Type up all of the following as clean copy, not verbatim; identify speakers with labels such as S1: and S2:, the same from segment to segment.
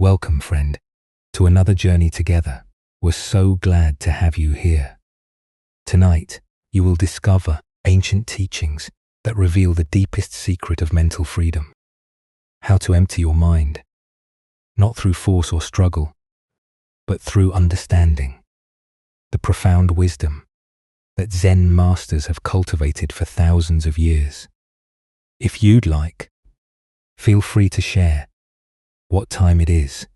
S1: Welcome, friend, to another journey together. We're so glad to have you here. Tonight, you will discover ancient teachings that reveal the deepest secret of mental freedom. How to empty your mind, not through force or struggle, but through understanding. The profound wisdom that Zen masters have cultivated for thousands of years. If you'd like, feel free to share what time it is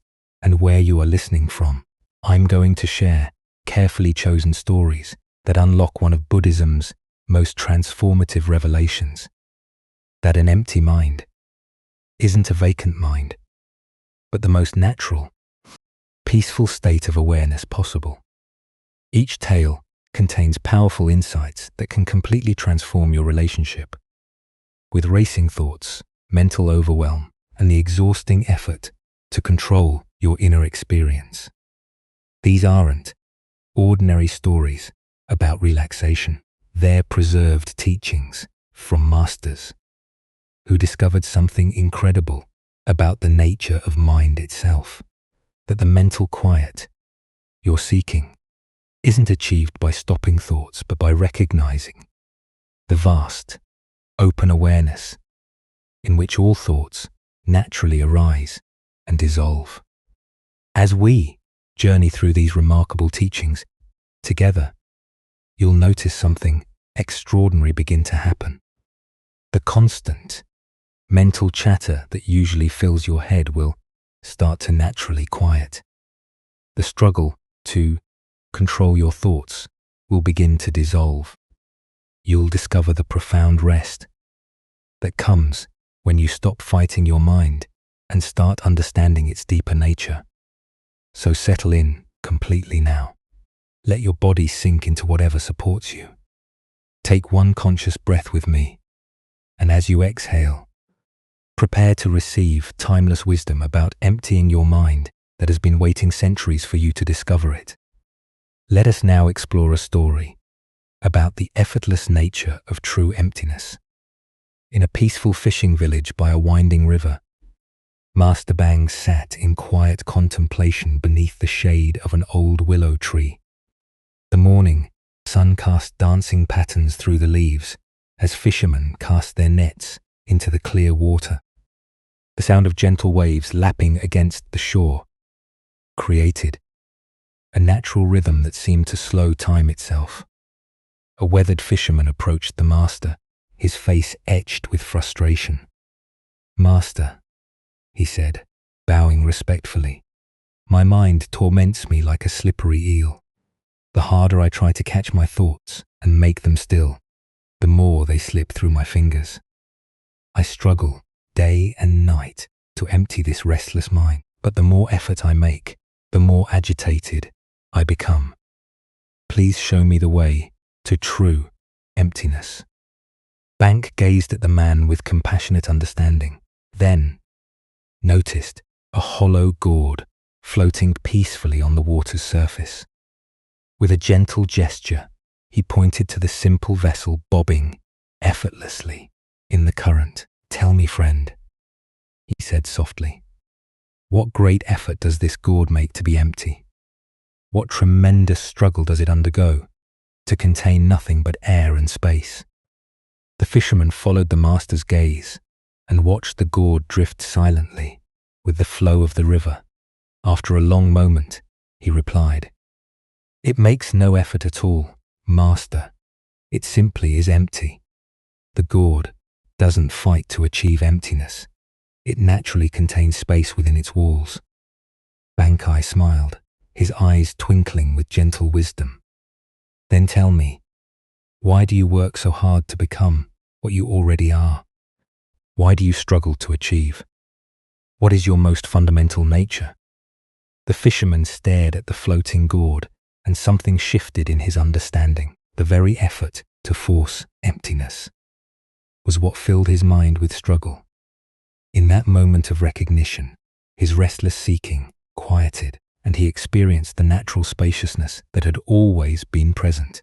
S1: and where you are listening from. I'm going to share carefully chosen stories that unlock one of Buddhism's most transformative revelations, that an empty mind isn't a vacant mind, but the most natural, peaceful state of awareness possible. Each tale contains powerful insights that can completely transform your relationship with racing thoughts, mental overwhelm, and the exhausting effort to control your inner experience. These aren't ordinary stories about relaxation. They're preserved teachings from masters who discovered something incredible about the nature of mind itself, that the mental quiet you're seeking isn't achieved by stopping thoughts, but by recognizing the vast, open awareness in which all thoughts naturally arise and dissolve. As we journey through these remarkable teachings together, you'll notice something extraordinary begin to happen. The constant mental chatter that usually fills your head will start to naturally quiet. The struggle to control your thoughts will begin to dissolve. You'll discover the profound rest that comes when you stop fighting your mind and start understanding its deeper nature. So settle in completely now. Let your body sink into whatever supports you. Take one conscious breath with me, and as you exhale, prepare to receive timeless wisdom about emptying your mind that has been waiting centuries for you to discover it. Let us now explore a story about the effortless nature of true emptiness. In a peaceful fishing village by a winding river, Master Bang sat in quiet contemplation beneath the shade of an old willow tree. The morning sun cast dancing patterns through the leaves as fishermen cast their nets into the clear water. The sound of gentle waves lapping against the shore created a natural rhythm that seemed to slow time itself. A weathered fisherman approached the master, his face etched with frustration. "Master," he said, bowing respectfully, "my mind torments me like a slippery eel. The harder I try to catch my thoughts and make them still, the more they slip through my fingers. I struggle day and night to empty this restless mind, but the more effort I make, the more agitated I become. Please show me the way to true emptiness." Bank gazed at the man with compassionate understanding, then noticed a hollow gourd floating peacefully on the water's surface. With a gentle gesture, he pointed to the simple vessel bobbing effortlessly in the current. "Tell me, friend," he said softly, "what great effort does this gourd make to be empty? What tremendous struggle does it undergo to contain nothing but air and space?" The fisherman followed the master's gaze and watched the gourd drift silently with the flow of the river. After a long moment, he replied, "It makes no effort at all, Master. It simply is empty. The gourd doesn't fight to achieve emptiness. It naturally contains space within its walls." Bankai smiled, his eyes twinkling with gentle wisdom. "Then tell me, why do you work so hard to become what you already are? Why do you struggle to achieve? What is your most fundamental nature?" The fisherman stared at the floating gourd, and something shifted in his understanding. The very effort to force emptiness was what filled his mind with struggle. In that moment of recognition, his restless seeking quieted, and he experienced the natural spaciousness that had always been present.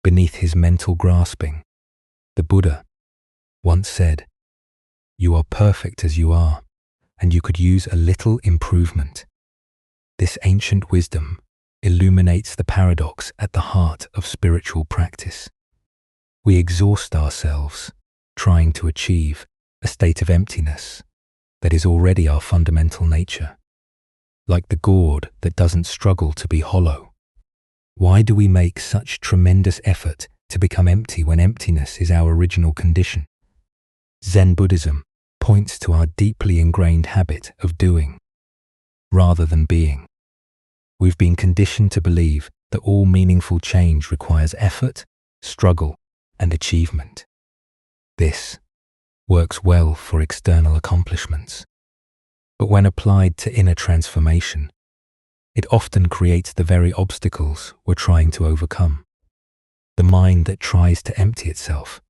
S1: Beneath his mental grasping, the Buddha once said, "You are perfect as you are, and you could use a little improvement. This ancient wisdom illuminates the paradox at the heart of spiritual practice. We exhaust ourselves trying to achieve a state of emptiness that is already our fundamental nature, like the gourd that doesn't struggle to be hollow. Why do we make such tremendous effort to become empty when emptiness is our original condition? Zen Buddhism points to our deeply ingrained habit of doing rather than being. We've been conditioned to believe that all meaningful change requires effort, struggle, and achievement. This works well for external accomplishments, but when applied to inner transformation, it often creates the very obstacles we're trying to overcome. The mind that tries to empty itself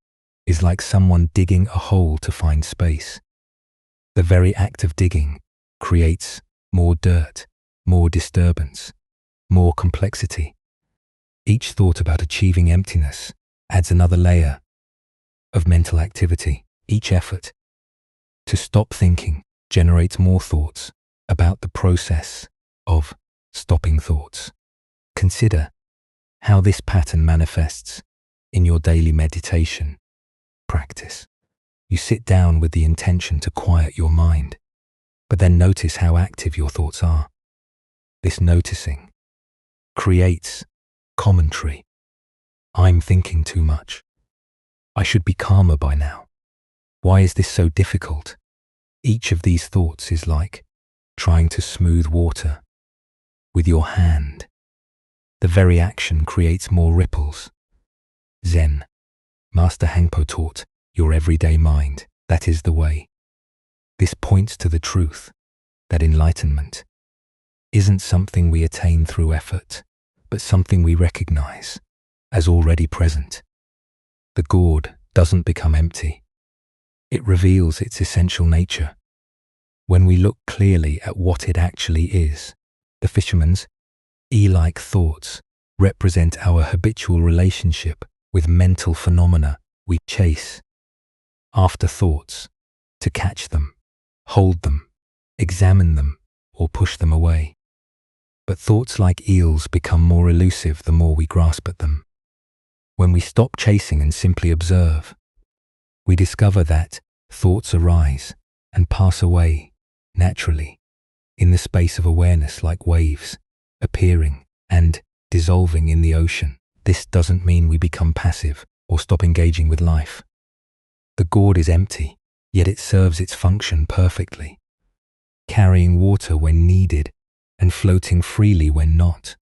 S1: is like someone digging a hole to find space. The very act of digging creates more dirt, more disturbance, more complexity. Each thought about achieving emptiness adds another layer of mental activity. Each effort to stop thinking generates more thoughts about the process of stopping thoughts. Consider how this pattern manifests in your daily meditation practice. You sit down with the intention to quiet your mind, but then notice how active your thoughts are. This noticing creates commentary. I'm thinking too much. I should be calmer by now. Why is this so difficult? Each of these thoughts is like trying to smooth water with your hand. The very action creates more ripples. Zen, Master Hangpo taught, your everyday mind, that is the way. This points to the truth that enlightenment isn't something we attain through effort, but something we recognize as already present. The gourd doesn't become empty. It reveals its essential nature. When we look clearly at what it actually is, the fisherman's eel-like thoughts represent our habitual relationship with mental phenomena we chase after thoughts to catch them, hold them, examine them, or push them away. But thoughts like eels become more elusive the more we grasp at them. When we stop chasing and simply observe, we discover that thoughts arise and pass away naturally in the space of awareness, like waves appearing and dissolving in the ocean. This doesn't mean we become passive or stop engaging with life. The gourd is empty, yet it serves its function perfectly, carrying water when needed and floating freely when not.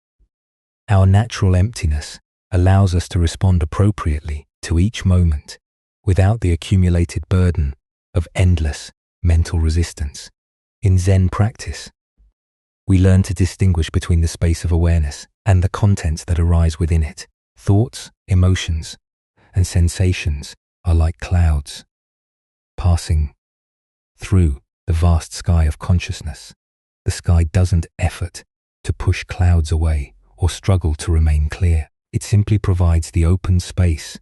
S1: Our natural emptiness allows us to respond appropriately to each moment without the accumulated burden of endless mental resistance. In Zen practice, we learn to distinguish between the space of awareness and the contents that arise within it. Thoughts, emotions, and sensations are like clouds passing through the vast sky of consciousness. The sky doesn't effort to push clouds away or struggle to remain clear. It simply provides the open space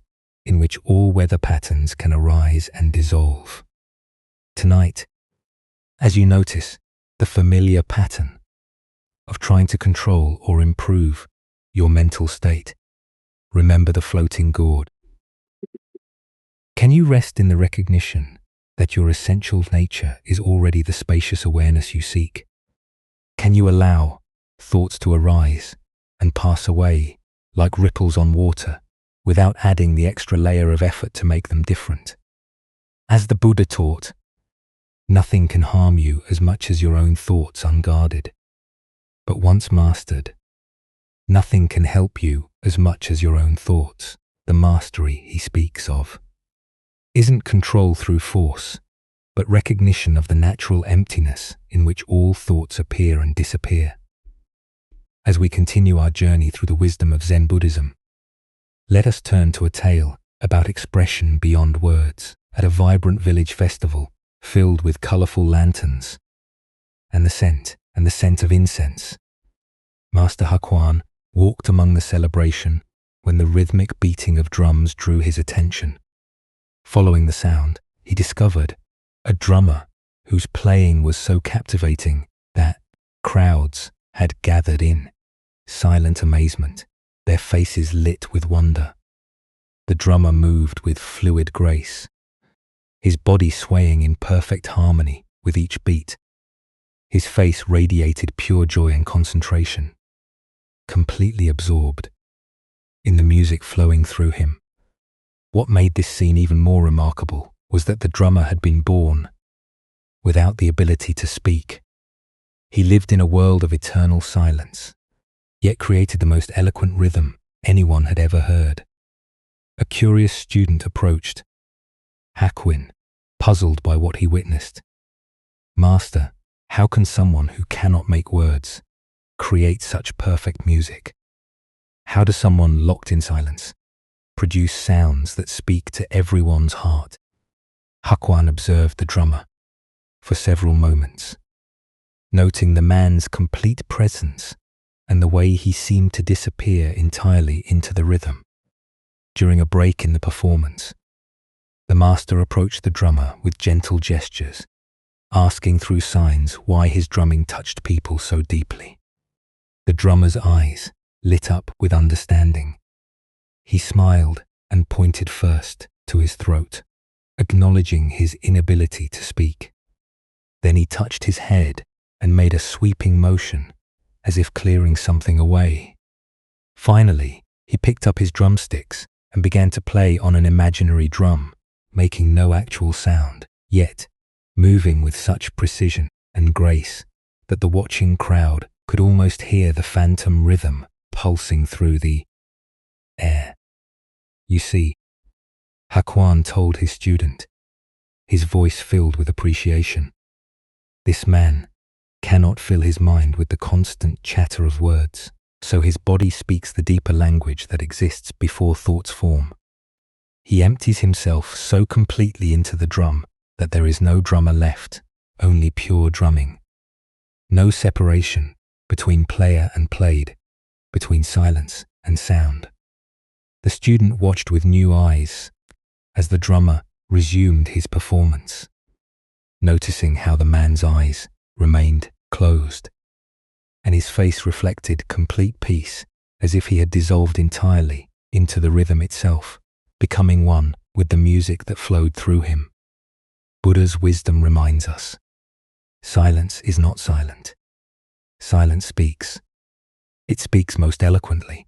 S1: in which all weather patterns can arise and dissolve. Tonight, as you notice the familiar pattern of trying to control or improve your mental state, remember the floating gourd. Can you rest in the recognition that your essential nature is already the spacious awareness you seek? Can you allow thoughts to arise and pass away like ripples on water without adding the extra layer of effort to make them different? As the Buddha taught, nothing can harm you as much as your own thoughts unguarded. But once mastered, nothing can help you as much as your own thoughts. The mastery he speaks of isn't control through force, but recognition of the natural emptiness in which all thoughts appear and disappear. As we continue our journey through the wisdom of Zen Buddhism, let us turn to a tale about expression beyond words. At a vibrant village festival filled with colorful lanterns and the scent of incense, Master Hakuan walked among the celebration when the rhythmic beating of drums drew his attention. Following the sound, he discovered a drummer whose playing was so captivating that crowds had gathered in silent amazement, their faces lit with wonder. The drummer moved with fluid grace, his body swaying in perfect harmony with each beat. His face radiated pure joy and concentration, completely absorbed in the music flowing through him. What made this scene even more remarkable was that the drummer had been born without the ability to speak. He lived in a world of eternal silence, yet created the most eloquent rhythm anyone had ever heard. A curious student approached Hakuin, puzzled by what he witnessed. "Master, how can someone who cannot make words create such perfect music? How does someone locked in silence produce sounds that speak to everyone's heart?" Hakuin observed the drummer for several moments, noting the man's complete presence and the way he seemed to disappear entirely into the rhythm. During a break in the performance, the master approached the drummer with gentle gestures, asking through signs why his drumming touched people so deeply. The drummer's eyes lit up with understanding. He smiled and pointed first to his throat, acknowledging his inability to speak. Then he touched his head and made a sweeping motion, as if clearing something away. Finally, he picked up his drumsticks and began to play on an imaginary drum, making no actual sound, yet moving with such precision and grace that the watching crowd could almost hear the phantom rhythm pulsing through the air. "You see," Hakuin told his student, his voice filled with appreciation, "this man cannot fill his mind with the constant chatter of words, so his body speaks the deeper language that exists before thoughts form. He empties himself so completely into the drum that there is no drummer left, only pure drumming. No separation between player and played, between silence and sound." The student watched with new eyes as the drummer resumed his performance, noticing how the man's eyes remained closed, and his face reflected complete peace, as if he had dissolved entirely into the rhythm itself, becoming one with the music that flowed through him. Buddha's wisdom reminds us, silence is not silent. Silence speaks. It speaks most eloquently.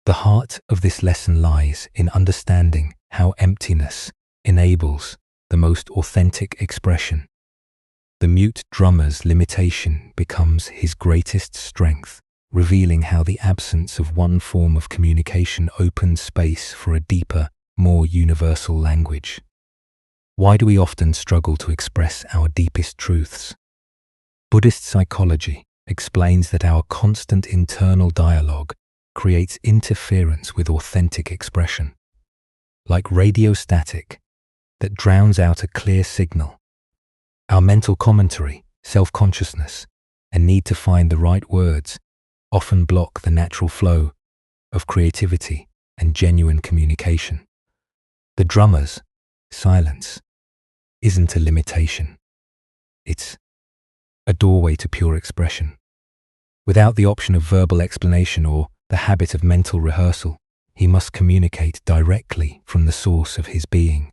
S1: The heart of this lesson lies in understanding how emptiness enables the most authentic expression. The mute drummer's limitation becomes his greatest strength, revealing how the absence of one form of communication opens space for a deeper, more universal language. Why do we often struggle to express our deepest truths? Buddhist psychology explains that our constant internal dialogue creates interference with authentic expression. Like radio static that drowns out a clear signal, our mental commentary, self-consciousness, and need to find the right words often block the natural flow of creativity and genuine communication. The drummer's silence isn't a limitation. It's a doorway to pure expression. Without the option of verbal explanation or the habit of mental rehearsal, he must communicate directly from the source of his being.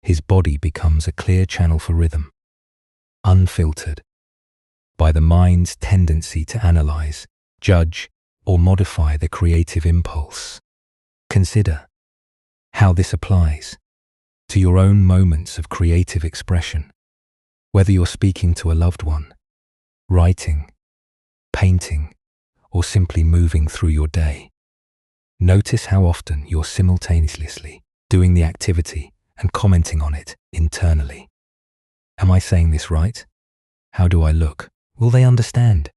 S1: His body becomes a clear channel for rhythm, unfiltered by the mind's tendency to analyze, judge, or modify the creative impulse. Consider how this applies to your own moments of creative expression, whether you're speaking to a loved one, writing, painting, or simply moving through your day. Notice how often you're simultaneously doing the activity and commenting on it internally. Am I saying this right? How do I look? Will they understand?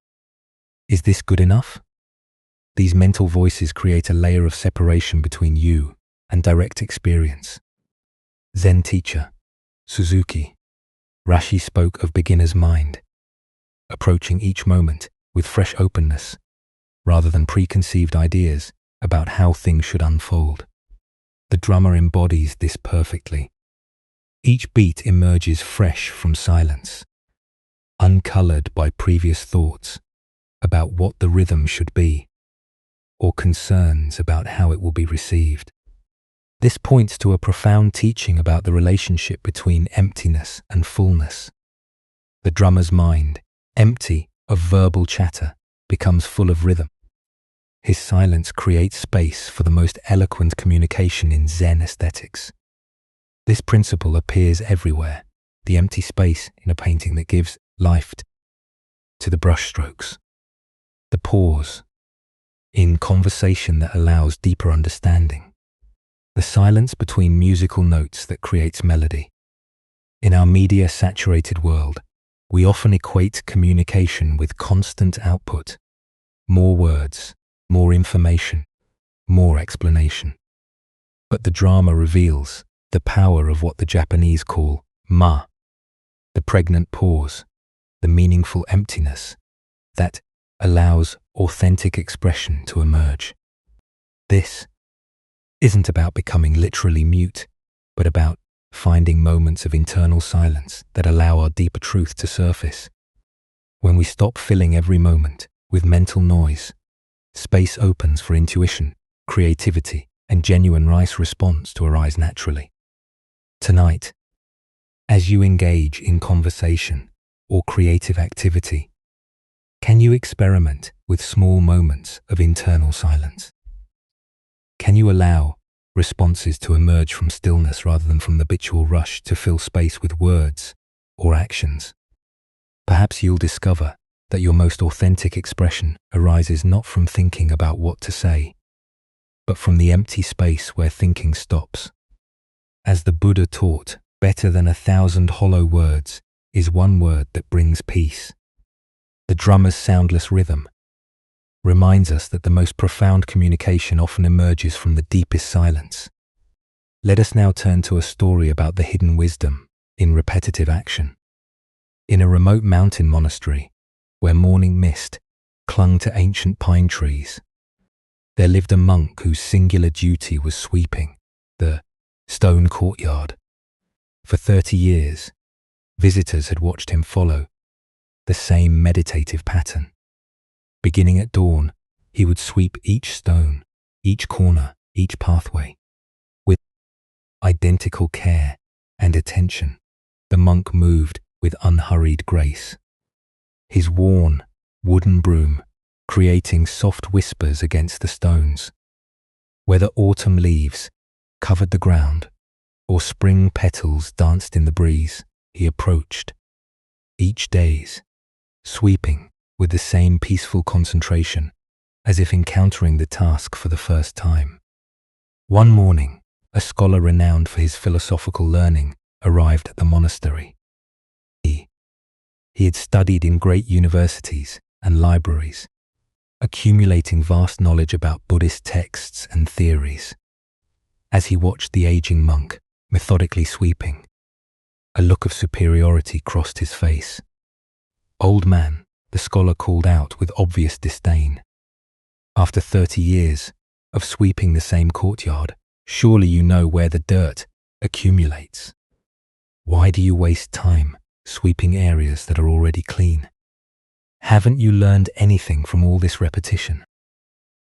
S1: Is this good enough? These mental voices create a layer of separation between you and direct experience. Zen teacher Suzuki Rashi spoke of beginner's mind, approaching each moment with fresh openness rather than preconceived ideas about how things should unfold. The drummer embodies this perfectly. Each beat emerges fresh from silence, uncolored by previous thoughts about what the rhythm should be, or concerns about how it will be received. This points to a profound teaching about the relationship between emptiness and fullness. The drummer's mind, empty of verbal chatter, becomes full of rhythm. His silence creates space for the most eloquent communication in Zen aesthetics. This principle appears everywhere, the empty space in a painting that gives life to the brushstrokes, the pause in conversation that allows deeper understanding, the silence between musical notes that creates melody. In our media-saturated world, we often equate communication with constant output, more words, more information, more explanation. But the drama reveals the power of what the Japanese call ma, the pregnant pause, the meaningful emptiness that allows authentic expression to emerge. This isn't about becoming literally mute, but about finding moments of internal silence that allow our deeper truth to surface. When we stop filling every moment with mental noise, space opens for intuition, creativity, and genuine response to arise naturally. Tonight, as you engage in conversation or creative activity, can you experiment with small moments of internal silence? Can you allow responses to emerge from stillness rather than from the habitual rush to fill space with words or actions? Perhaps you'll discover that your most authentic expression arises not from thinking about what to say, but from the empty space where thinking stops. As the Buddha taught, better than 1,000 hollow words is one word that brings peace. The drummer's soundless rhythm reminds us that the most profound communication often emerges from the deepest silence. Let us now turn to a story about the hidden wisdom in repetitive action. In a remote mountain monastery, where morning mist clung to ancient pine trees, there lived a monk whose singular duty was sweeping the stone courtyard. For 30 years, visitors had watched him follow the same meditative pattern. Beginning at dawn, he would sweep each stone, each corner, each pathway. With identical care and attention, the monk moved with unhurried grace. His worn, wooden broom creating soft whispers against the stones. Whether autumn leaves covered the ground or spring petals danced in the breeze, he approached, each day's sweeping with the same peaceful concentration, as if encountering the task for the first time. One morning, a scholar renowned for his philosophical learning arrived at the monastery. He had studied in great universities and libraries, accumulating vast knowledge about Buddhist texts and theories. As he watched the aging monk methodically sweeping, a look of superiority crossed his face. "Old man," the scholar called out with obvious disdain. "After 30 years of sweeping the same courtyard, surely you know where the dirt accumulates. Why do you waste time sweeping areas that are already clean? Haven't you learned anything from all this repetition?"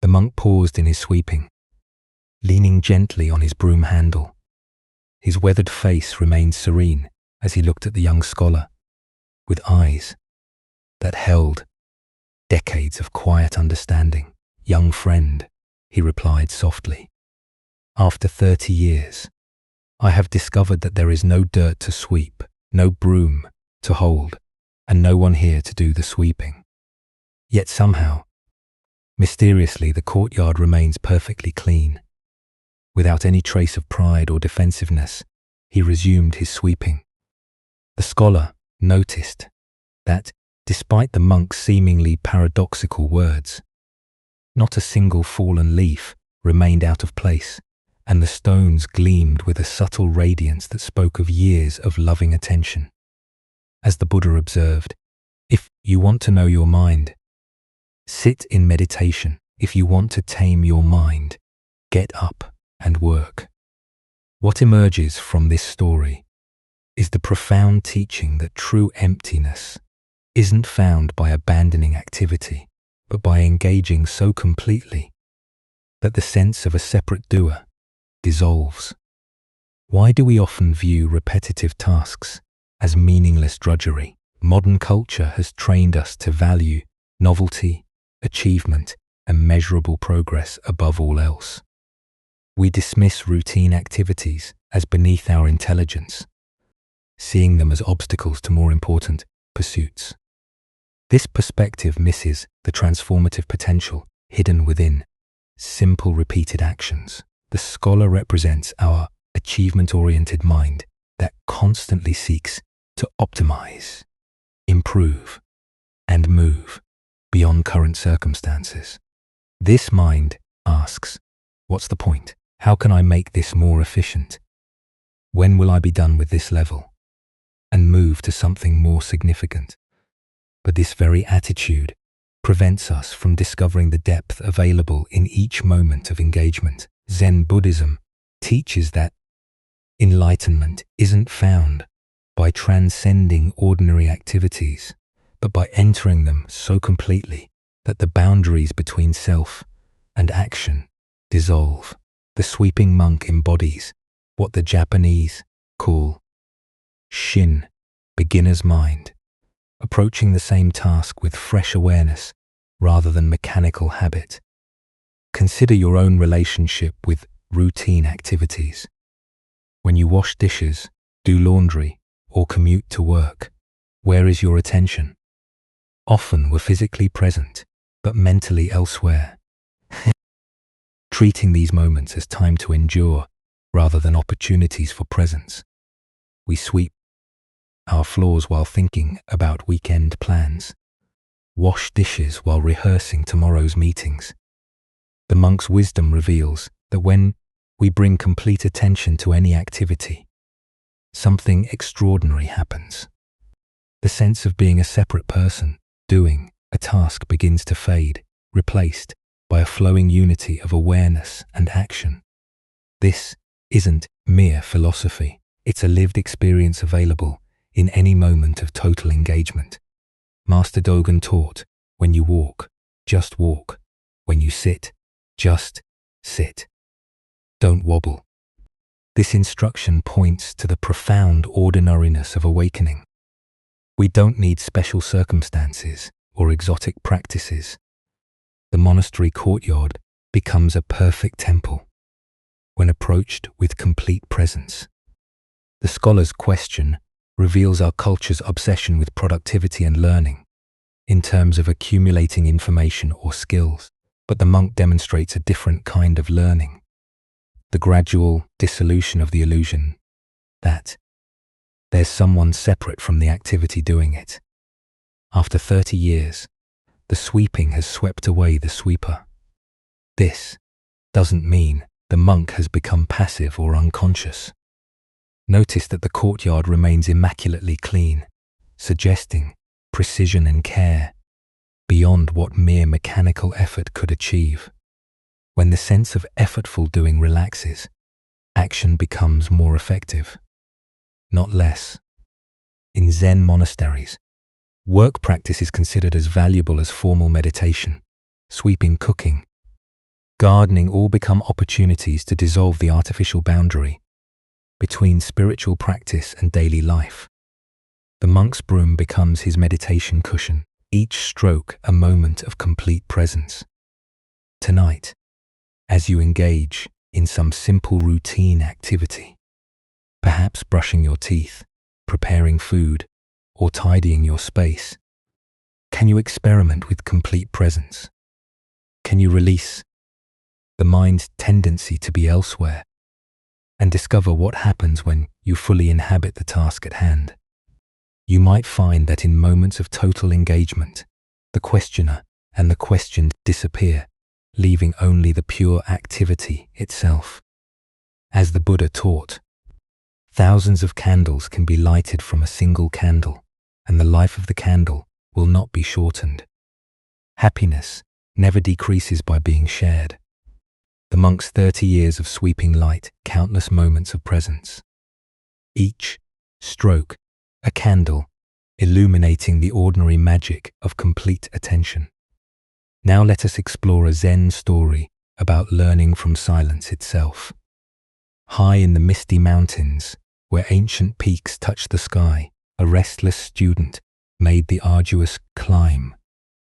S1: The monk paused in his sweeping, leaning gently on his broom handle. His weathered face remained serene as he looked at the young scholar, with eyes that held decades of quiet understanding. "Young friend," he replied softly, "after 30 years, I have discovered that there is no dirt to sweep, no broom to hold, and no one here to do the sweeping. Yet somehow, mysteriously, the courtyard remains perfectly clean." Without any trace of pride or defensiveness, he resumed his sweeping. The scholar noticed that, despite the monk's seemingly paradoxical words, not a single fallen leaf remained out of place, and the stones gleamed with a subtle radiance that spoke of years of loving attention. As the Buddha observed, "If you want to know your mind, sit in meditation. If you want to tame your mind, get up and work." What emerges from this story is the profound teaching that true emptiness isn't found by abandoning activity, but by engaging so completely that the sense of a separate doer dissolves. Why do we often view repetitive tasks as meaningless drudgery? Modern culture has trained us to value novelty, achievement, and measurable progress above all else. We dismiss routine activities as beneath our intelligence, seeing them as obstacles to more important pursuits. This perspective misses the transformative potential hidden within simple repeated actions. The scholar represents our achievement-oriented mind that constantly seeks to optimize, improve, and move beyond current circumstances. This mind asks, what's the point? How can I make this more efficient? When will I be done with this level? And move to something more significant. But this very attitude prevents us from discovering the depth available in each moment of engagement. Zen Buddhism teaches that enlightenment isn't found by transcending ordinary activities, but by entering them so completely that the boundaries between self and action dissolve. The sweeping monk embodies what the Japanese call shin, beginner's mind, approaching the same task with fresh awareness rather than mechanical habit. Consider your own relationship with routine activities. When you wash dishes, do laundry, or commute to work, where is your attention? Often we're physically present, but mentally elsewhere. Treating these moments as time to endure rather than opportunities for presence. We sweep our floors while thinking about weekend plans, wash dishes while rehearsing tomorrow's meetings. The monk's wisdom reveals that when we bring complete attention to any activity, something extraordinary happens. The sense of being a separate person doing a task begins to fade, replaced by a flowing unity of awareness and action. This isn't mere philosophy. It's a lived experience available in any moment of total engagement. Master Dogen taught, when you walk, just walk. When you sit, just sit. Don't wobble. This instruction points to the profound ordinariness of awakening. We don't need special circumstances or exotic practices. The monastery courtyard becomes a perfect temple when approached with complete presence. The scholar's question reveals our culture's obsession with productivity and learning in terms of accumulating information or skills, but the monk demonstrates a different kind of learning, the gradual dissolution of the illusion that there's someone separate from the activity doing it. After 30 years, the sweeping has swept away the sweeper. This doesn't mean the monk has become passive or unconscious. Notice that the courtyard remains immaculately clean, suggesting precision and care beyond what mere mechanical effort could achieve. When the sense of effortful doing relaxes, action becomes more effective, not less. In Zen monasteries, work practice is considered as valuable as formal meditation. Sweeping, cooking, gardening all become opportunities to dissolve the artificial boundary between spiritual practice and daily life. The monk's broom becomes his meditation cushion, each stroke a moment of complete presence. Tonight, as you engage in some simple routine activity, perhaps brushing your teeth, preparing food, or tidying your space, can you experiment with complete presence? Can you release the mind's tendency to be elsewhere and discover what happens when you fully inhabit the task at hand? You might find that in moments of total engagement, the questioner and the questioned disappear, leaving only the pure activity itself. As the Buddha taught, thousands of candles can be lighted from a single candle, and the life of the candle will not be shortened. Happiness never decreases by being shared. The monk's 30 years of sweeping light countless moments of presence. Each stroke a candle, illuminating the ordinary magic of complete attention. Now let us explore a Zen story about learning from silence itself. High in the misty mountains, where ancient peaks touch the sky, a restless student made the arduous climb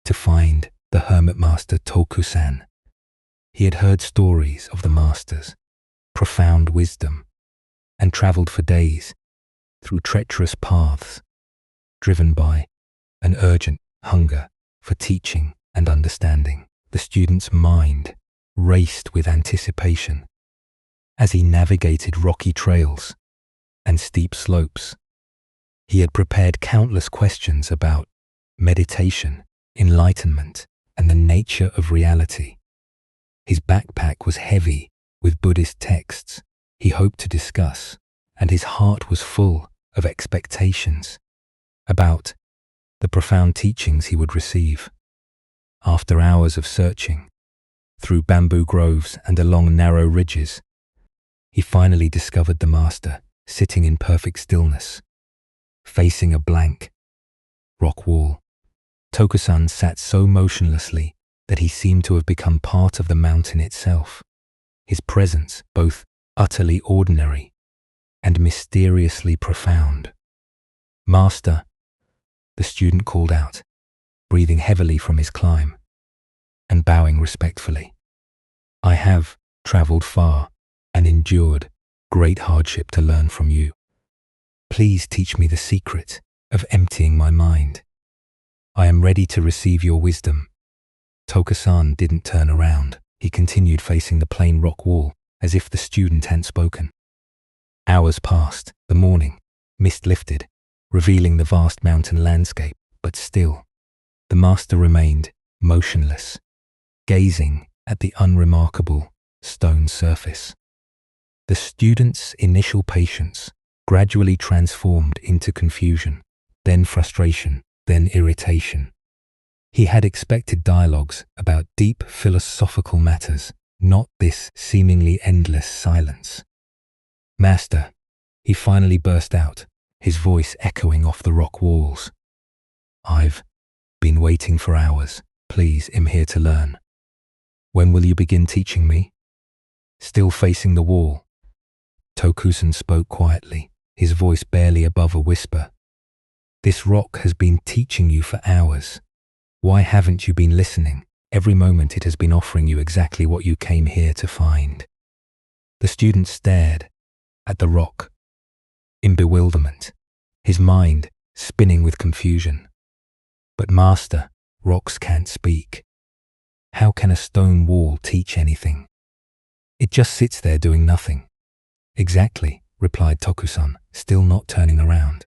S1: to find the hermit master Tokusan. He had heard stories of the master's profound wisdom and traveled for days through treacherous paths, driven by an urgent hunger for teaching and understanding. The student's mind raced with anticipation as he navigated rocky trails and steep slopes. He had prepared countless questions about meditation, enlightenment, and the nature of reality. His backpack was heavy with Buddhist texts he hoped to discuss, and his heart was full of expectations about the profound teachings he would receive. After hours of searching through bamboo groves and along narrow ridges, he finally discovered the master sitting in perfect stillness, facing a blank rock wall. Tokusan sat so motionlessly that he seemed to have become part of the mountain itself, his presence both utterly ordinary and mysteriously profound. "Master," the student called out, breathing heavily from his climb and bowing respectfully. "I have traveled far and endured great hardship to learn from you. Please teach me the secret of emptying my mind. I am ready to receive your wisdom." Tokusan didn't turn around. He continued facing the plain rock wall as if the student hadn't spoken. Hours passed. The morning mist lifted, revealing the vast mountain landscape, but still, the master remained motionless, gazing at the unremarkable stone surface. The student's initial patience gradually transformed into confusion, then frustration, then irritation. He had expected dialogues about deep philosophical matters, not this seemingly endless silence. "Master," he finally burst out, his voice echoing off the rock walls. "I've been waiting for hours. Please, I'm here to learn. When will you begin teaching me?" Still facing the wall, Tokusan spoke quietly, his voice barely above a whisper. "This rock has been teaching you for hours. Why haven't you been listening? Every moment it has been offering you exactly what you came here to find." The student stared at the rock in bewilderment, his mind spinning with confusion. "But master, rocks can't speak. How can a stone wall teach anything? It just sits there doing nothing." "Exactly," replied Tokusan, still not turning around.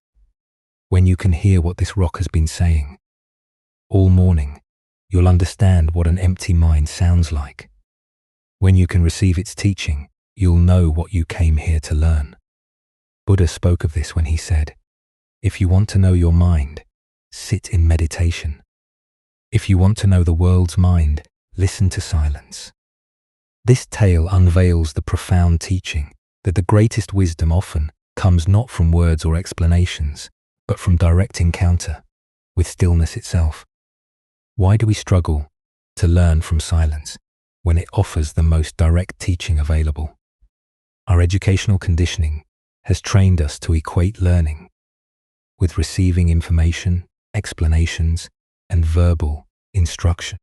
S1: "When you can hear what this rock has been saying all morning, you'll understand what an empty mind sounds like. When you can receive its teaching, you'll know what you came here to learn." Buddha spoke of this when he said, "If you want to know your mind, sit in meditation. If you want to know the world's mind, listen to silence." This tale unveils the profound teaching that the greatest wisdom often comes not from words or explanations, but from direct encounter with stillness itself. Why do we struggle to learn from silence when it offers the most direct teaching available? Our educational conditioning has trained us to equate learning with receiving information, explanations, and verbal instruction.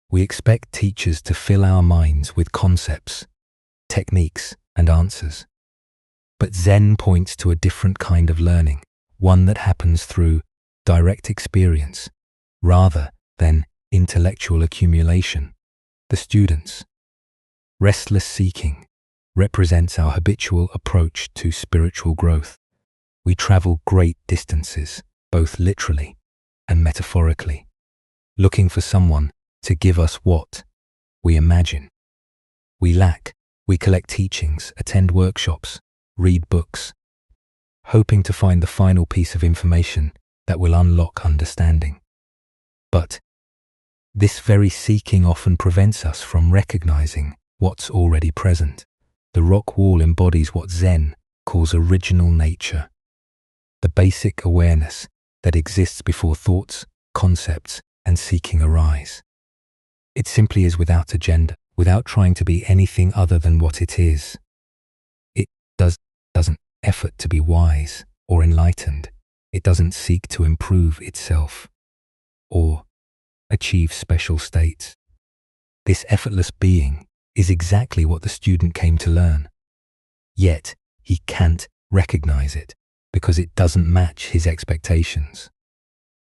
S1: We expect teachers to fill our minds with concepts, techniques, and answers. But Zen points to a different kind of learning, one that happens through direct experience rather than intellectual accumulation. The student's restless seeking represents our habitual approach to spiritual growth. We travel great distances, both literally and metaphorically, looking for someone to give us what we imagine we lack. We collect teachings, attend workshops, read books, hoping to find the final piece of information that will unlock understanding. But this very seeking often prevents us from recognizing what's already present. The rock wall embodies what Zen calls original nature, the basic awareness that exists before thoughts, concepts, and seeking arise. It simply is without agenda, without trying to be anything other than what it is. It doesn't effort to be wise or enlightened. It doesn't seek to improve itself or achieve special states. This effortless being is exactly what the student came to learn. Yet, he can't recognize it because it doesn't match his expectations.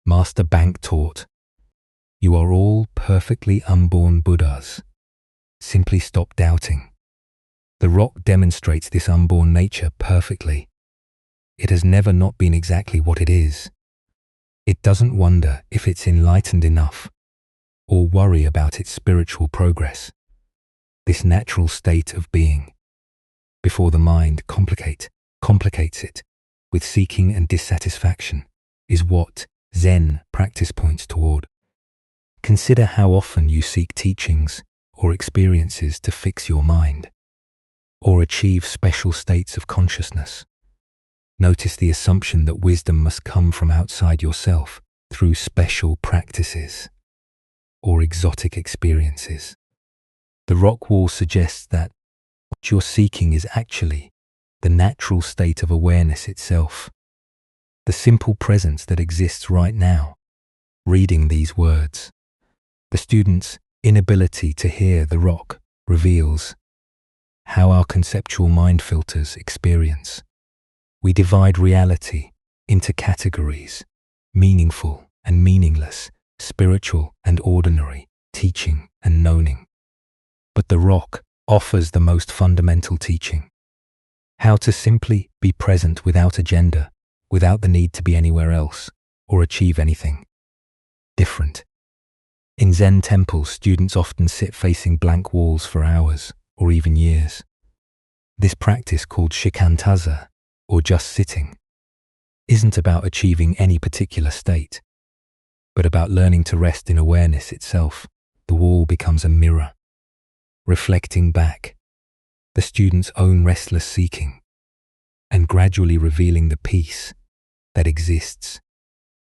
S1: Master Bank taught, "You are all perfectly unborn Buddhas. Simply stop doubting." The rock demonstrates this unborn nature perfectly. It has never not been exactly what it is. It doesn't wonder if it's enlightened enough or worry about its spiritual progress. This natural state of being, before the mind complicates it with seeking and dissatisfaction, is what Zen practice points toward. Consider how often you seek teachings or experiences to fix your mind or achieve special states of consciousness. Notice the assumption that wisdom must come from outside yourself through special practices or exotic experiences. The rock wall suggests that what you're seeking is actually the natural state of awareness itself, the simple presence that exists right now. Reading these words, the student's inability to hear the rock reveals how our conceptual mind filters experience. We divide reality into categories: meaningful and meaningless, spiritual and ordinary, teaching and knowing. But the rock offers the most fundamental teaching: how to simply be present without agenda, without the need to be anywhere else or achieve anything different. In Zen temples, students often sit facing blank walls for hours or even years. This practice, called shikantaza, or just sitting, isn't about achieving any particular state, but about learning to rest in awareness itself. The wall becomes a mirror, reflecting back the student's own restless seeking and gradually revealing the peace that exists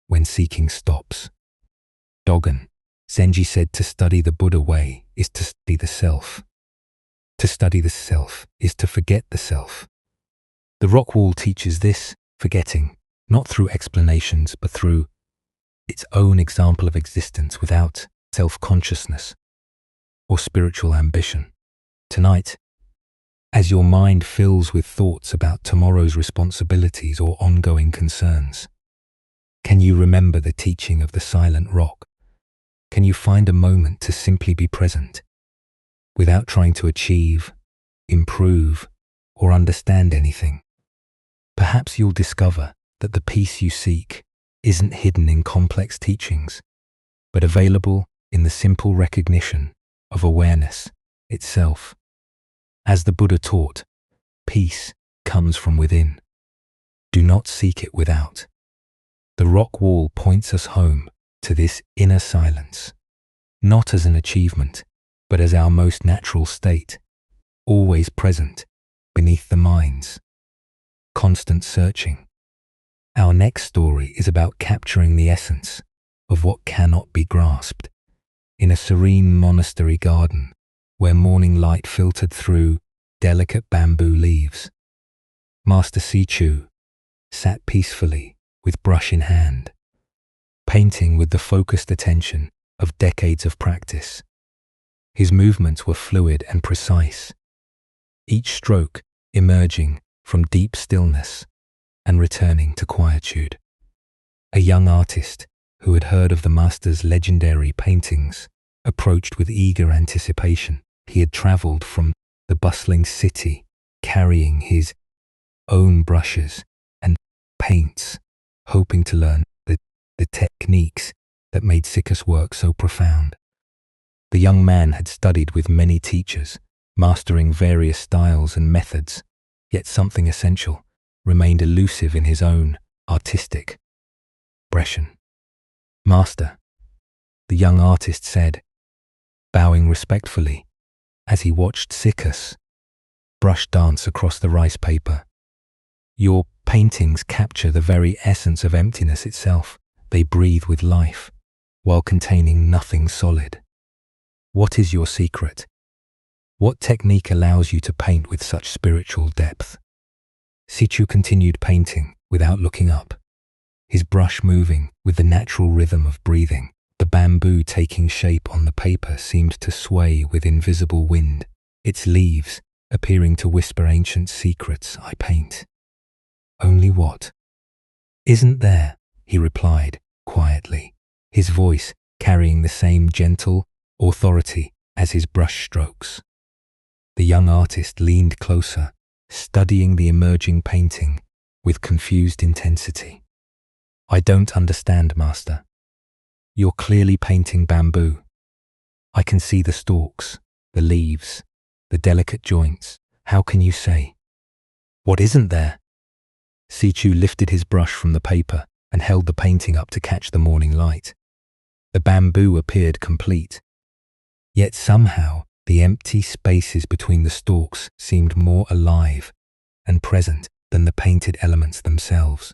S1: when seeking stops. Dogen Zenji said, to study the Buddha way is to study the self. To study the self is to forget the self. The rock wall teaches this forgetting, not through explanations, but through its own example of existence without self-consciousness or spiritual ambition. Tonight, as your mind fills with thoughts about tomorrow's responsibilities or ongoing concerns, can you remember the teaching of the silent rock? Can you find a moment to simply be present, without trying to achieve, improve, or understand anything? Perhaps you'll discover that the peace you seek isn't hidden in complex teachings, but available in the simple recognition of awareness itself. As the Buddha taught, peace comes from within. Do not seek it without. The rock wall points us home to this inner silence, not as an achievement, but as our most natural state, always present beneath the mind's constant searching. Our next story is about capturing the essence of what cannot be grasped in a serene monastery garden where morning light filtered through delicate bamboo leaves. Master Sichu sat peacefully with brush in hand, painting with the focused attention of decades of practice. His movements were fluid and precise, each stroke emerging from deep stillness and returning to quietude. A young artist who had heard of the master's legendary paintings approached with eager anticipation. He had traveled from the bustling city carrying his own brushes and paints, hoping to learn the techniques that made Sikkha's work so profound. The young man had studied with many teachers, mastering various styles and methods, yet something essential remained elusive in his own artistic expression. "Master," the young artist said, bowing respectfully as he watched Sikkha's brush dance across the rice paper. Your paintings capture the very essence of emptiness itself. They breathe with life, while containing nothing solid. What is your secret? What technique allows you to paint with such spiritual depth? Sichu continued painting without looking up, his brush moving with the natural rhythm of breathing. The bamboo taking shape on the paper seemed to sway with invisible wind, its leaves appearing to whisper ancient secrets. I paint. Only what? Isn't there? He replied quietly, his voice carrying the same gentle authority as his brush strokes. The young artist leaned closer, studying the emerging painting with confused intensity. I don't understand, master. You're clearly painting bamboo. I can see the stalks, the leaves, the delicate joints. How can you say? What isn't there? Sichu lifted his brush from the paper and held the painting up to catch the morning light. The bamboo appeared complete. Yet somehow the empty spaces between the stalks seemed more alive and present than the painted elements themselves.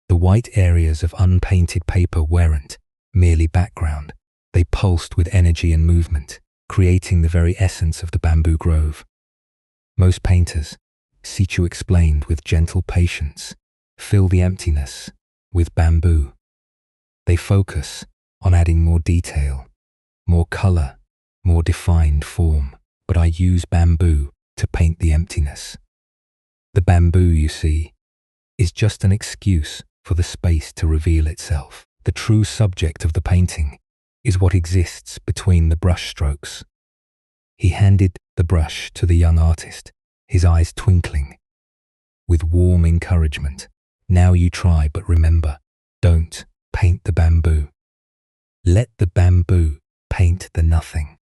S1: The white areas of unpainted paper weren't merely background. They pulsed with energy and movement, creating the very essence of the bamboo grove. Most painters, Sichu explained with gentle patience, fill the emptiness with bamboo. They focus on adding more detail, more color, more defined form, but I use bamboo to paint the emptiness. The bamboo, you see, is just an excuse for the space to reveal itself. The true subject of the painting is what exists between the brush strokes. He handed the brush to the young artist, his eyes twinkling with warm encouragement. Now you try, but remember, don't paint the bamboo. Let the bamboo paint the nothing.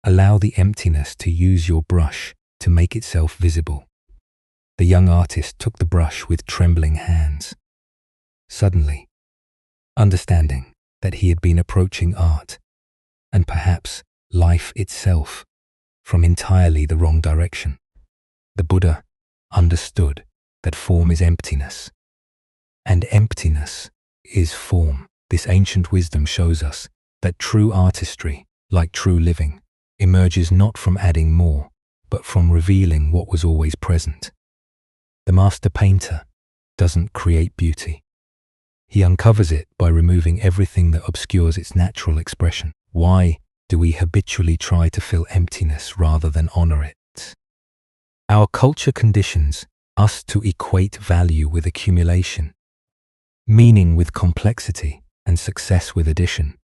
S1: Allow the emptiness to use your brush to make itself visible. The young artist took the brush with trembling hands. Suddenly, understanding that he had been approaching art, and perhaps life itself, from entirely the wrong direction, the Buddha understood that form is emptiness, and emptiness is form. This ancient wisdom shows us that true artistry, like true living, emerges not from adding more, but from revealing what was always present. The master painter doesn't create beauty. He uncovers it by removing everything that obscures its natural expression. Why do we habitually try to fill emptiness rather than honor it? Our culture conditions us to equate value with accumulation, meaning with complexity, and success with addition.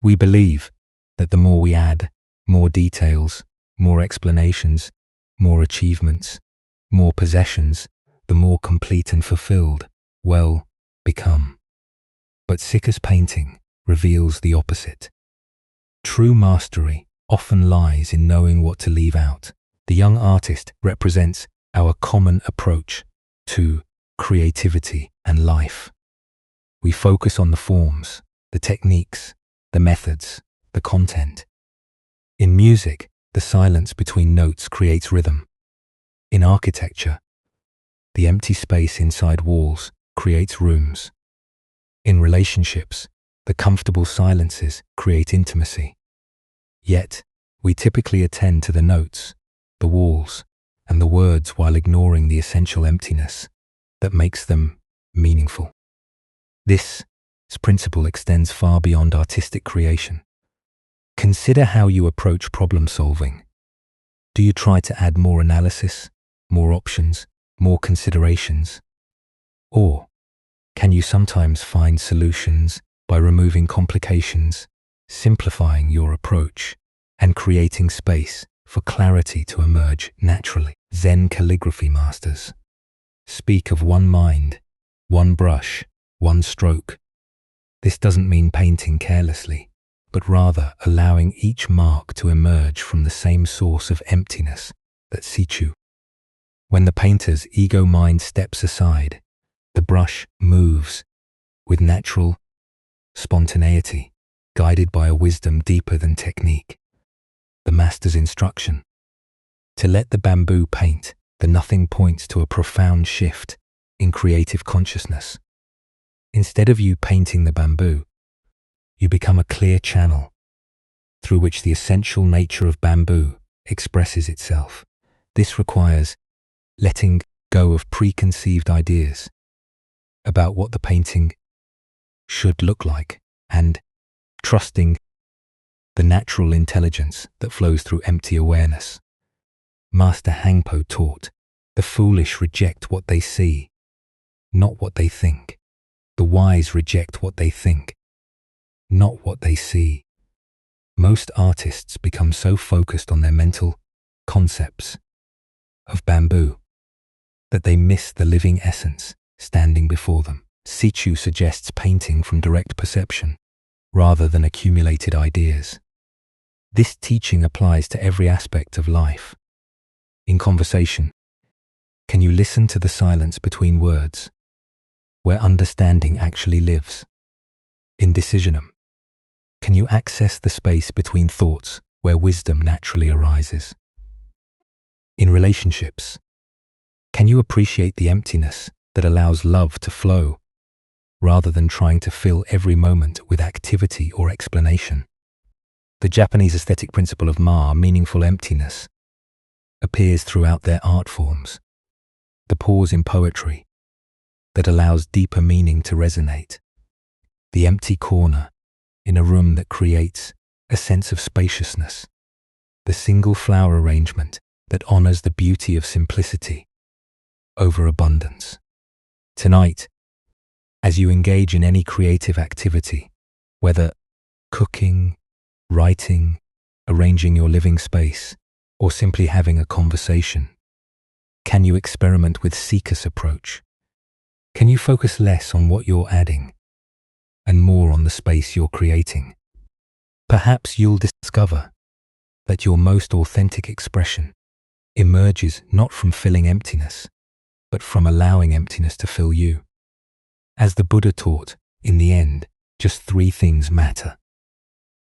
S1: We believe that the more we add, more details, more explanations, more achievements, more possessions, the more complete and fulfilled we'll become. But Sikha's painting reveals the opposite. True mastery often lies in knowing what to leave out. The young artist represents our common approach to creativity and life. We focus on the forms, the techniques, the methods, the content. In music, the silence between notes creates rhythm. In architecture, the empty space inside walls creates rooms. In relationships, the comfortable silences create intimacy. Yet, we typically attend to the notes, the walls, and the words while ignoring the essential emptiness that makes them meaningful. This principle extends far beyond artistic creation. Consider how you approach problem solving. Do you try to add more analysis, more options, more considerations? Or can you sometimes find solutions by removing complications, simplifying your approach, and creating space for clarity to emerge naturally? Zen calligraphy masters speak of one mind, one brush, one stroke. This doesn't mean painting carelessly, but rather allowing each mark to emerge from the same source of emptiness that Sichu. When the painter's ego mind steps aside, the brush moves with natural spontaneity, guided by a wisdom deeper than technique. The master's instruction: to let the bamboo paint The nothing points to a profound shift in creative consciousness. Instead of you painting the bamboo, you become a clear channel through which the essential nature of bamboo expresses itself. This requires letting go of preconceived ideas about what the painting should look like and trusting the natural intelligence that flows through empty awareness. Master Hangpo taught, the foolish reject what they see, not what they think. The wise reject what they think, not what they see. Most artists become so focused on their mental concepts of bamboo that they miss the living essence standing before them. Sichu suggests painting from direct perception rather than accumulated ideas. This teaching applies to every aspect of life. In conversation, can you listen to the silence between words, where understanding actually lives? In decisionism, can you access the space between thoughts, where wisdom naturally arises? In relationships, can you appreciate the emptiness that allows love to flow, rather than trying to fill every moment with activity or explanation? The Japanese aesthetic principle of meaningful emptiness, appears throughout their art forms. The pause in poetry that allows deeper meaning to resonate. The empty corner in a room that creates a sense of spaciousness. The single flower arrangement that honors the beauty of simplicity over abundance. Tonight, as you engage in any creative activity, whether cooking, writing, arranging your living space, or simply having a conversation, can you experiment with Seeker's approach? Can you focus less on what you're adding and more on the space you're creating? Perhaps you'll discover that your most authentic expression emerges not from filling emptiness, but from allowing emptiness to fill you. As the Buddha taught, in the end, just 3 things matter: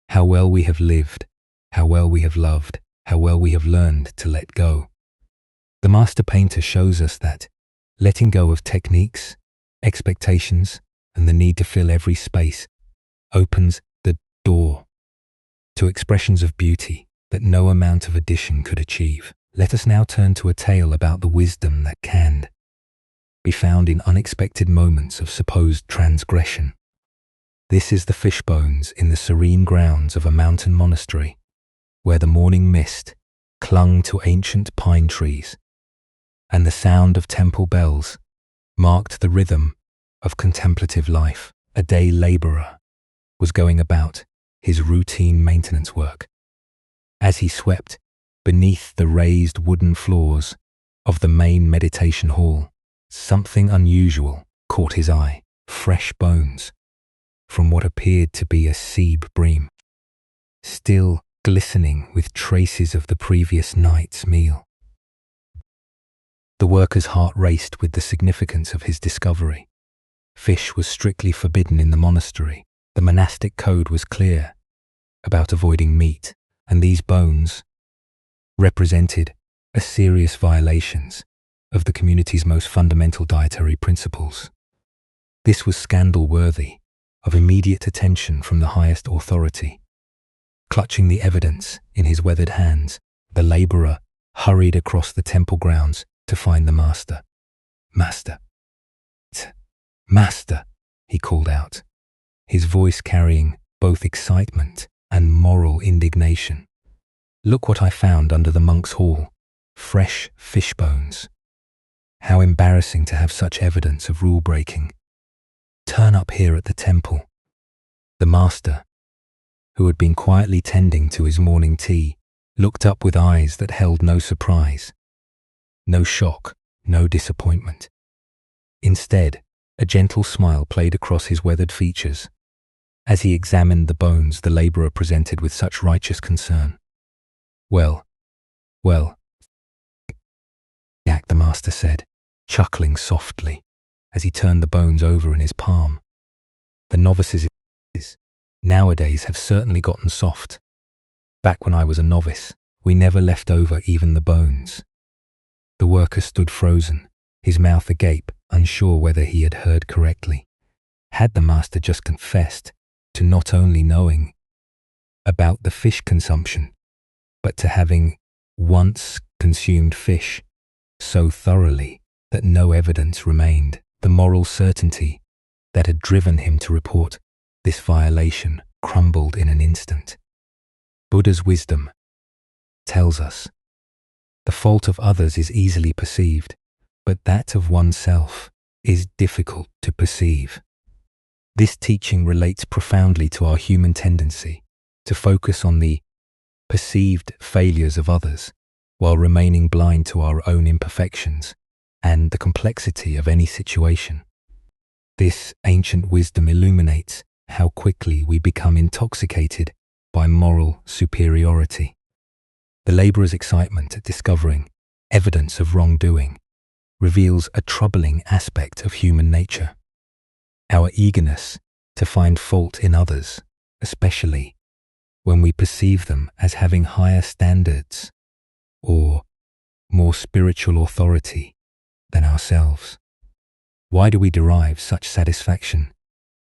S1: how well we have lived, how well we have loved, how well we have learned to let go. The master painter shows us that letting go of techniques, expectations, and the need to fill every space opens the door to expressions of beauty that no amount of addition could achieve. Let us now turn to a tale about the wisdom that can be found in unexpected moments of supposed transgression. This is the fishbones in the serene grounds of a mountain monastery, where the morning mist clung to ancient pine trees, and the sound of temple bells marked the rhythm of contemplative life. A day laborer was going about his routine maintenance work. As he swept beneath the raised wooden floors of the main meditation hall, something unusual caught his eye: fresh bones from what appeared to be a seab bream, still glistening with traces of the previous night's meal. The worker's heart raced with the significance of his discovery. Fish was strictly forbidden in the monastery. The monastic code was clear about avoiding meat, and these bones represented a serious violations of the community's most fundamental dietary principles. This was scandal-worthy of immediate attention from the highest authority. Clutching the evidence in his weathered hands, the laborer hurried across the temple grounds to find the master. "Master, Master," he called out, his voice carrying both excitement and moral indignation. "Look what I found under the monk's hall: fresh fish bones. How embarrassing to have such evidence of rule breaking. Turn up here at the temple." The master, who had been quietly tending to his morning tea, looked up with eyes that held no surprise, no shock, no disappointment. Instead, a gentle smile played across his weathered features as he examined the bones the laborer presented with such righteous concern. Well, the master said, chuckling softly as he turned the bones over in his palm. "The novices nowadays have certainly gotten soft. Back when I was a novice, we never left over even the bones." The worker stood frozen, his mouth agape, unsure whether he had heard correctly. Had the master just confessed to not only knowing about the fish consumption, but to having once consumed fish so thoroughly that no evidence remained? The moral certainty that had driven him to report this violation crumbled in an instant. Buddha's wisdom tells us the fault of others is easily perceived, but that of oneself is difficult to perceive. This teaching relates profoundly to our human tendency to focus on the perceived failures of others while remaining blind to our own imperfections and the complexity of any situation. This ancient wisdom illuminates how quickly we become intoxicated by moral superiority. The laborer's excitement at discovering evidence of wrongdoing reveals a troubling aspect of human nature. Our eagerness to find fault in others, especially when we perceive them as having higher standards or more spiritual authority than ourselves. Why do we derive such satisfaction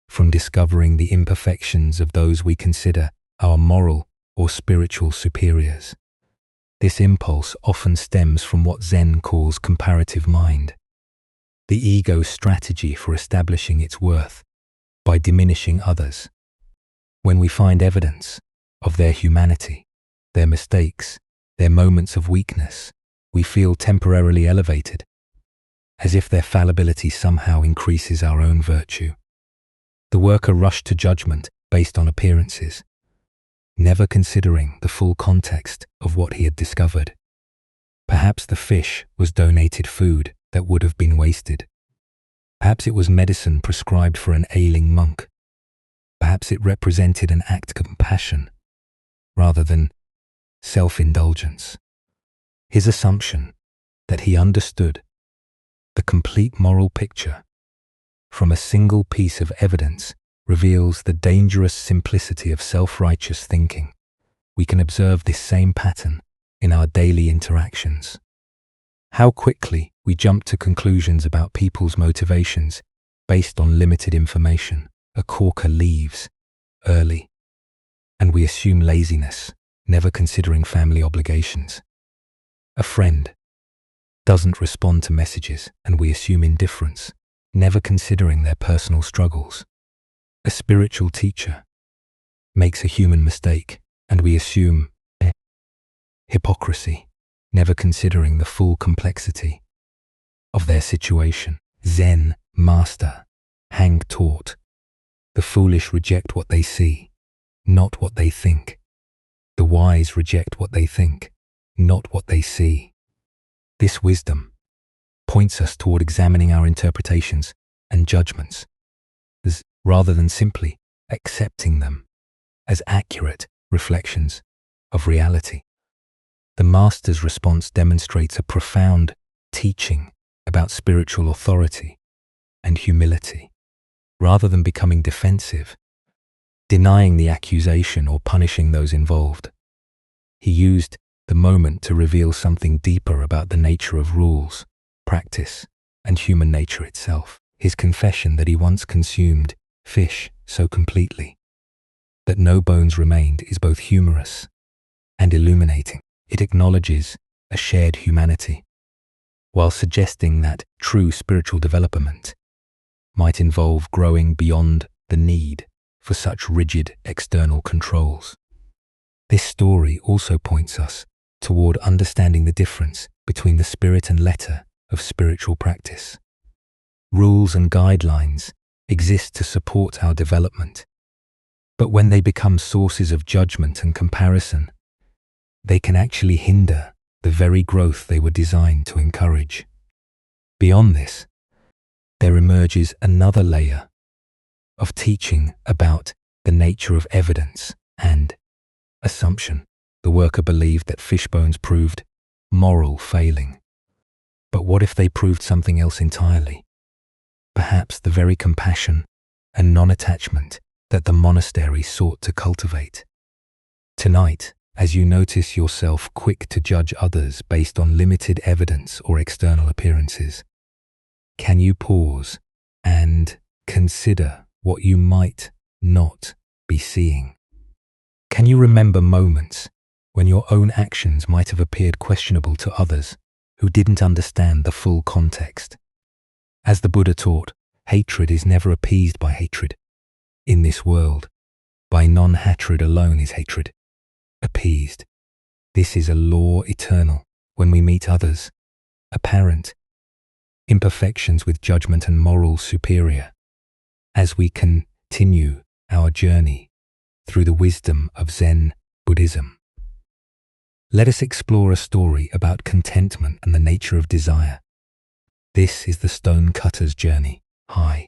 S1: from discovering the imperfections of those we consider our moral or spiritual superiors? This impulse often stems from what Zen calls comparative mind, the ego's strategy for establishing its worth by diminishing others. When we find evidence of their humanity, their mistakes, their moments of weakness, we feel temporarily elevated, as if their fallibility somehow increases our own virtue. The worker rushed to judgment based on appearances, never considering the full context of what he had discovered. Perhaps the fish was donated food that would have been wasted. Perhaps it was medicine prescribed for an ailing monk. Perhaps it represented an act of compassion rather than self-indulgence. His assumption that he understood the complete moral picture from a single piece of evidence reveals the dangerous simplicity of self-righteous thinking. We can observe this same pattern in our daily interactions. How quickly we jump to conclusions about people's motivations based on limited information. A corker leaves early, and we assume laziness, never considering family obligations. A friend doesn't respond to messages, and we assume indifference, never considering their personal struggles. A spiritual teacher makes a human mistake, and we assume hypocrisy, never considering the full complexity of their situation. Zen master Hang taught, the foolish reject what they see, not what they think. The wise reject what they think, not what they see. This wisdom points us toward examining our interpretations and judgments, rather than simply accepting them as accurate reflections of reality. The master's response demonstrates a profound teaching about spiritual authority and humility. Rather than becoming defensive, denying the accusation or punishing those involved, he used the moment to reveal something deeper about the nature of rules, practice, and human nature itself. His confession that he once consumed fish so completely that no bones remained is both humorous and illuminating. It acknowledges a shared humanity, while suggesting that true spiritual development might involve growing beyond the need for such rigid external controls. This story also points us toward understanding the difference between the spirit and letter of spiritual practice. Rules and guidelines exist to support our development, but when they become sources of judgment and comparison, they can actually hinder the very growth they were designed to encourage. Beyond this, there emerges another layer of teaching about the nature of evidence and assumption. The worker believed that fish bones proved moral failing. But what if they proved something else entirely? Perhaps the very compassion and non-attachment that the monastery sought to cultivate. Tonight, as you notice yourself quick to judge others based on limited evidence or external appearances, can you pause and consider what you might not be seeing? Can you remember moments when your own actions might have appeared questionable to others who didn't understand the full context? As the Buddha taught, hatred is never appeased by hatred. In this world, by non-hatred alone is hatred appeased. This is a law eternal when we meet others, apparent imperfections with judgment and moral superior. As we continue our journey through the wisdom of Zen Buddhism, let us explore a story about contentment and the nature of desire. This is the stone cutter's journey. High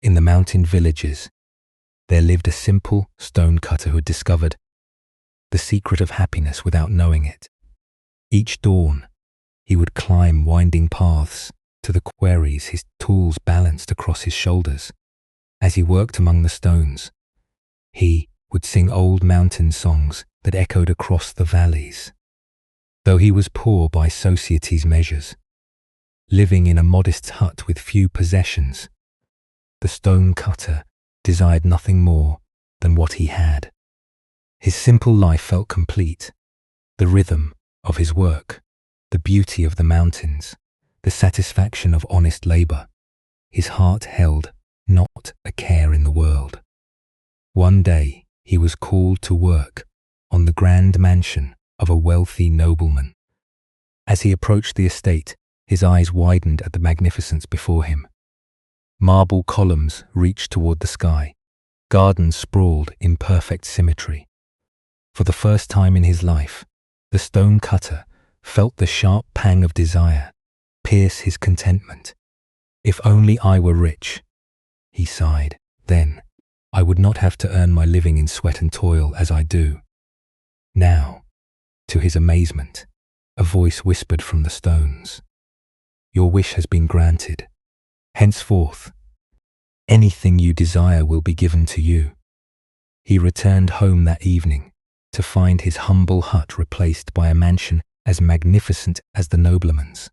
S1: in the mountain villages, there lived a simple stone cutter who had discovered the secret of happiness without knowing it. Each dawn, he would climb winding paths to the quarries, his tools balanced across his shoulders. As he worked among the stones, he would sing old mountain songs that echoed across the valleys. Though he was poor by society's measures, living in a modest hut with few possessions, the stone cutter desired nothing more than what he had. His simple life felt complete. The rhythm of his work, the beauty of the mountains, the satisfaction of honest labor. His heart held not a care in the world. One day he was called to work on the grand mansion of a wealthy nobleman. As he approached the estate, his eyes widened at the magnificence before him. Marble columns reached toward the sky. Gardens sprawled in perfect symmetry. For the first time in his life, the stone cutter felt the sharp pang of desire pierce his contentment. If only I were rich, he sighed. Then I would not have to earn my living in sweat and toil as I do. Now, to his amazement, a voice whispered from the stones, "Your wish has been granted. Henceforth, anything you desire will be given to you." He returned home that evening to find his humble hut replaced by a mansion as magnificent as the nobleman's.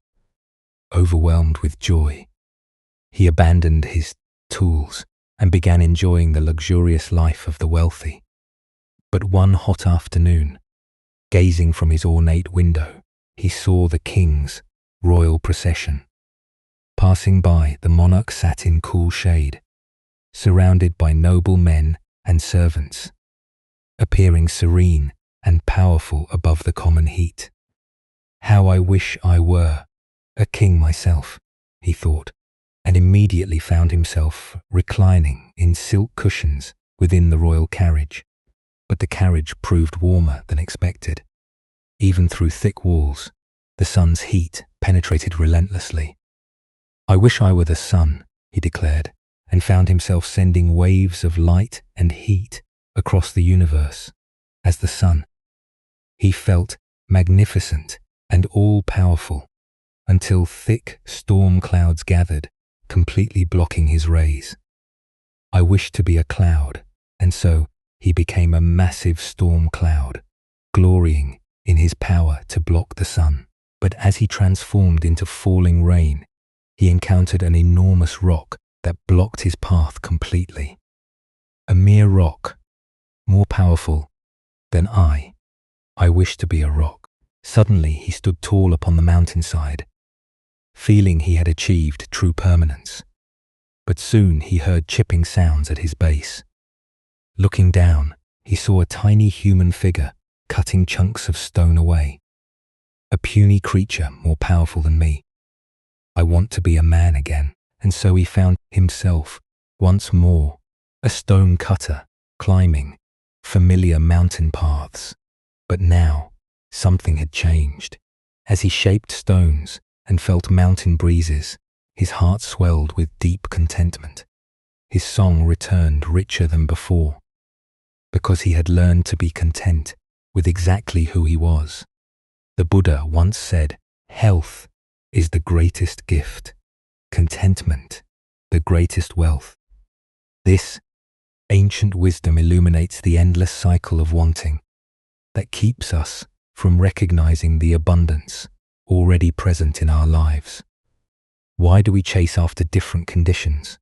S1: Overwhelmed with joy, he abandoned his tools and began enjoying the luxurious life of the wealthy. But one hot afternoon, gazing from his ornate window, he saw the king's royal procession. Passing by, the monarch sat in cool shade, surrounded by noble men and servants, appearing serene and powerful above the common heat. "How I wish I were a king myself," he thought, and immediately found himself reclining in silk cushions within the royal carriage. But the carriage proved warmer than expected. Even through thick walls, the sun's heat penetrated relentlessly. "I wish I were the sun," he declared, and found himself sending waves of light and heat across the universe. As the sun, he felt magnificent and all-powerful until thick storm clouds gathered, completely blocking his rays. "I wished to be a cloud," and so he became a massive storm cloud, glorying in his power to block the sun. But as he transformed into falling rain, he encountered an enormous rock that blocked his path completely. A mere rock, more powerful than I wished to be a rock. Suddenly he stood tall upon the mountainside, feeling he had achieved true permanence. But soon he heard chipping sounds at his base. Looking down, he saw a tiny human figure cutting chunks of stone away. A puny creature more powerful than me. I want to be a man again. And so he found himself once more a stone cutter climbing familiar mountain paths. But now something had changed. As he shaped stones and felt mountain breezes, his heart swelled with deep contentment. His song returned richer than before, because he had learned to be content with exactly who he was. The Buddha once said, "Health is the greatest gift, contentment the greatest wealth." This ancient wisdom illuminates the endless cycle of wanting. that keeps us from recognizing the abundance already present in our lives. Why do we chase after different conditions,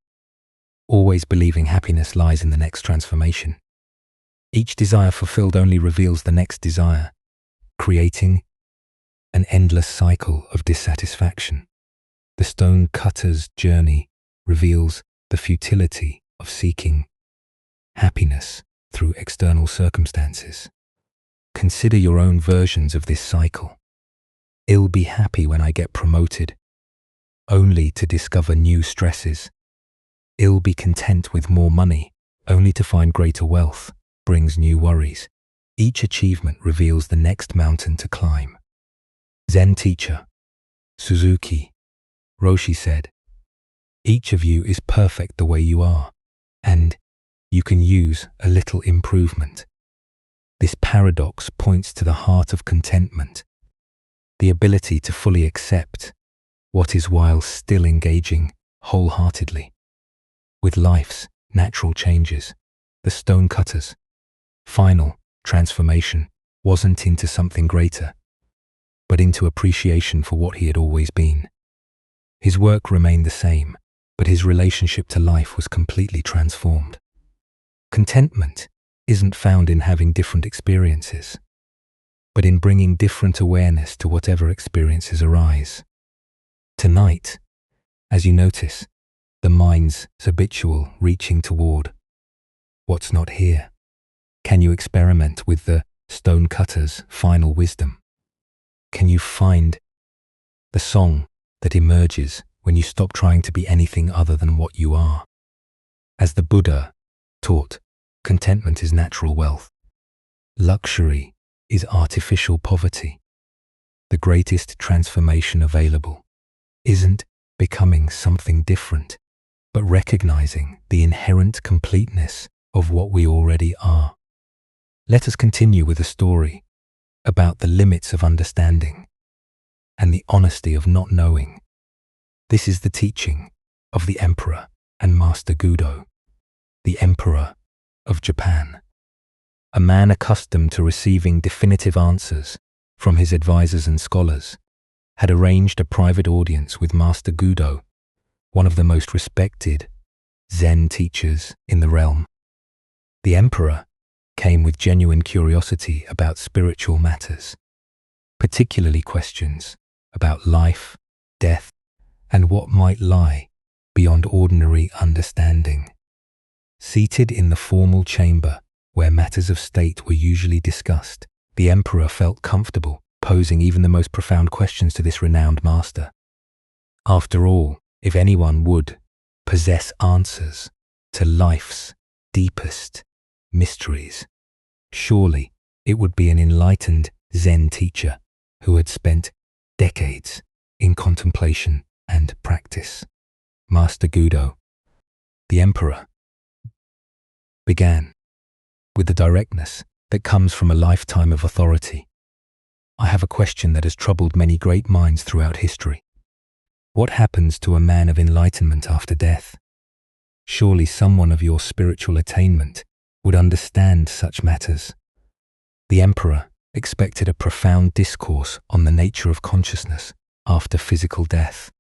S1: always believing happiness lies in the next transformation? Each desire fulfilled only reveals the next desire, creating an endless cycle of dissatisfaction. The stone cutter's journey reveals the futility of seeking happiness through external circumstances. Consider your own versions of this cycle. I'll be happy when I get promoted, only to discover new stresses. I'll be content with more money, only to find greater wealth brings new worries. Each achievement reveals the next mountain to climb. Zen teacher Suzuki Roshi said, "Each of you is perfect the way you are, and you can use a little improvement." This paradox points to the heart of contentment, the ability to fully accept what is while still engaging wholeheartedly with life's natural changes. The stonecutter's final transformation wasn't into something greater, but into appreciation for what he had always been. His work remained the same, but his relationship to life was completely transformed. Contentment isn't found in having different experiences, but in bringing different awareness to whatever experiences arise. Tonight, as you notice the mind's habitual reaching toward what's not here, can you experiment with the stonecutter's final wisdom? Can you find the song that emerges when you stop trying to be anything other than what you are? As the Buddha taught, contentment is natural wealth. Luxury is artificial poverty. The greatest transformation available isn't becoming something different, but recognizing the inherent completeness of what we already are. Let us continue with a story about the limits of understanding and the honesty of not knowing. This is the teaching of the Emperor and Master Gudo, the Emperor of Japan. A man accustomed to receiving definitive answers from his advisors and scholars had arranged a private audience with Master Gudo, one of the most respected Zen teachers in the realm. The Emperor came with genuine curiosity about spiritual matters, particularly questions about life, death, and what might lie beyond ordinary understanding. Seated in the formal chamber where matters of state were usually discussed, the Emperor felt comfortable posing even the most profound questions to this renowned master. After all, if anyone would possess answers to life's deepest mysteries, surely it would be an enlightened Zen teacher who had spent decades in contemplation and practice. Master Gudo, the Emperor, began with the directness that comes from a lifetime of authority. "I have a question that has troubled many great minds throughout history. What happens to a man of enlightenment after death? Surely someone of your spiritual attainment would understand such matters." The Emperor expected a profound discourse on the nature of consciousness after physical death,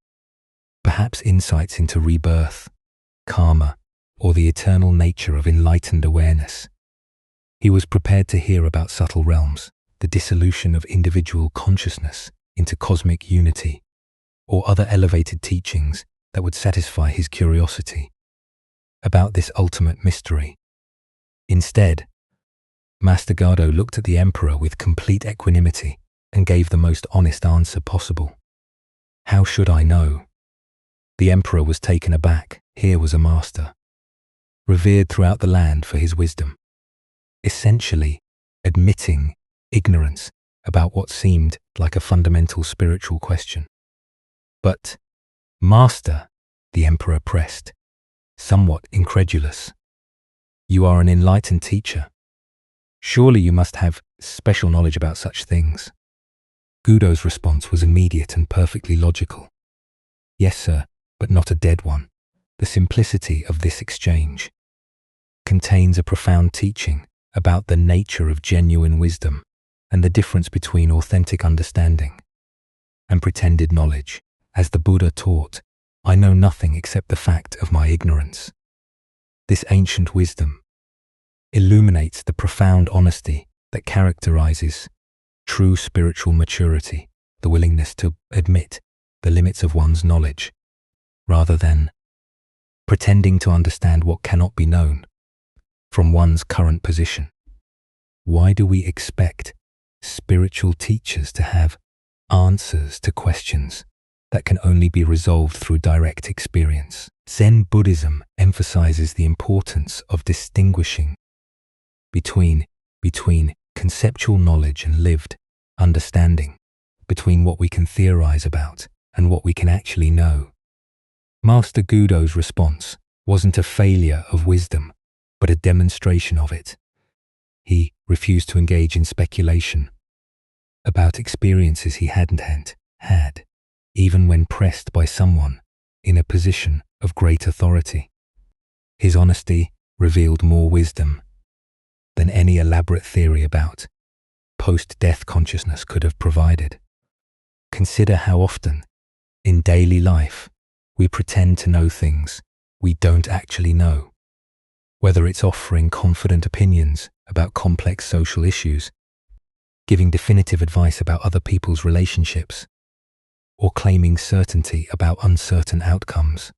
S1: perhaps insights into rebirth, karma, or the eternal nature of enlightened awareness. He was prepared to hear about subtle realms, the dissolution of individual consciousness into cosmic unity, or other elevated teachings that would satisfy his curiosity about this ultimate mystery. Instead, Master Gudo looked at the Emperor with complete equanimity and gave the most honest answer possible. "How should I know?" The Emperor was taken aback. Here was a master, revered throughout the land for his wisdom, essentially admitting ignorance about what seemed like a fundamental spiritual question. "But, Master," the Emperor pressed, somewhat incredulous, "you are an enlightened teacher. Surely you must have special knowledge about such things." Gudo's response was immediate and perfectly logical. "Yes, sir, but not a dead one." The simplicity of this exchange contains a profound teaching about the nature of genuine wisdom. and the difference between authentic understanding and pretended knowledge. As the Buddha taught, I know nothing except the fact of my ignorance. This ancient wisdom illuminates the profound honesty that characterizes true spiritual maturity, the willingness to admit the limits of one's knowledge, rather than pretending to understand what cannot be known from one's current position. Why do we expect spiritual teachers to have answers to questions that can only be resolved through direct experience? Zen Buddhism emphasizes the importance of distinguishing between conceptual knowledge and lived understanding, between what we can theorize about and what we can actually know. Master Gudo's response wasn't a failure of wisdom, but a demonstration of it. He refused to engage in speculation about experiences he hadn't had, even when pressed by someone in a position of great authority. His honesty revealed more wisdom than any elaborate theory about post-death consciousness could have provided. Consider how often, in daily life, we pretend to know things we don't actually know. Whether it's offering confident opinions about complex social issues, giving definitive advice about other people's relationships, or claiming certainty about uncertain outcomes.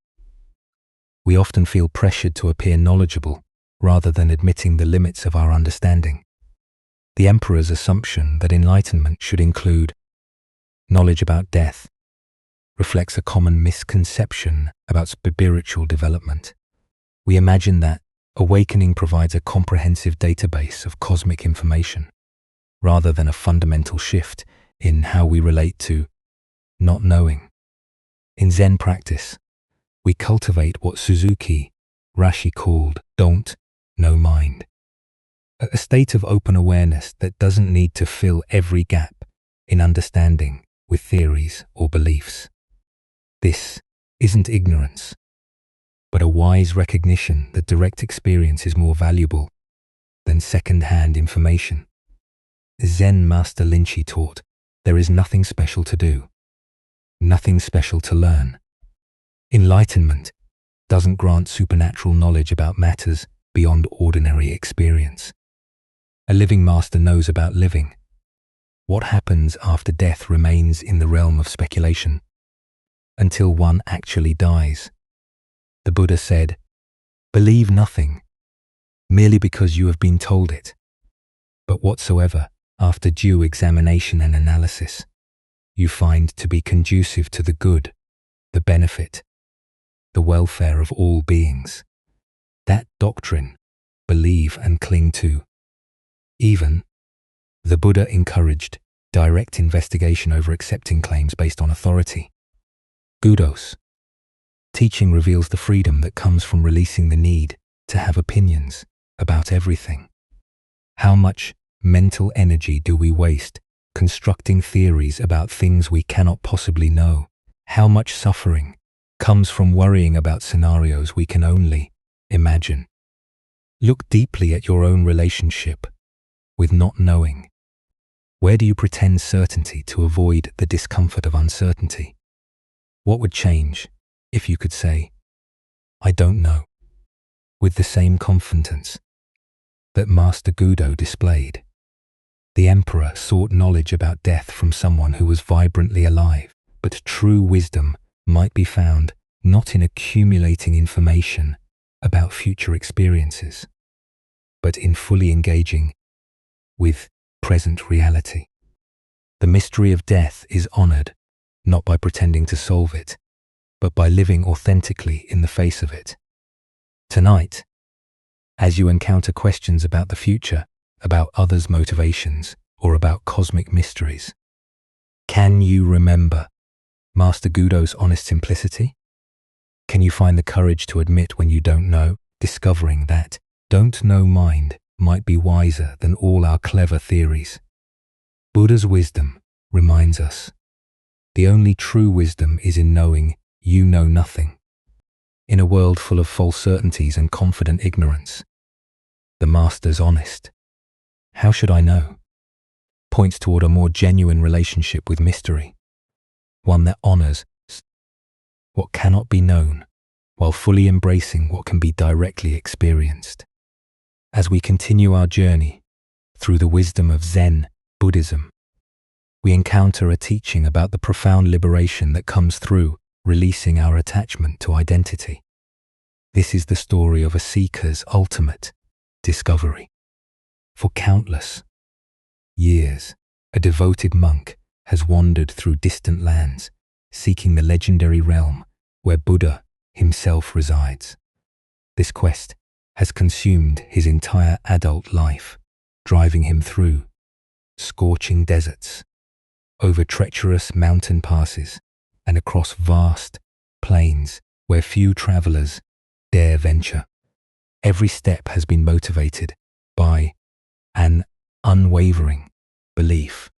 S1: We often feel pressured to appear knowledgeable rather than admitting the limits of our understanding. The emperor's assumption that enlightenment should include knowledge about death reflects a common misconception about spiritual development. We imagine that awakening provides a comprehensive database of cosmic information, rather than a fundamental shift in how we relate to not knowing. In Zen practice, we cultivate what Suzuki Rashi called don't know mind, a state of open awareness that doesn't need to fill every gap in understanding with theories or beliefs. This isn't ignorance, but a wise recognition that direct experience is more valuable than second-hand information. Zen Master Linchi taught, there is nothing special to do, nothing special to learn. Enlightenment doesn't grant supernatural knowledge about matters beyond ordinary experience. A living master knows about living. What happens after death remains in the realm of speculation until one actually dies. The Buddha said, believe nothing, merely because you have been told it, but whatsoever, after due examination and analysis, you find to be conducive to the good, the benefit, the welfare of all beings. That doctrine, believe and cling to. Even, the Buddha encouraged direct investigation over accepting claims based on authority. Gudos teaching reveals the freedom that comes from releasing the need to have opinions about everything. How much mental energy do we waste constructing theories about things we cannot possibly know? How much suffering comes from worrying about scenarios we can only imagine? Look deeply at your own relationship with not knowing. Where do you pretend certainty to avoid the discomfort of uncertainty? What would change if you could say, I don't know, with the same confidence that Master Gudo displayed? The emperor sought knowledge about death from someone who was vibrantly alive, but true wisdom might be found not in accumulating information about future experiences, but in fully engaging with present reality. The mystery of death is honored not by pretending to solve it, but by living authentically in the face of it. Tonight, as you encounter questions about the future, about others' motivations, or about cosmic mysteries, can you remember Master Gudo's honest simplicity? Can you find the courage to admit when you don't know, discovering that don't know mind might be wiser than all our clever theories? Buddha's wisdom reminds us, the only true wisdom is in knowing you know nothing. In a world full of false certainties and confident ignorance, the Master's honest. How should I know? points toward a more genuine relationship with mystery, one that honors what cannot be known while fully embracing what can be directly experienced. As we continue our journey through the wisdom of Zen Buddhism, we encounter a teaching about the profound liberation that comes through releasing our attachment to identity. This is the story of a seeker's ultimate discovery. For countless years, a devoted monk has wandered through distant lands, seeking the legendary realm where Buddha himself resides. This quest has consumed his entire adult life, driving him through scorching deserts, over treacherous mountain passes, and across vast plains where few travelers dare venture. Every step has been motivated by an unwavering belief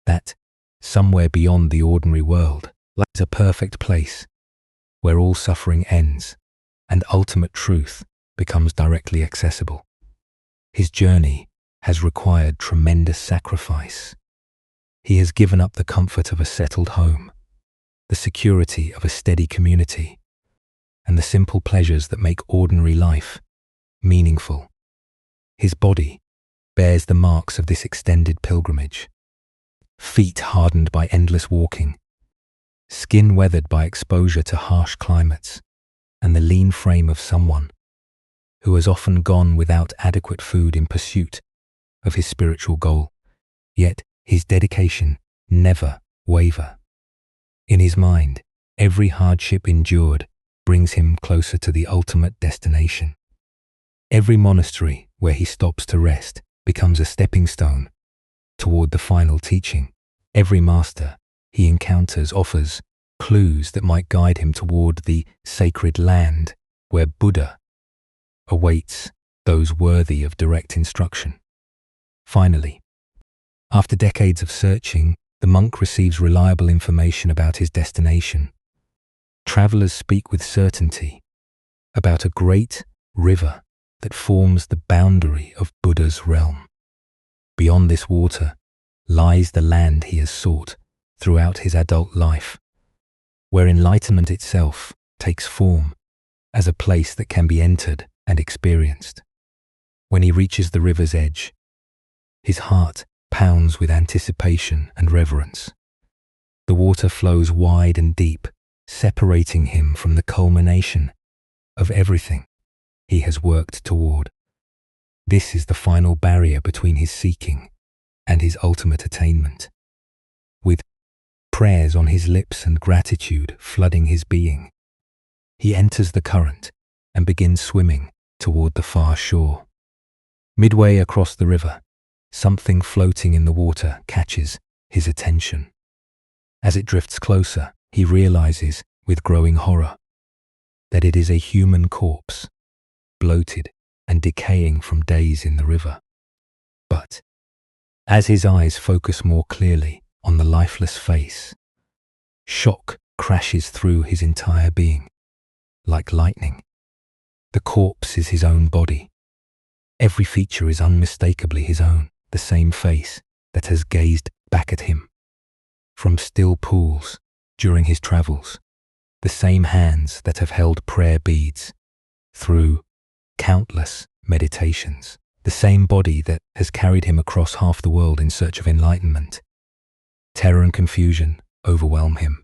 S1: that somewhere beyond the ordinary world lies a perfect place where all suffering ends and ultimate truth becomes directly accessible. His journey has required tremendous sacrifice. He has given up the comfort of a settled home, the security of a steady community, and the simple pleasures that make ordinary life meaningful. His body bears the marks of this extended pilgrimage. Feet hardened by endless walking, skin weathered by exposure to harsh climates, and the lean frame of someone who has often gone without adequate food in pursuit of his spiritual goal. Yet his dedication never waver. In his mind, every hardship endured brings him closer to the ultimate destination. Every monastery where he stops to rest becomes a stepping stone toward the final teaching. Every master he encounters offers clues that might guide him toward the sacred land where Buddha awaits those worthy of direct instruction. Finally, after decades of searching, the monk receives reliable information about his destination. Travelers speak with certainty about a great river that forms the boundary of Buddha's realm. Beyond this water lies the land he has sought throughout his adult life, where enlightenment itself takes form as a place that can be entered and experienced. When he reaches the river's edge, his heart pounds with anticipation and reverence. The water flows wide and deep, separating him from the culmination of everything he has worked toward. This is the final barrier between his seeking and his ultimate attainment. With prayers on his lips and gratitude flooding his being, he enters the current and begins swimming toward the far shore. Midway across the river, something floating in the water catches his attention. As it drifts closer, he realizes with growing horror that it is a human corpse, bloated and decaying from days in the river. But as his eyes focus more clearly on the lifeless face, shock crashes through his entire being. Like lightning, the corpse is his own body. Every feature is unmistakably his own, the same face that has gazed back at him from still pools during his travels, the same hands that have held prayer beads through countless meditations, the same body that has carried him across half the world in search of enlightenment. Terror and confusion overwhelm him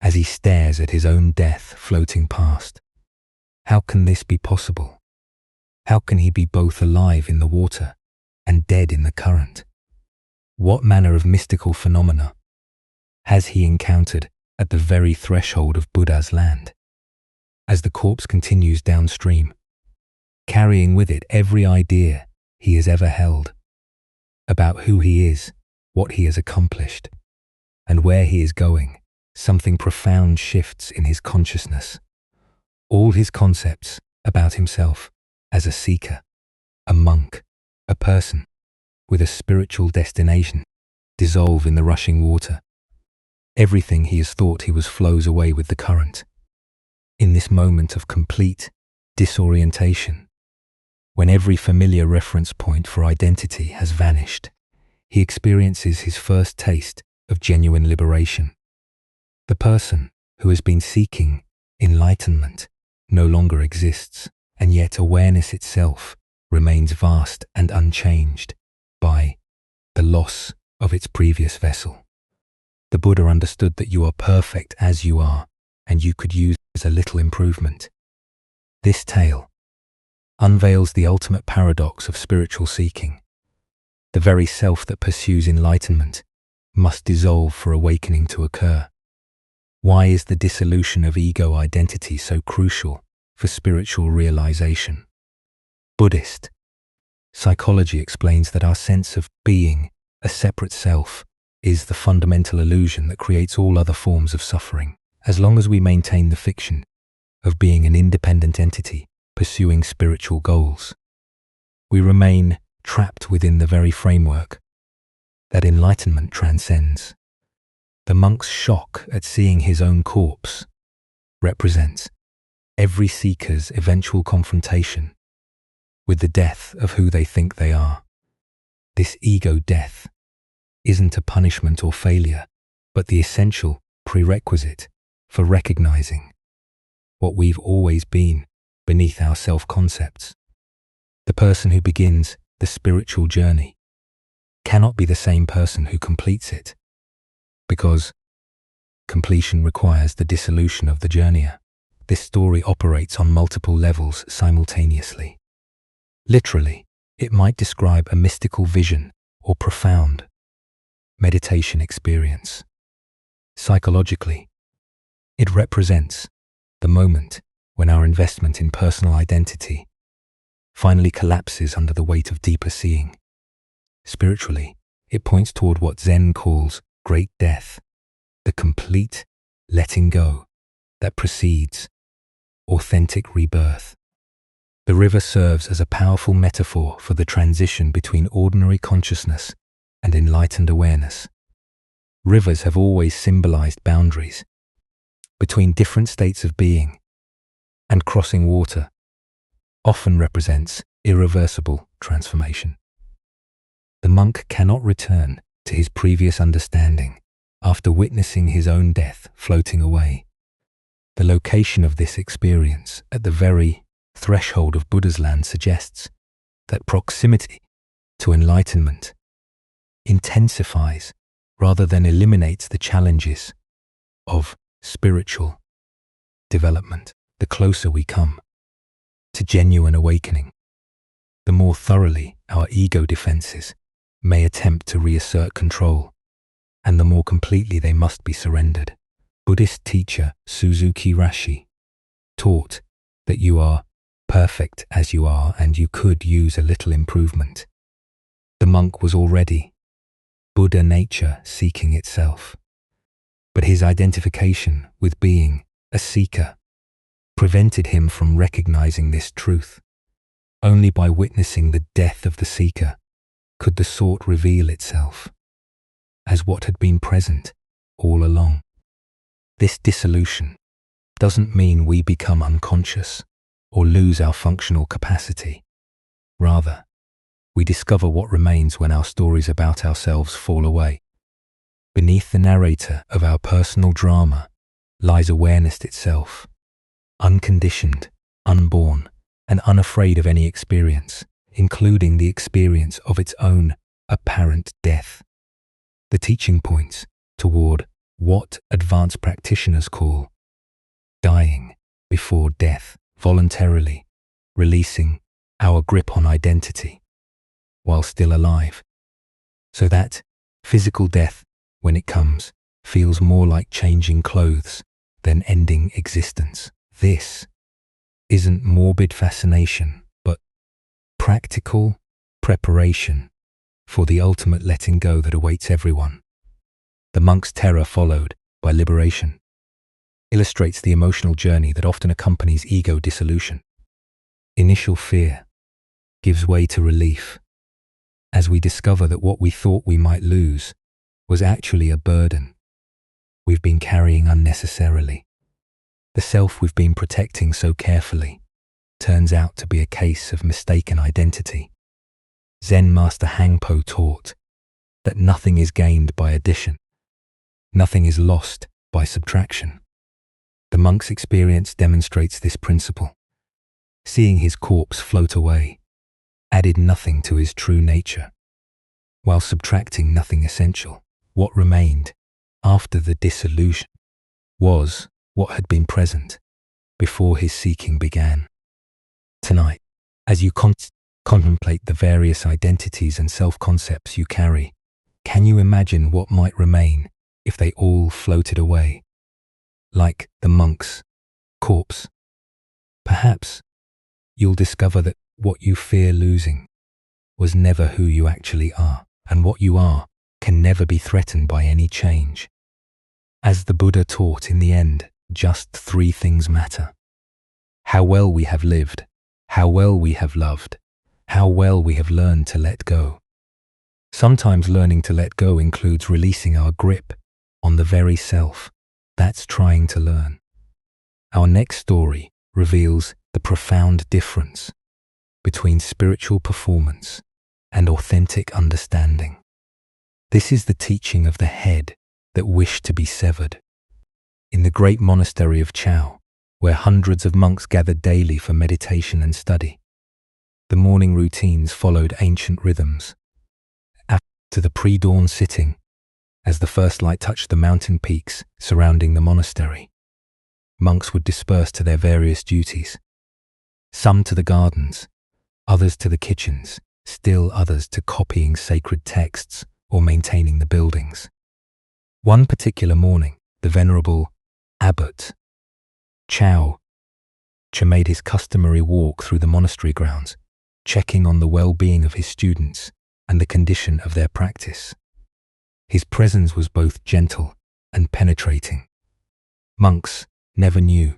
S1: as he stares at his own death floating past. How can this be possible? How can he be both alive in the water and dead in the current? What manner of mystical phenomena has he encountered at the very threshold of Buddha's land? As the corpse continues downstream, carrying with it every idea he has ever held about who he is, what he has accomplished, and where he is going, something profound shifts in his consciousness. All his concepts about himself as a seeker, a monk, a person with a spiritual destination dissolve in the rushing water. Everything he has thought he was flows away with the current. In this moment of complete disorientation, when every familiar reference point for identity has vanished, he experiences his first taste of genuine liberation. The person who has been seeking enlightenment no longer exists, and yet awareness itself remains vast and unchanged by the loss of its previous vessel. The Buddha understood that you are perfect as you are, and you could use a little improvement. This tale unveils the ultimate paradox of spiritual seeking. The very self that pursues enlightenment must dissolve for awakening to occur. Why is the dissolution of ego identity so crucial for spiritual realization? Buddhist psychology explains that our sense of being a separate self is the fundamental illusion that creates all other forms of suffering. As long as we maintain the fiction of being an independent entity pursuing spiritual goals, we remain trapped within the very framework that enlightenment transcends. The monk's shock at seeing his own corpse represents every seeker's eventual confrontation with the death of who they think they are. This ego death isn't a punishment or failure, but the essential prerequisite for recognizing what we've always been beneath our self-concepts. The person who begins the spiritual journey cannot be the same person who completes it, because completion requires the dissolution of the journeyer. This story operates on multiple levels simultaneously. Literally, it might describe a mystical vision or profound meditation experience. Psychologically, it represents the moment when our investment in personal identity finally collapses under the weight of deeper seeing. Spiritually, it points toward what Zen calls great death, the complete letting go that precedes authentic rebirth. The river serves as a powerful metaphor for the transition between ordinary consciousness and enlightened awareness. Rivers have always symbolized boundaries between different states of being, and crossing water often represents irreversible transformation. The monk cannot return to his previous understanding after witnessing his own death floating away. The location of this experience at the very threshold of Buddha's land suggests that proximity to enlightenment intensifies rather than eliminates the challenges of spiritual development. The closer we come to genuine awakening, the more thoroughly our ego defenses may attempt to reassert control, and the more completely they must be surrendered. Buddhist teacher Suzuki Rashi taught that you are perfect as you are and you could use a little improvement. The monk was already Buddha nature seeking itself, but his identification with being a seeker prevented him from recognizing this truth. Only by witnessing the death of the seeker could the sought reveal itself as what had been present all along. This dissolution doesn't mean we become unconscious or lose our functional capacity. Rather, we discover what remains when our stories about ourselves fall away. Beneath the narrator of our personal drama lies awareness itself, unconditioned, unborn, and unafraid of any experience, including the experience of its own apparent death. The teaching points toward what advanced practitioners call dying before death, voluntarily releasing our grip on identity while still alive, so that physical death, when it comes, feels more like changing clothes than ending existence. This isn't morbid fascination, but practical preparation for the ultimate letting go that awaits everyone. The monk's terror, followed by liberation, illustrates the emotional journey that often accompanies ego dissolution. Initial fear gives way to relief as we discover that what we thought we might lose was actually a burden we've been carrying unnecessarily. The self we've been protecting so carefully turns out to be a case of mistaken identity. Zen master Hangpo taught that nothing is gained by addition. Nothing is lost by subtraction. The monk's experience demonstrates this principle. Seeing his corpse float away added nothing to his true nature, while subtracting nothing essential. What remained after the dissolution was what had been present before his seeking began. Tonight, as you contemplate the various identities and self-concepts you carry, can you imagine what might remain if they all floated away, like the monk's corpse? Perhaps you'll discover that what you fear losing was never who you actually are, and what you are can never be threatened by any change. As the Buddha taught, in the end, just three things matter: how well we have lived, how well we have loved, how well we have learned to let go. Sometimes learning to let go includes releasing our grip on the very self that's trying to learn. Our next story reveals the profound difference between spiritual performance and authentic understanding. This is the teaching of the head that wished to be severed. In the great monastery of Chao, where hundreds of monks gathered daily for meditation and study, the morning routines followed ancient rhythms. After the pre-dawn sitting, as the first light touched the mountain peaks surrounding the monastery, monks would disperse to their various duties. Some to the gardens, others to the kitchens, still others to copying sacred texts or maintaining the buildings. One particular morning, the venerable abbot Chao made his customary walk through the monastery grounds, checking on the well-being of his students and the condition of their practice. His presence was both gentle and penetrating. Monks never knew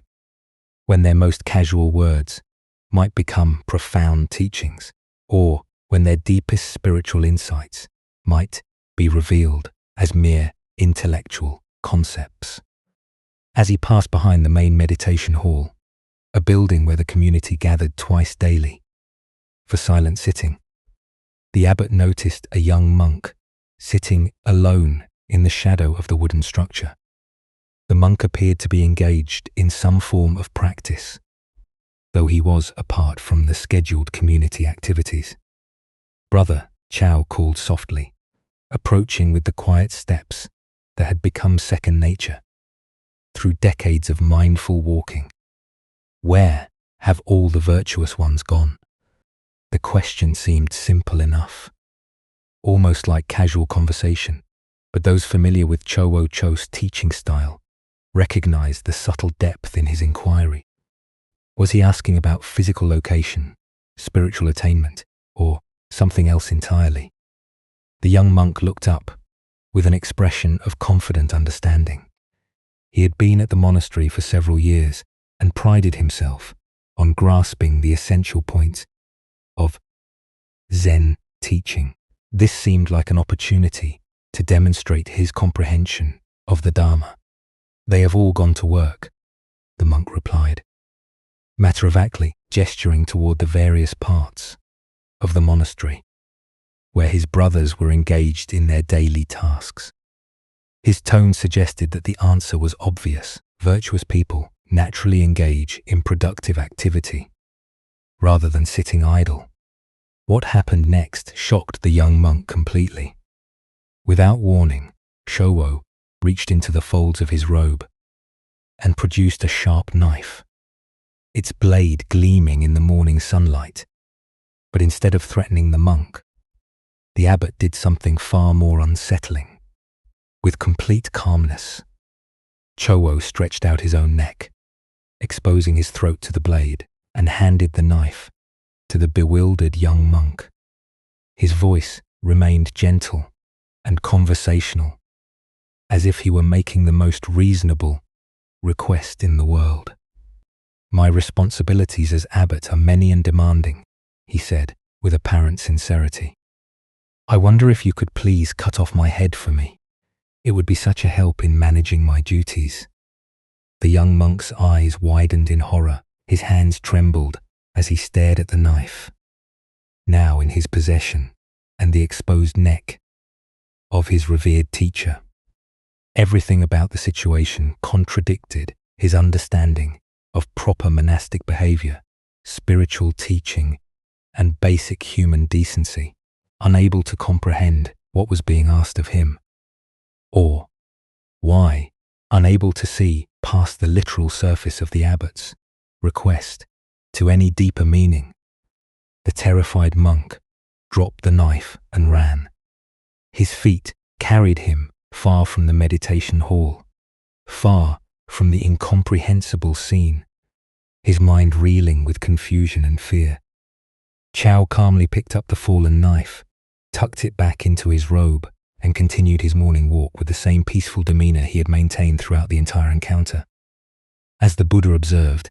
S1: when their most casual words might become profound teachings, or when their deepest spiritual insights might be revealed as mere intellectual concepts. As he passed behind the main meditation hall, a building where the community gathered twice daily for silent sitting, the abbot noticed a young monk sitting alone in the shadow of the wooden structure. The monk appeared to be engaged in some form of practice, though he was apart from the scheduled community activities. "Brother," Chao called softly, approaching with the quiet steps that had become second nature through decades of mindful walking. "Where have all the virtuous ones gone?" The question seemed simple enough, almost like casual conversation, but those familiar with Chowo Cho's teaching style recognized the subtle depth in his inquiry. Was he asking about physical location, spiritual attainment, or something else entirely? The young monk looked up with an expression of confident understanding. He had been at the monastery for several years and prided himself on grasping the essential points of Zen teaching. This seemed like an opportunity to demonstrate his comprehension of the Dharma. "They have all gone to work," the monk replied, matter-of-factly gesturing toward the various parts of the monastery, where his brothers were engaged in their daily tasks. His tone suggested that the answer was obvious. Virtuous people naturally engage in productive activity, rather than sitting idle. What happened next shocked the young monk completely. Without warning, Showo reached into the folds of his robe and produced a sharp knife, its blade gleaming in the morning sunlight. But instead of threatening the monk, the abbot did something far more unsettling. With complete calmness, Chowo stretched out his own neck, exposing his throat to the blade, and handed the knife to the bewildered young monk. His voice remained gentle and conversational, as if he were making the most reasonable request in the world. "My responsibilities as abbot are many and demanding," he said with apparent sincerity. "I wonder if you could please cut off my head for me. It would be such a help in managing my duties." The young monk's eyes widened in horror. His hands trembled as he stared at the knife, now in his possession, and the exposed neck of his revered teacher. Everything about the situation contradicted his understanding of proper monastic behavior, spiritual teaching, and basic human decency, unable to comprehend what was being asked of him. Or, why, unable to see past the literal surface of the abbot's request to any deeper meaning, the terrified monk dropped the knife and ran. His feet carried him far from the meditation hall, far from the incomprehensible scene, his mind reeling with confusion and fear. Chow calmly picked up the fallen knife, tucked it back into his robe, and continued his morning walk with the same peaceful demeanor he had maintained throughout the entire encounter. As the Buddha observed,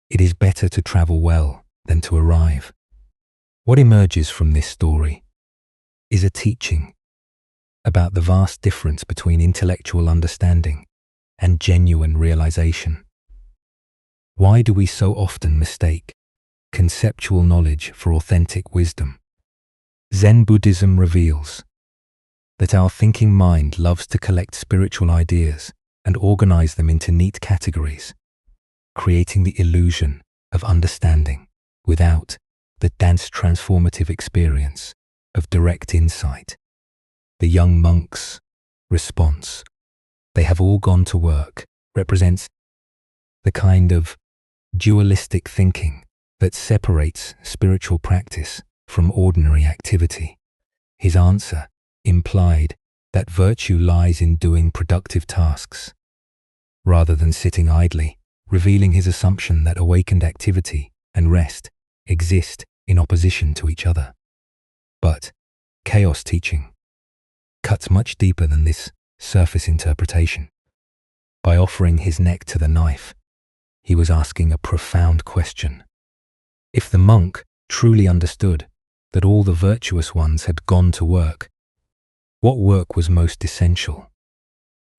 S1: it is better to travel well than to arrive. What emerges from this story is a teaching about the vast difference between intellectual understanding and genuine realization. Why do we so often mistake conceptual knowledge for authentic wisdom? Zen Buddhism reveals that our thinking mind loves to collect spiritual ideas and organize them into neat categories, creating the illusion of understanding without the dense transformative experience of direct insight. The young monk's response, "They have all gone to work," represents the kind of dualistic thinking that separates spiritual practice from ordinary activity. His answer implied that virtue lies in doing productive tasks, rather than sitting idly, revealing his assumption that awakened activity and rest exist in opposition to each other. But chaos teaching cuts much deeper than this surface interpretation. By offering his neck to the knife, he was asking a profound question. If the monk truly understood that all the virtuous ones had gone to work, what work was most essential?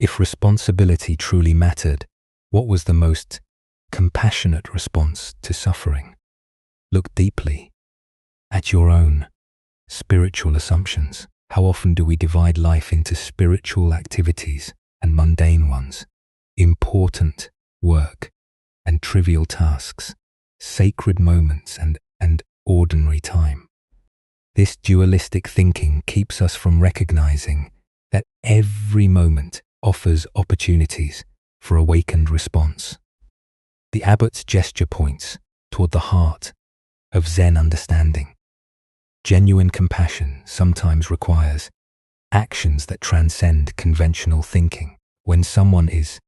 S1: If responsibility truly mattered, what was the most compassionate response to suffering? Look deeply at your own spiritual assumptions. How often do we divide life into spiritual activities and mundane ones, important work and trivial tasks, sacred moments and ordinary time? This dualistic thinking keeps us from recognizing that every moment offers opportunities for awakened response. The abbot's gesture points toward the heart of Zen understanding. Genuine compassion sometimes requires actions that transcend conventional thinking. When someone is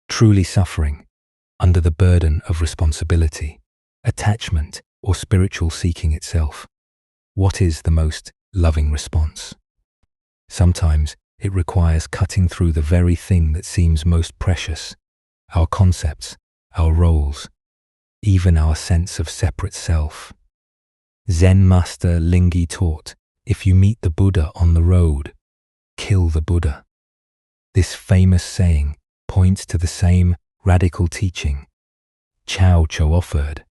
S1: truly suffering under the burden of responsibility, attachment, or spiritual seeking itself, what is the most loving response? Sometimes it requires cutting through the very thing that seems most precious, our concepts, our roles, even our sense of separate self. Zen master Lingi taught, if you meet the Buddha on the road, kill the Buddha. This famous saying points to the same radical teaching Chow Cho offered.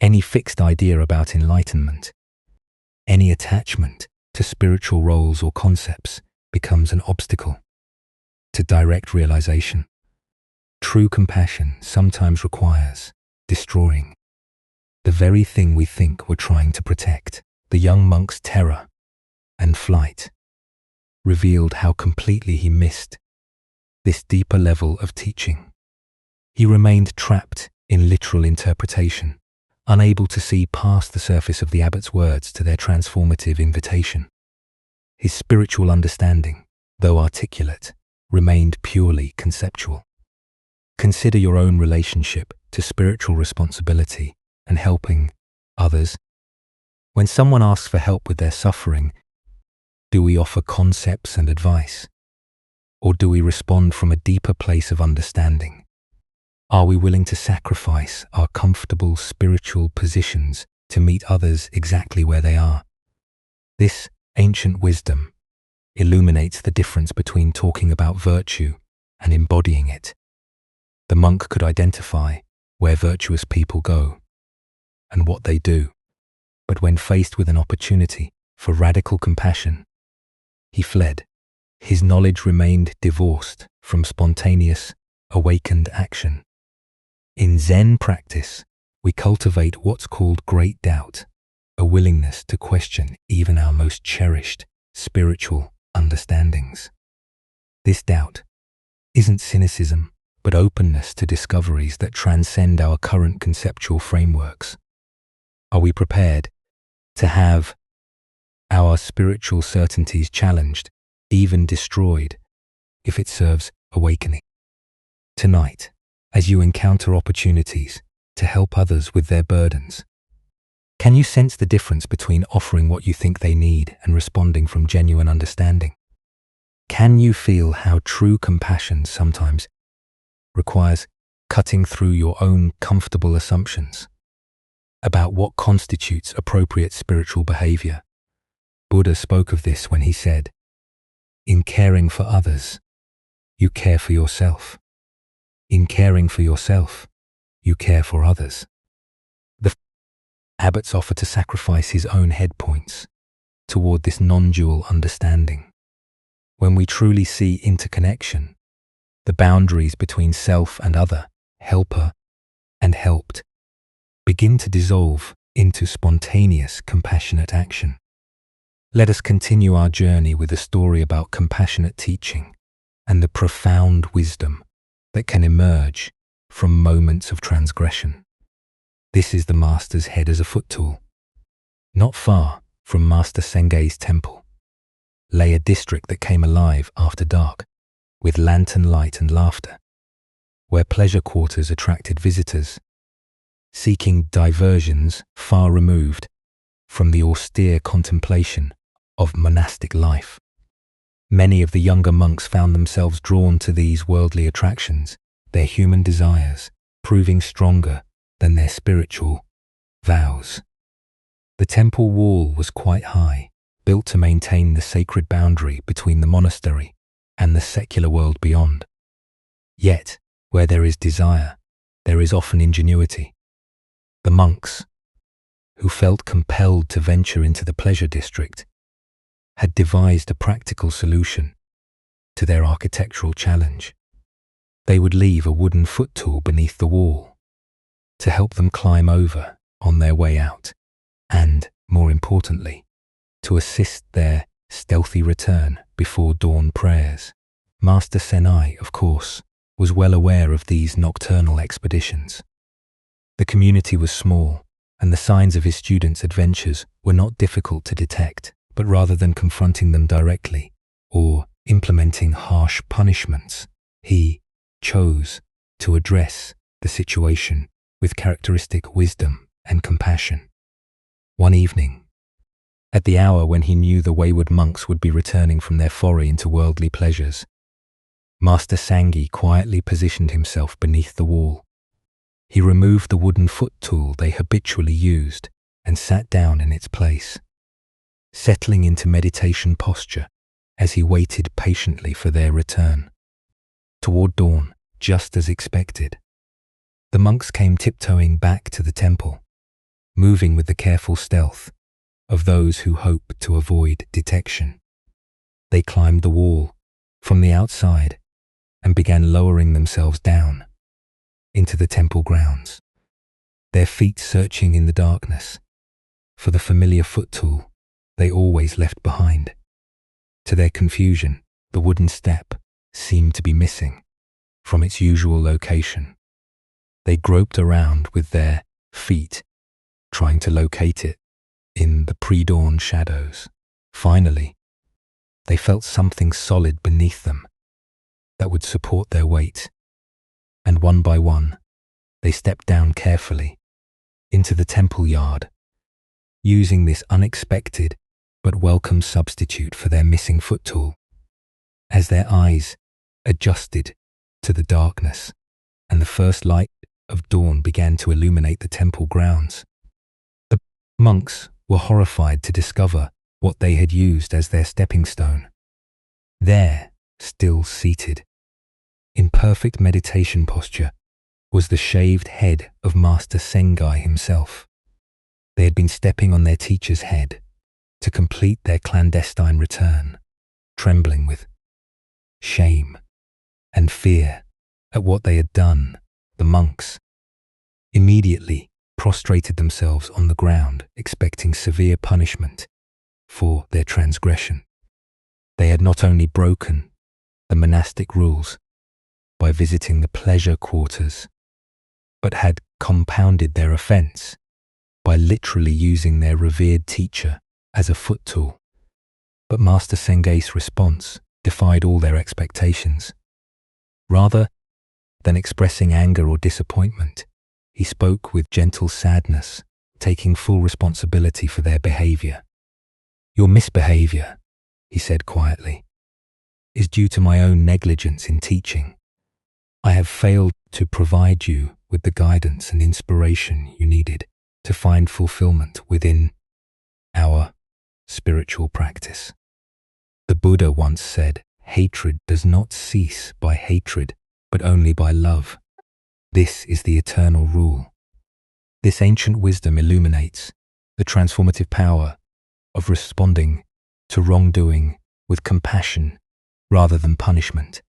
S1: Any fixed idea about enlightenment, any attachment to spiritual roles or concepts becomes an obstacle to direct realization. True compassion sometimes requires destroying the very thing we think we're trying to protect. The young monk's terror and flight revealed how completely he missed this deeper level of teaching. He remained trapped in literal interpretation, unable to see past the surface of the abbot's words to their transformative invitation. His spiritual understanding, though articulate, remained purely conceptual. Consider your own relationship to spiritual responsibility and helping others. When someone asks for help with their suffering, do we offer concepts and advice? Or do we respond from a deeper place of understanding? Are we willing to sacrifice our comfortable spiritual positions to meet others exactly where they are? This ancient wisdom illuminates the difference between talking about virtue and embodying it. The monk could identify where virtuous people go and what they do, but when faced with an opportunity for radical compassion, he fled. His knowledge remained divorced from spontaneous, awakened action. In Zen practice, we cultivate what's called great doubt, a willingness to question even our most cherished spiritual understandings. This doubt isn't cynicism, but openness to discoveries that transcend our current conceptual frameworks. Are we prepared to have our spiritual certainties challenged, even destroyed, if it serves awakening? Tonight, as you encounter opportunities to help others with their burdens, can you sense the difference between offering what you think they need and responding from genuine understanding? Can you feel how true compassion sometimes requires cutting through your own comfortable assumptions about what constitutes appropriate spiritual behavior? Buddha spoke of this when he said, "In caring for others, you care for yourself. In caring for yourself, you care for others." The Abbott's offer to sacrifice his own head points toward this non-dual understanding. When we truly see interconnection, the boundaries between self and other, helper and helped, begin to dissolve into spontaneous, compassionate action. Let us continue our journey with a story about compassionate teaching and the profound wisdom that can emerge from moments of transgression. This is the Master's head as a footstool. Not far from Master Sengei's temple lay a district that came alive after dark, with lantern light and laughter, where pleasure quarters attracted visitors seeking diversions far removed from the austere contemplation of monastic life. Many of the younger monks found themselves drawn to these worldly attractions, their human desires proving stronger than their spiritual vows. The temple wall was quite high, built to maintain the sacred boundary between the monastery and the secular world beyond. Yet, where there is desire, there is often ingenuity. The monks, who felt compelled to venture into the pleasure district, had devised a practical solution to their architectural challenge. They would leave a wooden footstool beneath the wall to help them climb over on their way out, and, more importantly, to assist their stealthy return before dawn prayers. Master Senai, of course, was well aware of these nocturnal expeditions. The community was small, and the signs of his students' adventures were not difficult to detect, but rather than confronting them directly or implementing harsh punishments, he chose to address the situation with characteristic wisdom and compassion. One evening, at the hour when he knew the wayward monks would be returning from their foray into worldly pleasures, Master Sanghi quietly positioned himself beneath the wall. He removed the wooden footstool they habitually used and sat down in its place, settling into meditation posture as he waited patiently for their return. Toward dawn, just as expected, the monks came tiptoeing back to the temple, moving with the careful stealth of those who hope to avoid detection. They climbed the wall from the outside and began lowering themselves down into the temple grounds, their feet searching in the darkness for the familiar footstool they always left behind. To their confusion, the wooden step seemed to be missing from its usual location. They groped around with their feet, trying to locate it in the pre-dawn shadows. Finally, they felt something solid beneath them that would support their weight, and one by one, they stepped down carefully into the temple yard, using this unexpected but welcome substitute for their missing footstool. As their eyes adjusted to the darkness and the first light of dawn began to illuminate the temple grounds, the monks were horrified to discover what they had used as their stepping stone. There, still seated, in perfect meditation posture, was the shaved head of Master Sengai himself. They had been stepping on their teacher's head to complete their clandestine return. trembling with shame and fear at what they had done. The monks immediately prostrated themselves on the ground, expecting severe punishment for their transgression. They had not only broken the monastic rules by visiting the pleasure quarters, but had compounded their offense by literally using their revered teacher as a foot tool. But Master Sengai's response defied all their expectations. Rather than expressing anger or disappointment, he spoke with gentle sadness, taking full responsibility for their behavior. "Your misbehavior," he said quietly, "is due to my own negligence in teaching. I have failed to provide you with the guidance and inspiration you needed to find fulfillment within our spiritual practice." The Buddha once said, "Hatred does not cease by hatred, but only by love. This is the eternal rule." This ancient wisdom illuminates the transformative power of responding to wrongdoing with compassion rather than punishment,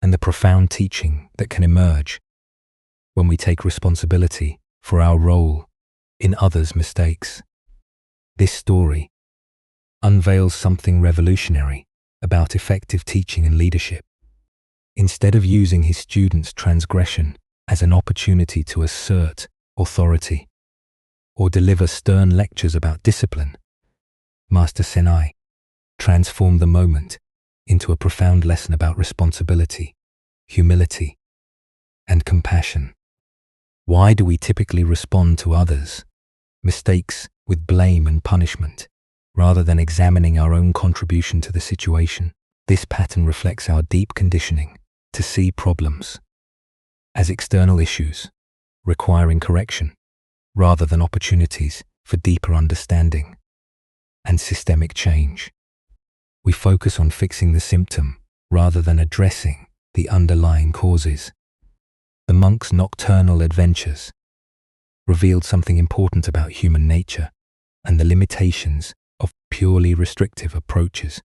S1: and the profound teaching that can emerge when we take responsibility for our role in others' mistakes. This story unveils something revolutionary about effective teaching and leadership. Instead of using his students' transgression as an opportunity to assert authority or deliver stern lectures about discipline, Master Senai transformed the moment into a profound lesson about responsibility, humility, and compassion. Why do we typically respond to others' mistakes with blame and punishment, rather than examining our own contribution to the situation? This pattern reflects our deep conditioning to see problems as external issues requiring correction, rather than opportunities for deeper understanding and systemic change. We focus on fixing the symptom rather than addressing the underlying causes. The monk's nocturnal adventures revealed something important about human nature and the limitations of purely restrictive approaches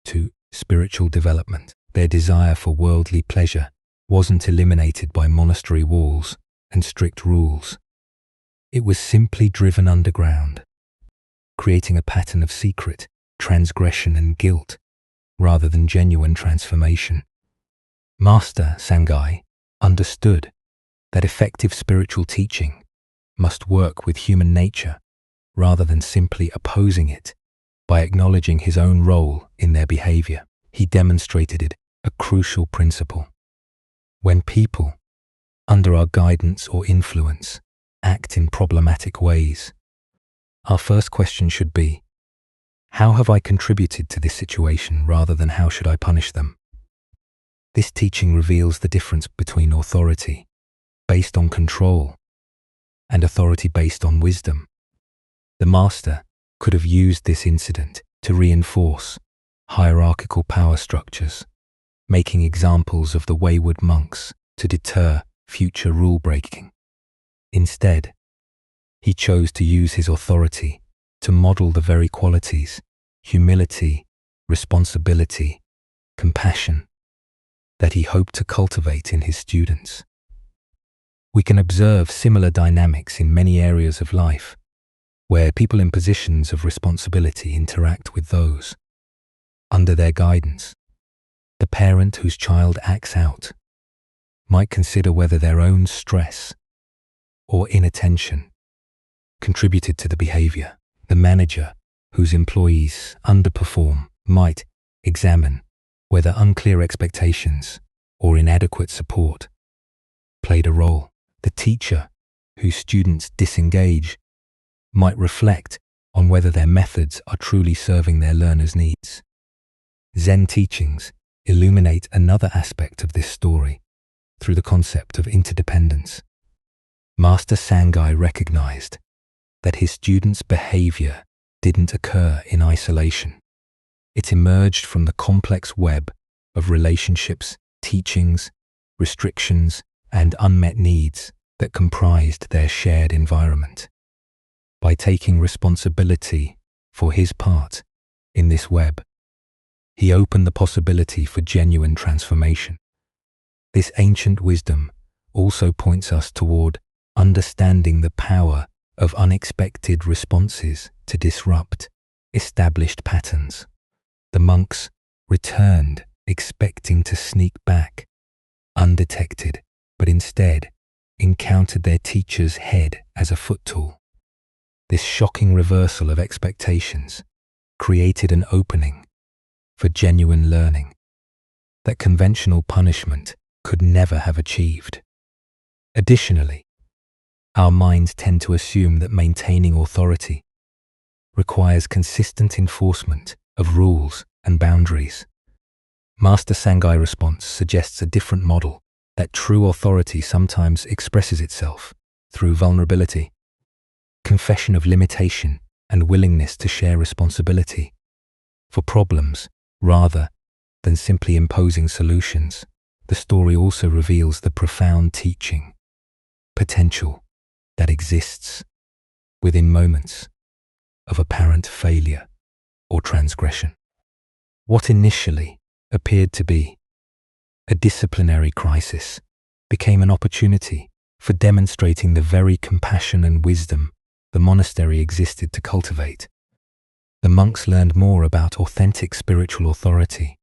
S1: to spiritual development. Their desire for worldly pleasure wasn't eliminated by monastery walls and strict rules. It was simply driven underground, creating a pattern of secret transgression and guilt rather than genuine transformation. Master Sangai understood that effective spiritual teaching must work with human nature rather than simply opposing it. By acknowledging his own role in their behavior, he demonstrated a crucial principle. When people, under our guidance or influence, act in problematic ways, our first question should be, how have I contributed to this situation rather than how should I punish them? This teaching reveals the difference between authority based on control and authority based on wisdom. The master could have used this incident to reinforce hierarchical power structures, making examples of the wayward monks to deter future rule-breaking. Instead, he chose to use his authority to model the very qualities, humility, responsibility, compassion, that he hoped to cultivate in his students. We can observe similar dynamics in many areas of life, where people in positions of responsibility interact with those under their guidance. The parent whose child acts out might consider whether their own stress or inattention contributed to the behavior. The manager whose employees underperform might examine whether unclear expectations or inadequate support played a role. The teacher whose students disengage might reflect on whether their methods are truly serving their learners' needs. Zen teachings illuminate another aspect of this story through the concept of interdependence. Master Sangai recognized that his students' behavior didn't occur in isolation. It emerged from the complex web of relationships, teachings, restrictions, and unmet needs that comprised their shared environment. By taking responsibility for his part in this web, he opened the possibility for genuine transformation. This ancient wisdom also points us toward understanding the power of unexpected responses to disrupt established patterns. The monks returned expecting to sneak back, undetected, but instead encountered their teacher's head as a footstool. This shocking reversal of expectations created an opening for genuine learning that conventional punishment could never have achieved. Additionally, our minds tend to assume that maintaining authority requires consistent enforcement of rules and boundaries. Master Sangai's response suggests a different model, that true authority sometimes expresses itself through vulnerability, confession of limitation, and willingness to share responsibility for problems rather than simply imposing solutions. The story also reveals the profound teaching potential that exists within moments of apparent failure or transgression. What initially appeared to be a disciplinary crisis became an opportunity for demonstrating the very compassion and wisdom the monastery existed to cultivate. The monks learned more about authentic spiritual authority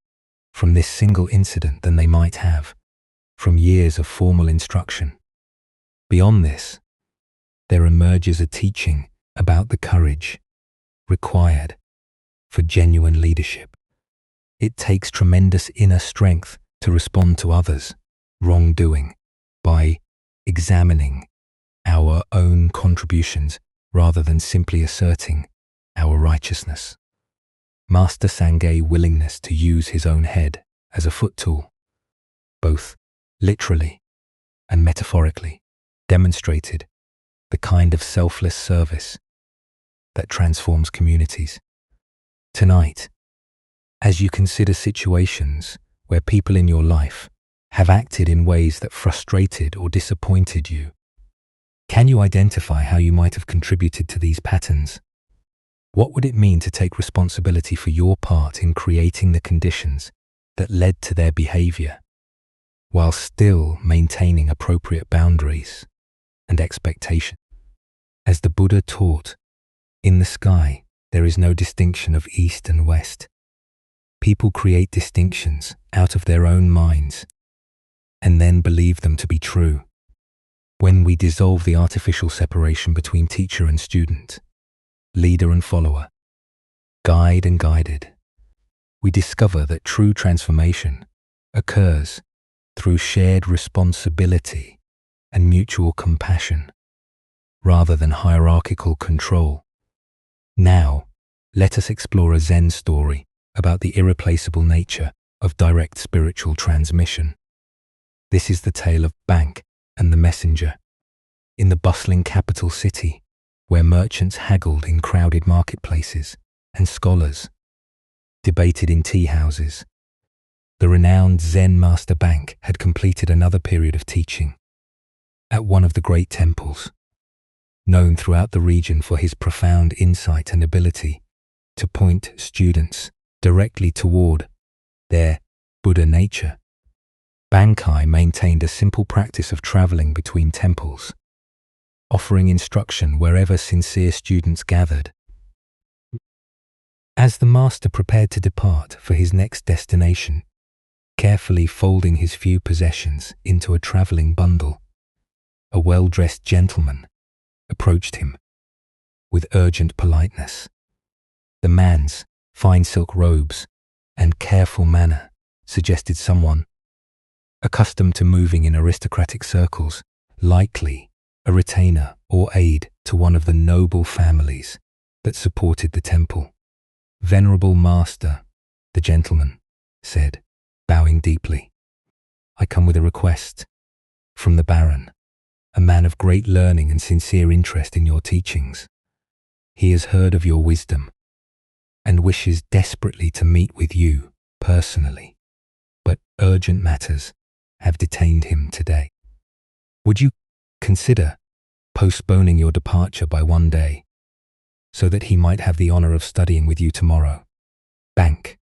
S1: from this single incident than they might have from years of formal instruction. Beyond this, there emerges a teaching about the courage required for genuine leadership. It takes tremendous inner strength to respond to others' wrongdoing by examining our own contributions rather than simply asserting our righteousness. Master Sangai's willingness to use his own head as a footstool, both literally and metaphorically, demonstrated the kind of selfless service that transforms communities. Tonight, as you consider situations where people in your life have acted in ways that frustrated or disappointed you, can you identify how you might have contributed to these patterns? What would it mean to take responsibility for your part in creating the conditions that led to their behavior, while still maintaining appropriate boundaries and expectation? As the Buddha taught, in the sky there is no distinction of east and west. People create distinctions out of their own minds and then believe them to be true. When we dissolve the artificial separation between teacher and student, leader and follower, guide and guided, we discover that true transformation occurs through shared responsibility and mutual compassion, rather than hierarchical control. Now, let us explore a Zen story about the irreplaceable nature of direct spiritual transmission. This is the tale of Bank and the Messenger. In the bustling capital city, where merchants haggled in crowded marketplaces and scholars debated in tea houses, the renowned Zen master Bank had completed another period of teaching at one of the great temples, known throughout the region for his profound insight and ability to point students directly toward their Buddha nature. Bankai maintained a simple practice of traveling between temples, offering instruction wherever sincere students gathered. As the master prepared to depart for his next destination, carefully folding his few possessions into a traveling bundle, a well-dressed gentleman approached him with urgent politeness. The man's fine silk robes and careful manner suggested someone accustomed to moving in aristocratic circles, likely a retainer or aide to one of the noble families that supported the temple. "Venerable master," the gentleman said, bowing deeply, "I come with a request from the Baron, a man of great learning and sincere interest in your teachings. He has heard of your wisdom and wishes desperately to meet with you personally, but urgent matters have detained him today. Would you consider postponing your departure by one day so that he might have the honor of studying with you tomorrow?" Bank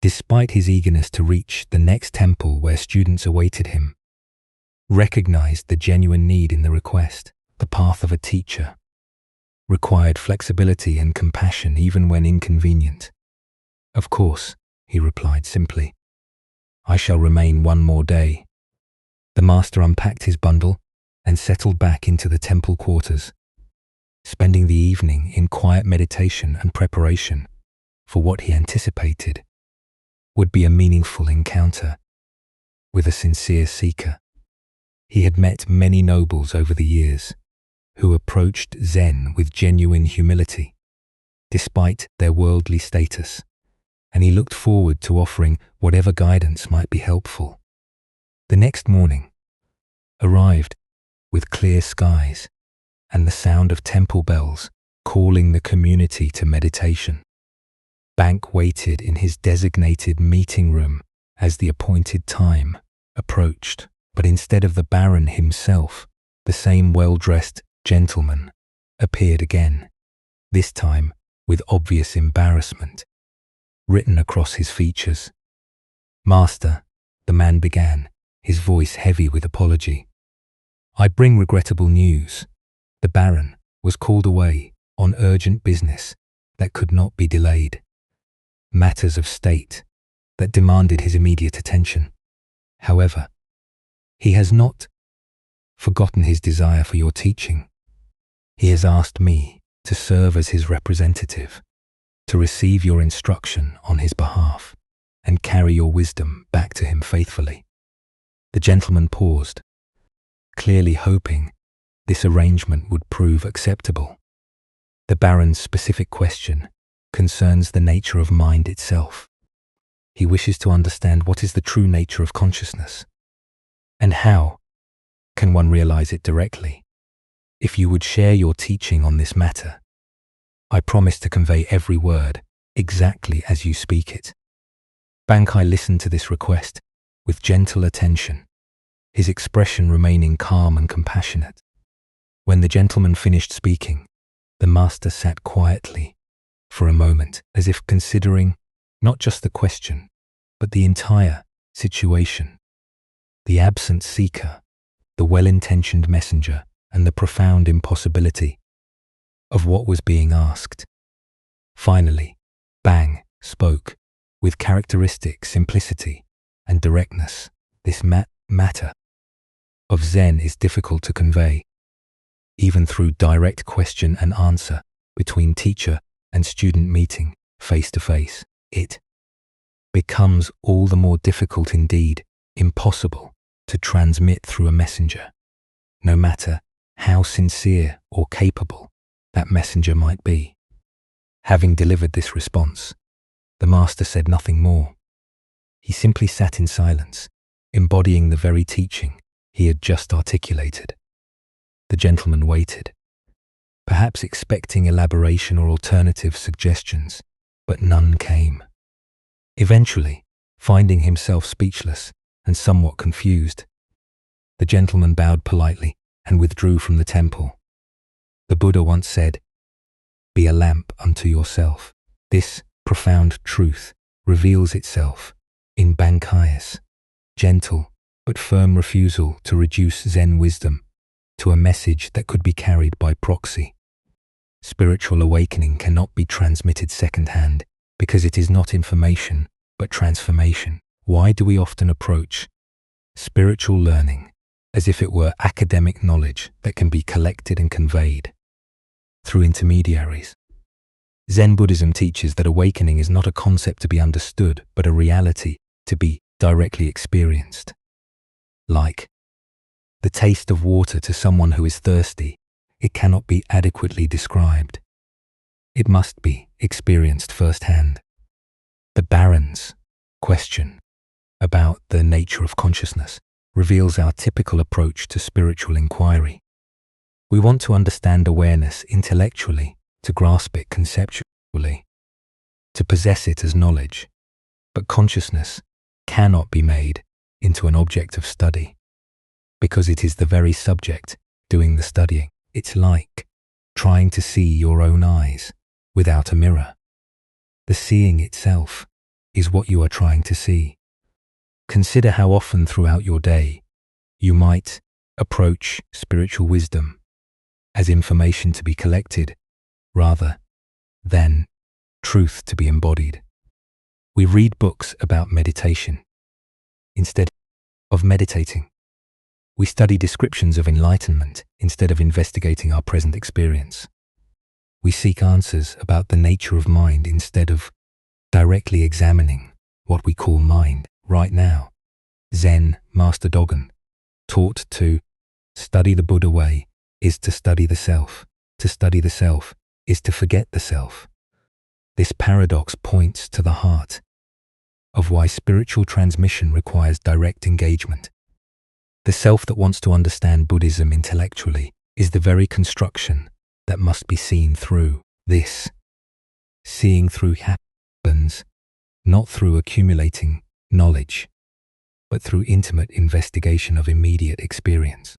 S1: despite his eagerness to reach the next temple where students awaited him, recognized the genuine need in the request. The path of a teacher required flexibility and compassion even when inconvenient. "Of course," he replied simply. "I shall remain one more day." The master unpacked his bundle and settled back into the temple quarters, spending the evening in quiet meditation and preparation for what he anticipated would be a meaningful encounter with a sincere seeker. He had met many nobles over the years who approached Zen with genuine humility, despite their worldly status, and he looked forward to offering whatever guidance might be helpful. The next morning arrived with clear skies and the sound of temple bells calling the community to meditation. Bank waited in his designated meeting room as the appointed time approached, but instead of the Baron himself, the same well-dressed gentleman appeared again, this time with obvious embarrassment written across his features. "Master," the man began, his voice heavy with apology, "I bring regrettable news. The Baron was called away on urgent business that could not be delayed. Matters of state that demanded his immediate attention. However, he has not forgotten his desire for your teaching. He has asked me to serve as his representative, to receive your instruction on his behalf and carry your wisdom back to him faithfully." The gentleman paused, clearly hoping this arrangement would prove acceptable. The Baron's specific question concerns the nature of mind itself. He wishes to understand what is the true nature of consciousness, and how can one realize it directly. If you would share your teaching on this matter, I promise to convey every word exactly as you speak it. Bankai listened to this request with gentle attention, his expression remaining calm and compassionate. When the gentleman finished speaking, the master sat quietly for a moment, as if considering not just the question, but the entire situation. The absent seeker, the well-intentioned messenger, and the profound impossibility of what was being asked. Finally, Bang spoke with characteristic simplicity and directness. "This matter of Zen is difficult to convey, even through direct question and answer between teacher and student meeting face to face. It becomes all the more difficult, indeed impossible, to transmit through a messenger, no matter how sincere or capable that messenger might be." Having delivered this response, the master said nothing more. He simply sat in silence, embodying the very teaching he had just articulated. The gentleman waited, perhaps expecting elaboration or alternative suggestions, but none came. Eventually, finding himself speechless and somewhat confused, the gentleman bowed politely and withdrew from the temple. The Buddha once said, "Be a lamp unto yourself." This profound truth reveals itself in Bankai's gentle but firm refusal to reduce Zen wisdom to a message that could be carried by proxy. Spiritual awakening cannot be transmitted secondhand because it is not information but transformation. Why do we often approach spiritual learning as if it were academic knowledge that can be collected and conveyed through intermediaries? Zen Buddhism teaches that awakening is not a concept to be understood, but a reality to be directly experienced. Like the taste of water to someone who is thirsty, it cannot be adequately described. It must be experienced firsthand. The Baron's question about the nature of consciousness reveals our typical approach to spiritual inquiry. We want to understand awareness intellectually, to grasp it conceptually, to possess it as knowledge, but consciousness cannot be made into an object of study, because it is the very subject doing the studying. It's like trying to see your own eyes without a mirror. The seeing itself is what you are trying to see. Consider how often throughout your day you might approach spiritual wisdom as information to be collected rather than truth to be embodied. We read books about meditation instead of meditating. We study descriptions of enlightenment instead of investigating our present experience. We seek answers about the nature of mind instead of directly examining what we call mind. Right now, Zen Master Dogen taught to study the Buddha way is to study the self. To study the self is to forget the self. This paradox points to the heart of why spiritual transmission requires direct engagement. The self that wants to understand Buddhism intellectually is the very construction that must be seen through. This seeing through happens not through accumulating knowledge, but through intimate investigation of immediate experience.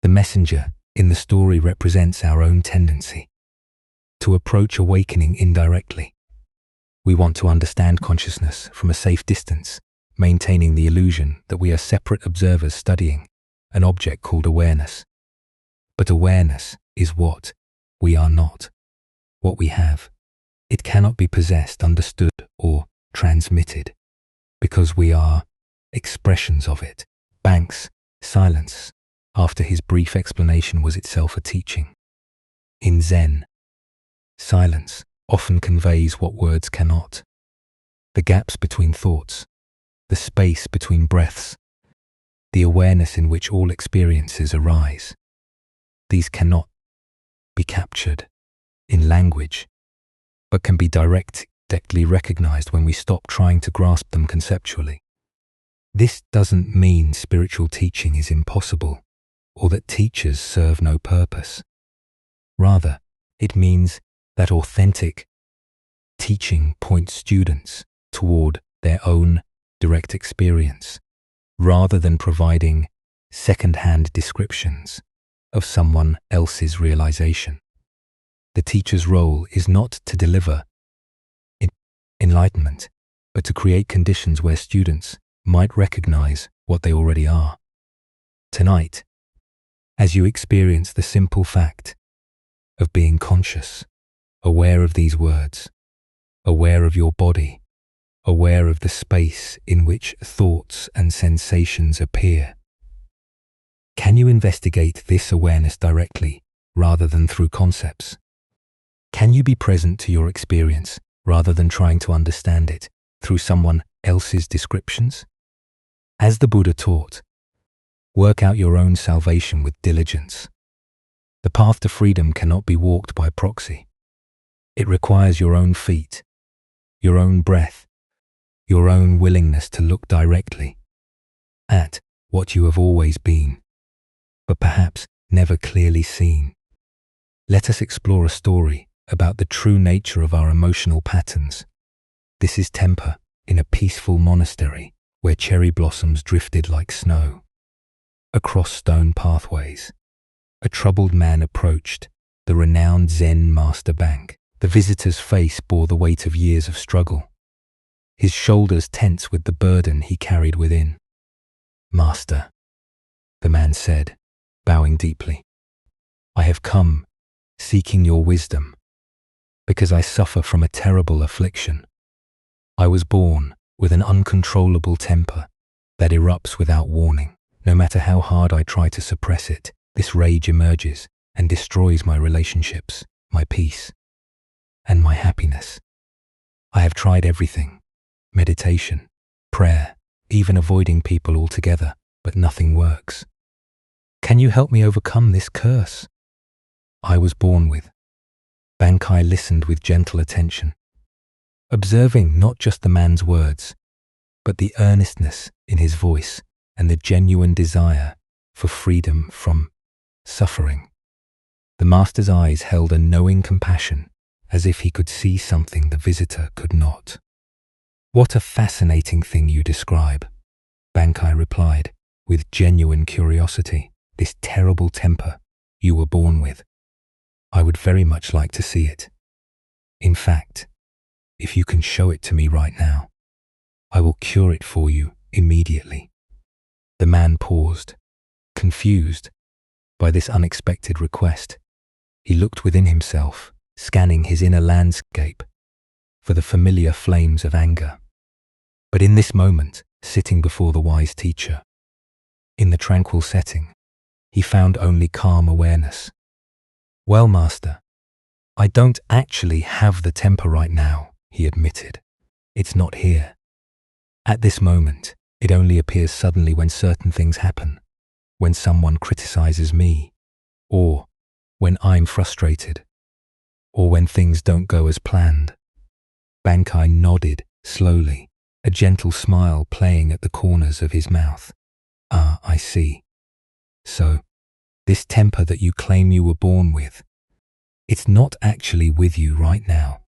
S1: The messenger in the story represents our own tendency to approach awakening indirectly. We want to understand consciousness from a safe distance, maintaining the illusion that we are separate observers studying an object called awareness. But awareness is what we are not, what we have. It cannot be possessed, understood, or transmitted, because we are expressions of it. Banks' silence after his brief explanation was itself a teaching. In Zen, silence often conveys what words cannot. The gaps between thoughts, the space between breaths, the awareness in which all experiences arise. These cannot be captured in language, but can be directly recognized when we stop trying to grasp them conceptually. This doesn't mean spiritual teaching is impossible or that teachers serve no purpose. Rather, it means that authentic teaching points students toward their own direct experience, rather than providing second-hand descriptions of someone else's realization. The teacher's role is not to deliver enlightenment, but to create conditions where students might recognize what they already are. Tonight, as you experience the simple fact of being conscious, aware of these words, aware of your body, aware of the space in which thoughts and sensations appear, can you investigate this awareness directly rather than through concepts? Can you be present to your experience rather than trying to understand it through someone else's descriptions? As the Buddha taught, work out your own salvation with diligence. The path to freedom cannot be walked by proxy. It requires your own feet, your own breath, your own willingness to look directly at what you have always been, but perhaps never clearly seen. Let us explore a story about the true nature of our emotional patterns. This is Tempa in a peaceful monastery where cherry blossoms drifted like snow. Across stone pathways, a troubled man approached the renowned Zen master Bank. The visitor's face bore the weight of years of struggle, his shoulders tense with the burden he carried within. "Master," the man said, bowing deeply, "I have come seeking your wisdom because I suffer from a terrible affliction. I was born with an uncontrollable temper that erupts without warning. No matter how hard I try to suppress it, this rage emerges and destroys my relationships, my peace, and my happiness. I have tried everything, meditation, prayer, even avoiding people altogether, but nothing works. Can you help me overcome this curse I was born with?" Bankai listened with gentle attention, observing not just the man's words, but the earnestness in his voice and the genuine desire for freedom from suffering. The master's eyes held a knowing compassion, as if he could see something the visitor could not. "What a fascinating thing you describe," Bankai replied, with genuine curiosity. "This terrible temper you were born with. I would very much like to see it. In fact, if you can show it to me right now, I will cure it for you immediately." The man paused, confused by this unexpected request. He looked within himself, scanning his inner landscape for the familiar flames of anger. But in this moment, sitting before the wise teacher, in the tranquil setting, he found only calm awareness. "Well, master, I don't actually have the temper right now," he admitted. "It's not here. At this moment, it only appears suddenly when certain things happen, when someone criticizes me, or when I'm frustrated, or when things don't go as planned." Bankai nodded slowly, a gentle smile playing at the corners of his mouth. "Ah, I see. So, this temper that you claim you were born with, it's not actually with you right now.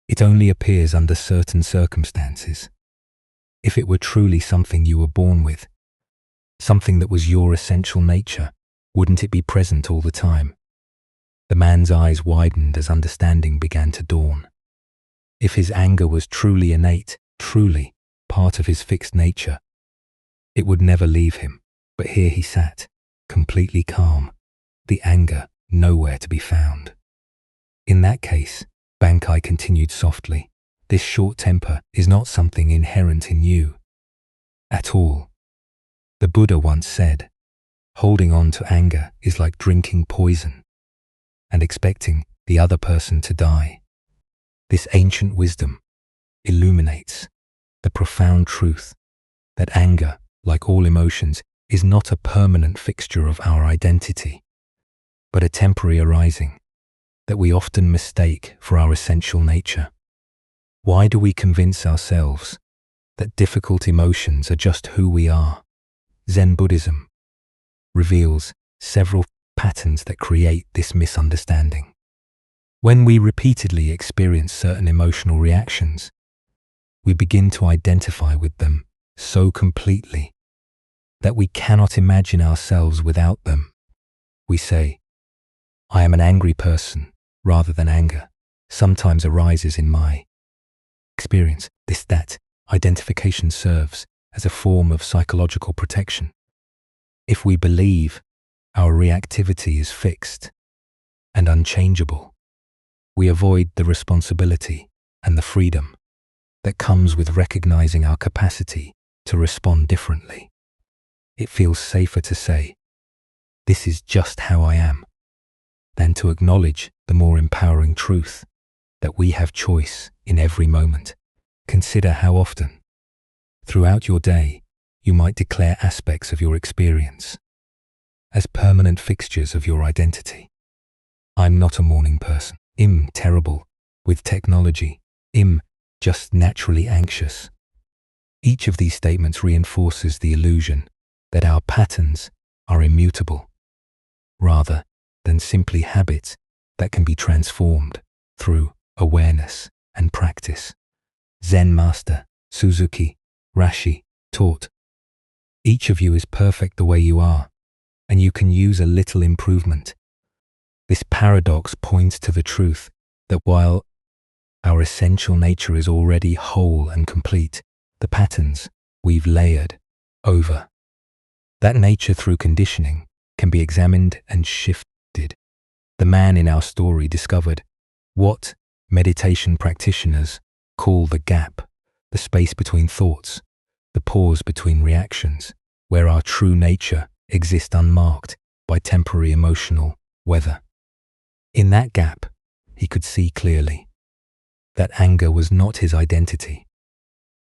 S1: It only appears under certain circumstances. If it were truly something you were born with, something that was your essential nature, wouldn't it be present all the time?" The man's eyes widened as understanding began to dawn. If his anger was truly innate, truly part of his fixed nature, it would never leave him. But here he sat, completely calm, the anger nowhere to be found. "In that case," Bankai continued softly, "this short temper is not something inherent in you at all. The Buddha once said, holding on to anger is like drinking poison and expecting the other person to die. This ancient wisdom illuminates the profound truth that anger, like all emotions, is not a permanent fixture of our identity, but a temporary arising that we often mistake for our essential nature. Why do we convince ourselves that difficult emotions are just who we are? Zen Buddhism reveals several patterns that create this misunderstanding. When we repeatedly experience certain emotional reactions, we begin to identify with them so completely that we cannot imagine ourselves without them. We say, "I am an angry person," rather than anger sometimes arises in my experience. That identification serves as a form of psychological protection. If we believe our reactivity is fixed and unchangeable, we avoid the responsibility and the freedom that comes with recognizing our capacity to respond differently. It feels safer to say, "This is just how I am," than to acknowledge the more empowering truth that we have choice in every moment. Consider how often, throughout your day, you might declare aspects of your experience as permanent fixtures of your identity. "I'm not a morning person." "I'm terrible with technology." "I'm just naturally anxious." Each of these statements reinforces the illusion that our patterns are immutable, rather than simply habits that can be transformed through awareness and practice. Zen master Suzuki Rashi taught, "Each of you is perfect the way you are, and you can use a little improvement." This paradox points to the truth that while our essential nature is already whole and complete, the patterns we've layered over that nature through conditioning can be examined and shifted. The man in our story discovered what meditation practitioners call the gap, the space between thoughts, the pause between reactions, where our true nature exists unmarked by temporary emotional weather. In that gap, he could see clearly that anger was not his identity,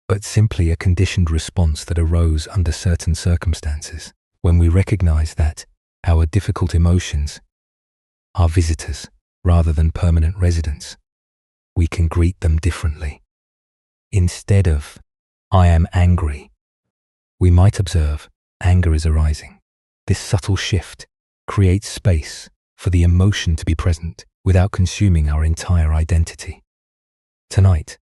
S1: but simply a conditioned response that arose under certain circumstances. When we recognize that our difficult emotions are visitors rather than permanent residents, we can greet them differently. Instead of, "I am angry," we might observe, "Anger is arising." This subtle shift creates space for the emotion to be present without consuming our entire identity. Tonight,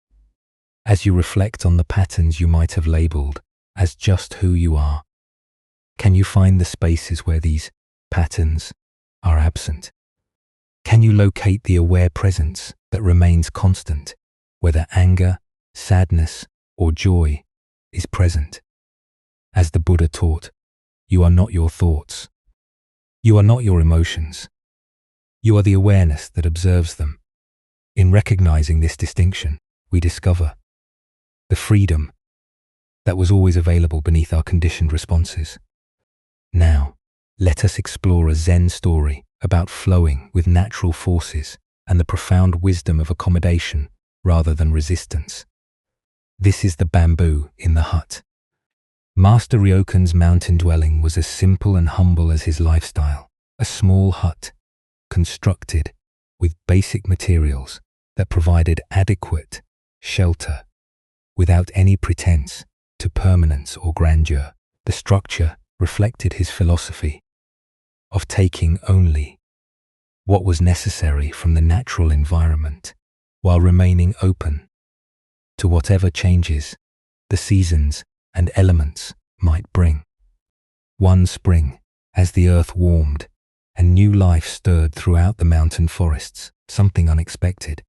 S1: as you reflect on the patterns you might have labeled as just who you are, can you find the spaces where these patterns are absent? Can you locate the aware presence that remains constant, whether anger, sadness, or joy is present. As the Buddha taught, you are not your thoughts. You are not your emotions. You are the awareness that observes them. In recognizing this distinction, we discover the freedom that was always available beneath our conditioned responses. Now, let us explore a Zen story about flowing with natural forces and the profound wisdom of accommodation rather than resistance. This is the bamboo in the hut. Master Ryokan's mountain dwelling was as simple and humble as his lifestyle, a small hut constructed with basic materials that provided adequate shelter without any pretense to permanence or grandeur. The structure reflected his philosophy of taking only what was necessary from the natural environment while remaining open to whatever changes the seasons and elements might bring. One spring, as the earth warmed and new life stirred throughout the mountain forests, something unexpected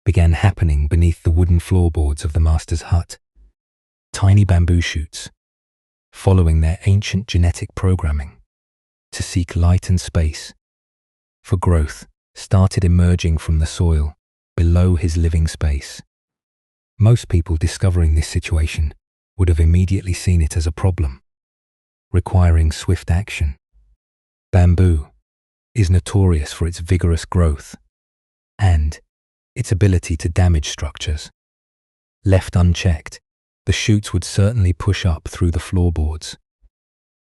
S1: began happening beneath the wooden floorboards of the master's hut. Tiny bamboo shoots, following their ancient genetic programming to seek light and space for growth, started emerging from the soil below his living space. Most people discovering this situation would have immediately seen it as a problem, requiring swift action. Bamboo is notorious for its vigorous growth and its ability to damage structures. Left unchecked, the shoots would certainly push up through the floorboards,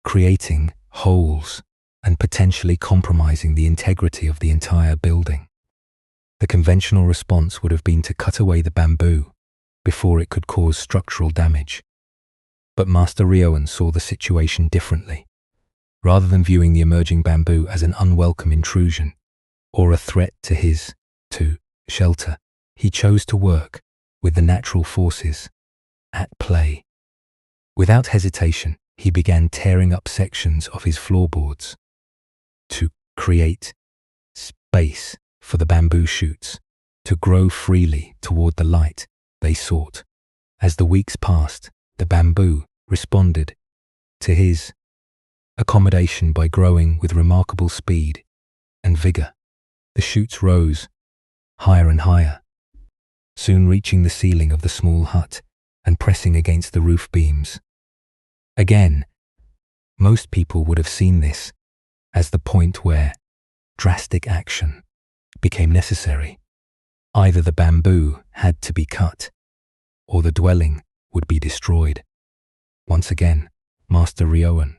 S1: creating holes and potentially compromising the integrity of the entire building. The conventional response would have been to cut away the bamboo before it could cause structural damage. But Master Ryokan saw the situation differently. Rather than viewing the emerging bamboo as an unwelcome intrusion or a threat to his shelter, he chose to work with the natural forces at play. Without hesitation, he began tearing up sections of his floorboards to create space for the bamboo shoots to grow freely toward the light they sought. As the weeks passed, the bamboo responded to his accommodation by growing with remarkable speed and vigor. The shoots rose higher and higher, soon reaching the ceiling of the small hut and pressing against the roof beams. Again, most people would have seen this as the point where drastic action became necessary. Either the bamboo had to be cut, or the dwelling would be destroyed. Once again, Master Ryokan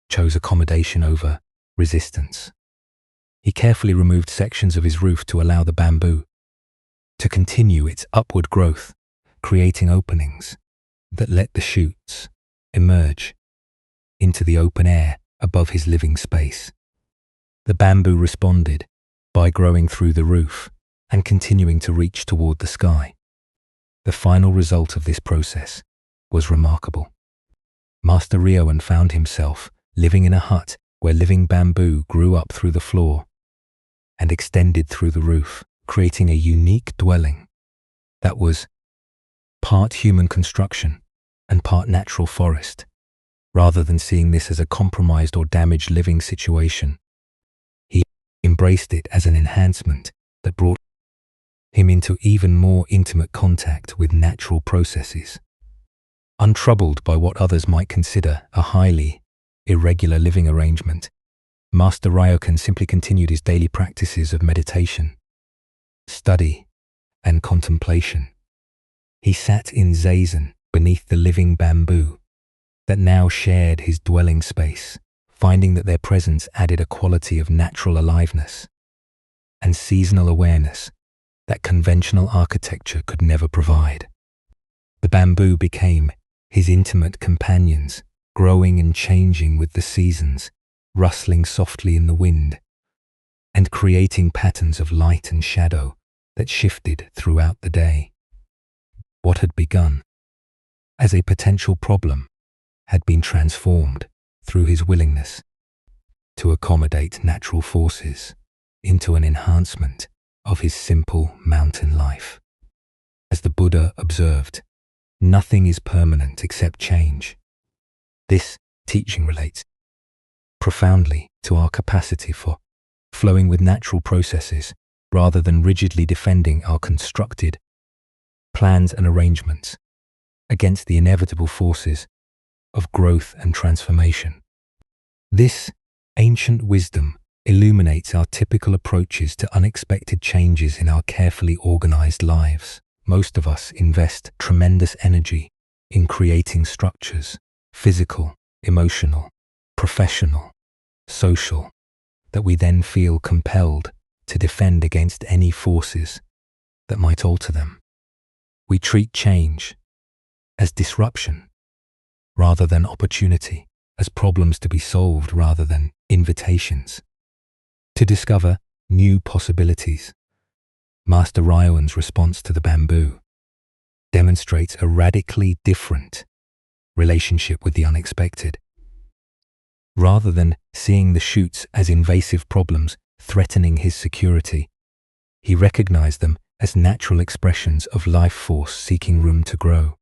S1: chose accommodation over resistance. He carefully removed sections of his roof to allow the bamboo to continue its upward growth, creating openings that let the shoots emerge into the open air above his living space. The bamboo responded by growing through the roof and continuing to reach toward the sky. The final result of this process was remarkable. Master Ryokan found himself living in a hut where living bamboo grew up through the floor and extended through the roof, creating a unique dwelling that was part human construction and part natural forest. Rather than seeing this as a compromised or damaged living situation, he embraced it as an enhancement that brought him into even more intimate contact with natural processes. Untroubled by what others might consider a highly irregular living arrangement, Master Ryokan simply continued his daily practices of meditation, study, and contemplation. He sat in zazen beneath the living bamboo that now shared his dwelling space, finding that their presence added a quality of natural aliveness and seasonal awareness that conventional architecture could never provide. The bamboo became his intimate companions, growing and changing with the seasons, rustling softly in the wind, and creating patterns of light and shadow that shifted throughout the day. What had begun as a potential problem had been transformed through his willingness to accommodate natural forces into an enhancement of his simple mountain life. As the Buddha observed, nothing is permanent except change. This teaching relates profoundly to our capacity for flowing with natural processes rather than rigidly defending our constructed plans and arrangements against the inevitable forces of growth and transformation. This ancient wisdom illuminates our typical approaches to unexpected changes in our carefully organized lives. Most of us invest tremendous energy in creating structures, physical, emotional, professional, social, that we then feel compelled to defend against any forces that might alter them. We treat change as disruption rather than opportunity, as problems to be solved rather than invitations to discover new possibilities. Master Ryoan's response to the bamboo demonstrates a radically different relationship with the unexpected. Rather than seeing the shoots as invasive problems threatening his security, he recognized them as natural expressions of life force seeking room to grow.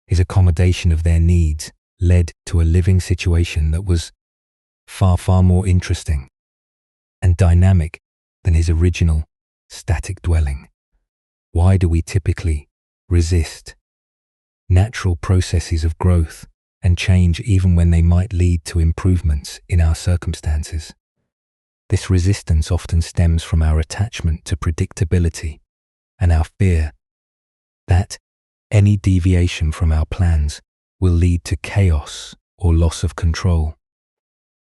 S1: His accommodation of their needs led to a living situation that was far more interesting and dynamic than his original static dwelling. Why do we typically resist natural processes of growth and change even when they might lead to improvements in our circumstances? This resistance often stems from our attachment to predictability and our fear that any deviation from our plans will lead to chaos or loss of control.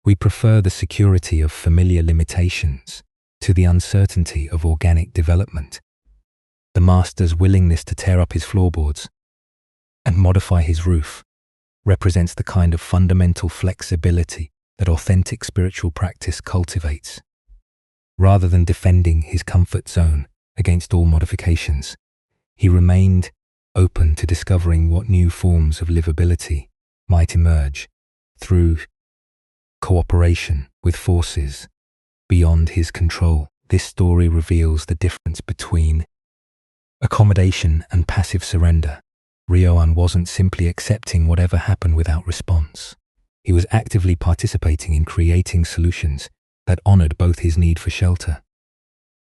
S1: We prefer the security of familiar limitations to the uncertainty of organic development. The master's willingness to tear up his floorboards and modify his roof represents the kind of fundamental flexibility that authentic spiritual practice cultivates. Rather than defending his comfort zone against all modifications, he remained open to discovering what new forms of livability might emerge through cooperation with forces beyond his control. This story reveals the difference between accommodation and passive surrender. Ryoan wasn't simply accepting whatever happened without response. He was actively participating in creating solutions that honored both his need for shelter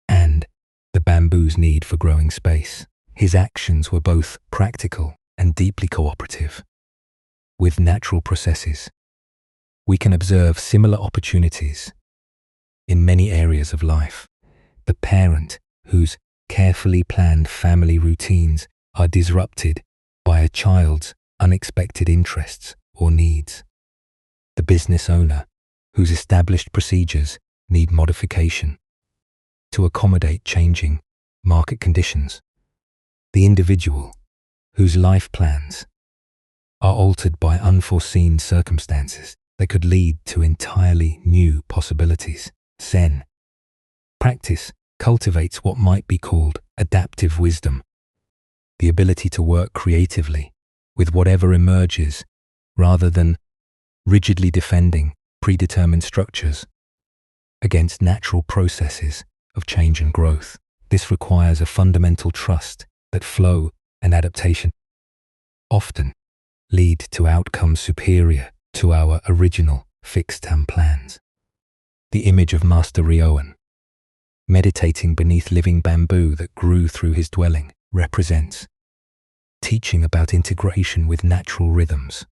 S1: and the bamboo's need for growing space. His actions were both practical and deeply cooperative with natural processes. We can observe similar opportunities in many areas of life. The parent whose carefully planned family routines are disrupted by a child's unexpected interests or needs. The business owner whose established procedures need modification to accommodate changing market conditions. The individual whose life plans are altered by unforeseen circumstances that could lead to entirely new possibilities. Zen practice cultivates what might be called adaptive wisdom, the ability to work creatively with whatever emerges rather than rigidly defending predetermined structures against natural processes of change and growth. This requires a fundamental trust that flow and adaptation often lead to outcomes superior to our original fixed-term plans. The image of Master Ryoan, meditating beneath living bamboo that grew through his dwelling, represents teaching about integration with natural rhythms.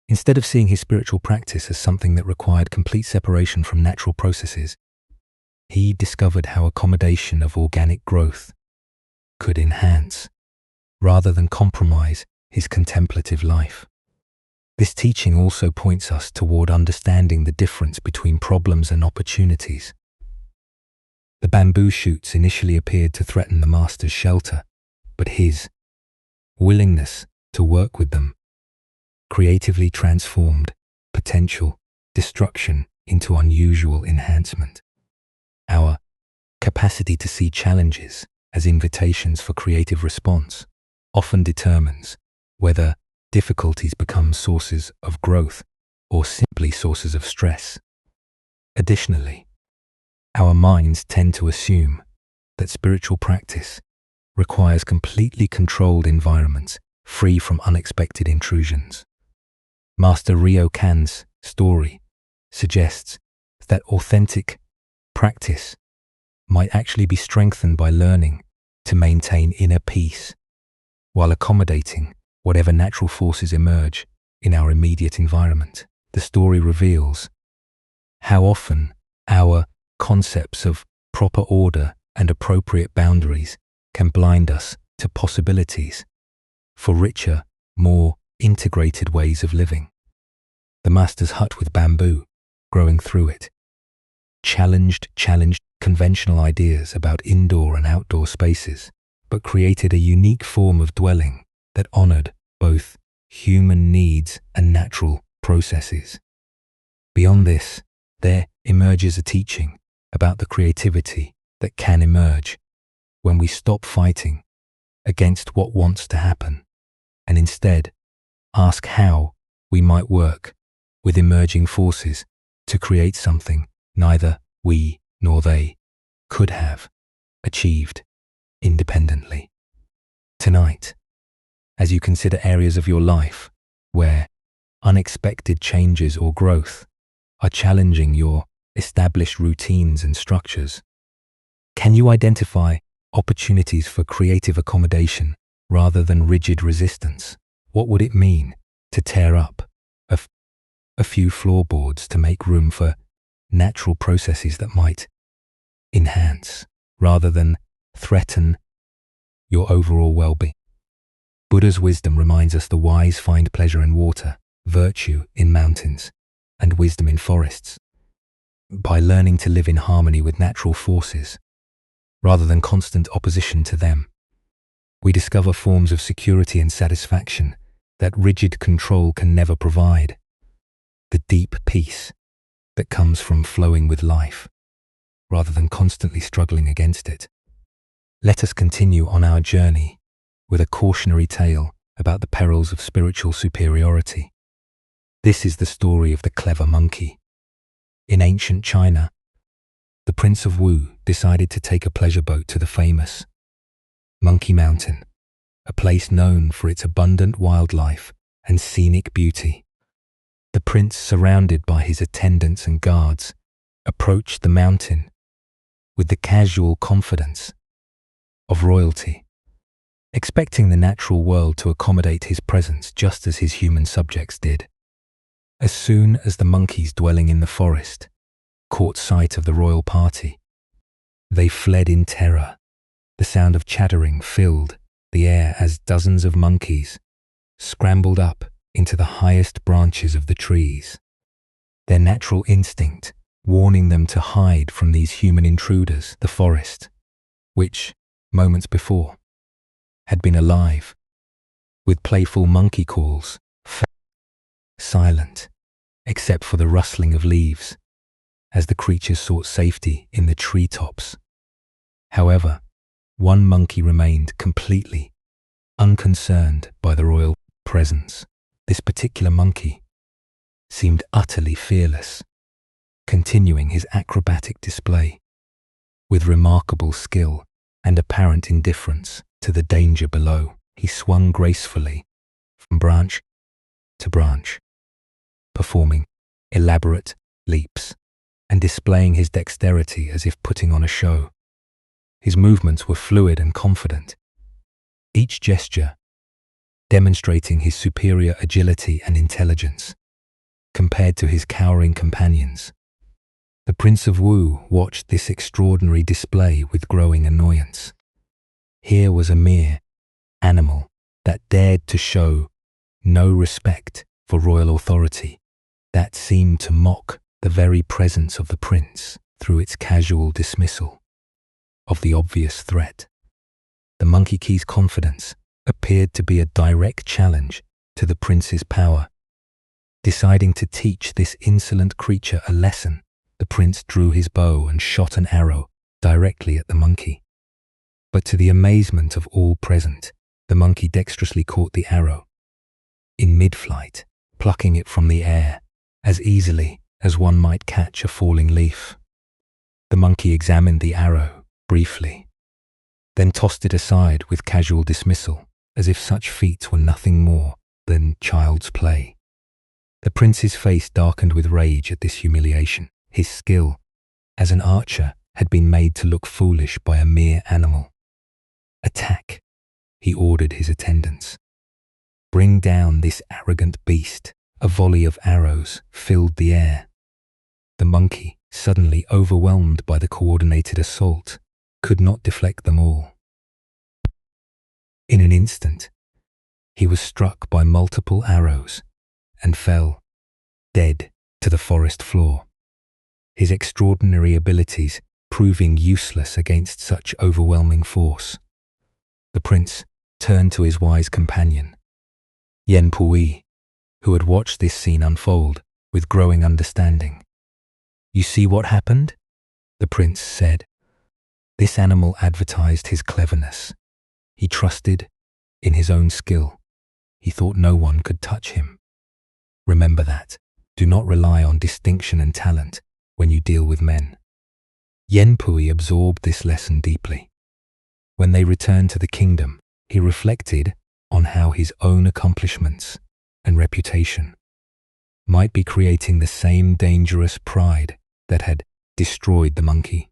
S1: Instead of seeing his spiritual practice as something that required complete separation from natural processes, he discovered how accommodation of organic growth could enhance, rather than compromise, his contemplative life. This teaching also points us toward understanding the difference between problems and opportunities. The bamboo shoots initially appeared to threaten the master's shelter, but his willingness to work with them creatively transformed potential destruction into unusual enhancement. Our capacity to see challenges as invitations for creative response often determines whether difficulties become sources of growth or simply sources of stress. Additionally, our minds tend to assume that spiritual practice requires completely controlled environments, free from unexpected intrusions. Master Ryokan's story suggests that authentic practice might actually be strengthened by learning to maintain inner peace while accommodating whatever natural forces emerge in our immediate environment. The story reveals how often our concepts of proper order and appropriate boundaries can blind us to possibilities for richer, more integrated ways of living. The master's hut with bamboo growing through it challenged conventional ideas about indoor and outdoor spaces, but created a unique form of dwelling that honored both human needs and natural processes. Beyond this, there emerges a teaching about the creativity that can emerge when we stop fighting against what wants to happen and instead ask how we might work with emerging forces to create something neither we nor they could have achieved independently. Tonight, as you consider areas of your life where unexpected changes or growth are challenging your established routines and structures, can you identify opportunities for creative accommodation rather than rigid resistance? What would it mean to tear up a few floorboards to make room for natural processes that might enhance rather than threaten your overall well-being? Buddha's wisdom reminds us the wise find pleasure in water, virtue in mountains, and wisdom in forests. By learning to live in harmony with natural forces, rather than constant opposition to them, we discover forms of security and satisfaction that rigid control can never provide. The deep peace that comes from flowing with life, rather than constantly struggling against it. Let us continue on our journey with a cautionary tale about the perils of spiritual superiority. This is the story of the clever monkey. In ancient China, the Prince of Wu decided to take a pleasure boat to the famous Monkey Mountain, a place known for its abundant wildlife and scenic beauty. The prince, surrounded by his attendants and guards, approached the mountain with the casual confidence of royalty, expecting the natural world to accommodate his presence just as his human subjects did. As soon as the monkeys dwelling in the forest caught sight of the royal party, they fled in terror. The sound of chattering filled the air as dozens of monkeys scrambled up into the highest branches of the trees, their natural instinct warning them to hide from these human intruders. The forest, which, moments before, had been alive with playful monkey calls, fell silent, except for the rustling of leaves, as the creatures sought safety in the treetops. However, one monkey remained completely unconcerned by the royal presence. This particular monkey seemed utterly fearless, continuing his acrobatic display with remarkable skill and apparent indifference to the danger below. He swung gracefully from branch to branch, performing elaborate leaps and displaying his dexterity as if putting on a show. His movements were fluid and confident, each gesture demonstrating his superior agility and intelligence compared to his cowering companions. The Prince of Wu watched this extraordinary display with growing annoyance. Here was a mere animal that dared to show no respect for royal authority, that seemed to mock the very presence of the prince through its casual dismissal of the obvious threat. The monkey key's confidence appeared to be a direct challenge to the prince's power. Deciding to teach this insolent creature a lesson, the prince drew his bow and shot an arrow directly at the monkey. But to the amazement of all present, the monkey dexterously caught the arrow in mid-flight, plucking it from the air as easily as one might catch a falling leaf. The monkey examined the arrow briefly, then tossed it aside with casual dismissal, as if such feats were nothing more than child's play. The prince's face darkened with rage at this humiliation. His skill as an archer had been made to look foolish by a mere animal. "Attack," he ordered his attendants. "Bring down this arrogant beast." A volley of arrows filled the air. The monkey, suddenly overwhelmed by the coordinated assault, could not deflect them all. In an instant, he was struck by multiple arrows and fell, dead, to the forest floor. His extraordinary abilities proving useless against such overwhelming force. The prince turned to his wise companion, Yen Pui, who had watched this scene unfold with growing understanding. "You see what happened?" the prince said. "This animal advertised his cleverness. He trusted in his own skill. He thought no one could touch him. Remember that. Do not rely on distinction and talent when you deal with men." Yen Pui absorbed this lesson deeply. When they returned to the kingdom, he reflected on how his own accomplishments and reputation might be creating the same dangerous pride that had destroyed the monkey.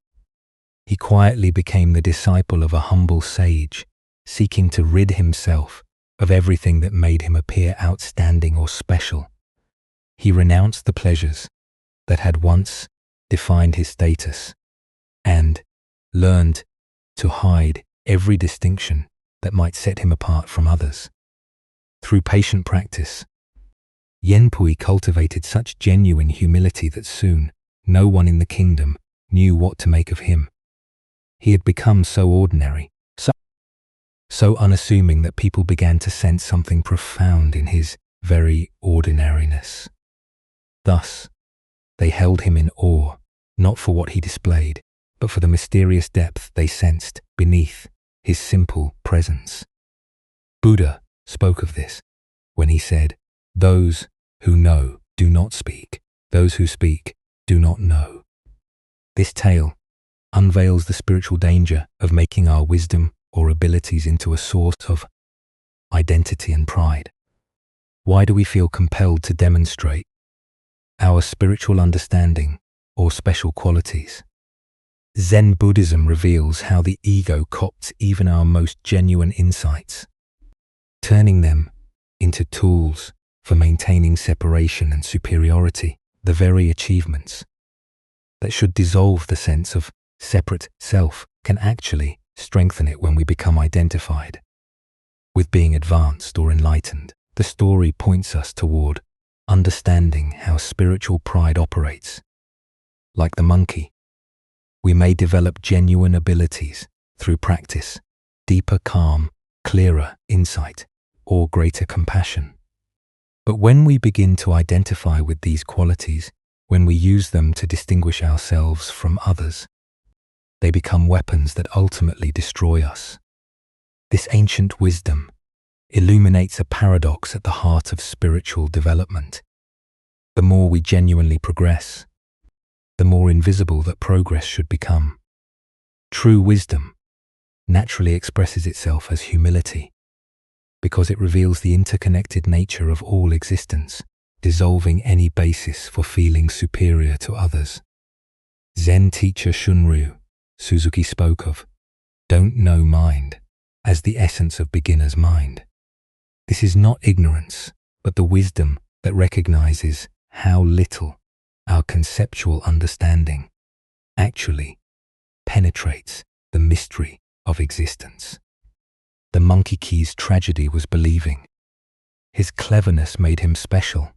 S1: He quietly became the disciple of a humble sage, seeking to rid himself of everything that made him appear outstanding or special. He renounced the pleasures that had once defined his status and learned to hide every distinction that might set him apart from others. Through patient practice, Yen Pui cultivated such genuine humility that soon no one in the kingdom knew what to make of him. He had become so ordinary, so unassuming that people began to sense something profound in his very ordinariness. Thus, they held him in awe, not for what he displayed, but for the mysterious depth they sensed beneath his simple presence. Buddha spoke of this when he said, "Those who know do not speak. Those who speak do not know." This tale unveils the spiritual danger of making our wisdom or abilities into a source of identity and pride. Why do we feel compelled to demonstrate our spiritual understanding or special qualities? Zen Buddhism reveals how the ego copts even our most genuine insights, turning them into tools for maintaining separation and superiority, the very achievements that should dissolve the sense of separate self can actually strengthen it when we become identified with being advanced or enlightened. The story points us toward understanding how spiritual pride operates. Like the monkey, we may develop genuine abilities through practice, deeper calm, clearer insight, or greater compassion. But when we begin to identify with these qualities, when we use them to distinguish ourselves from others, they become weapons that ultimately destroy us. This ancient wisdom illuminates a paradox at the heart of spiritual development. The more we genuinely progress, the more invisible that progress should become. True wisdom naturally expresses itself as humility, because it reveals the interconnected nature of all existence, dissolving any basis for feeling superior to others. Zen teacher Shunryu Suzuki spoke of "don't know mind" as the essence of beginner's mind. This is not ignorance, but the wisdom that recognizes how little our conceptual understanding actually penetrates the mystery of existence. The monkey key's tragedy was believing his cleverness made him special,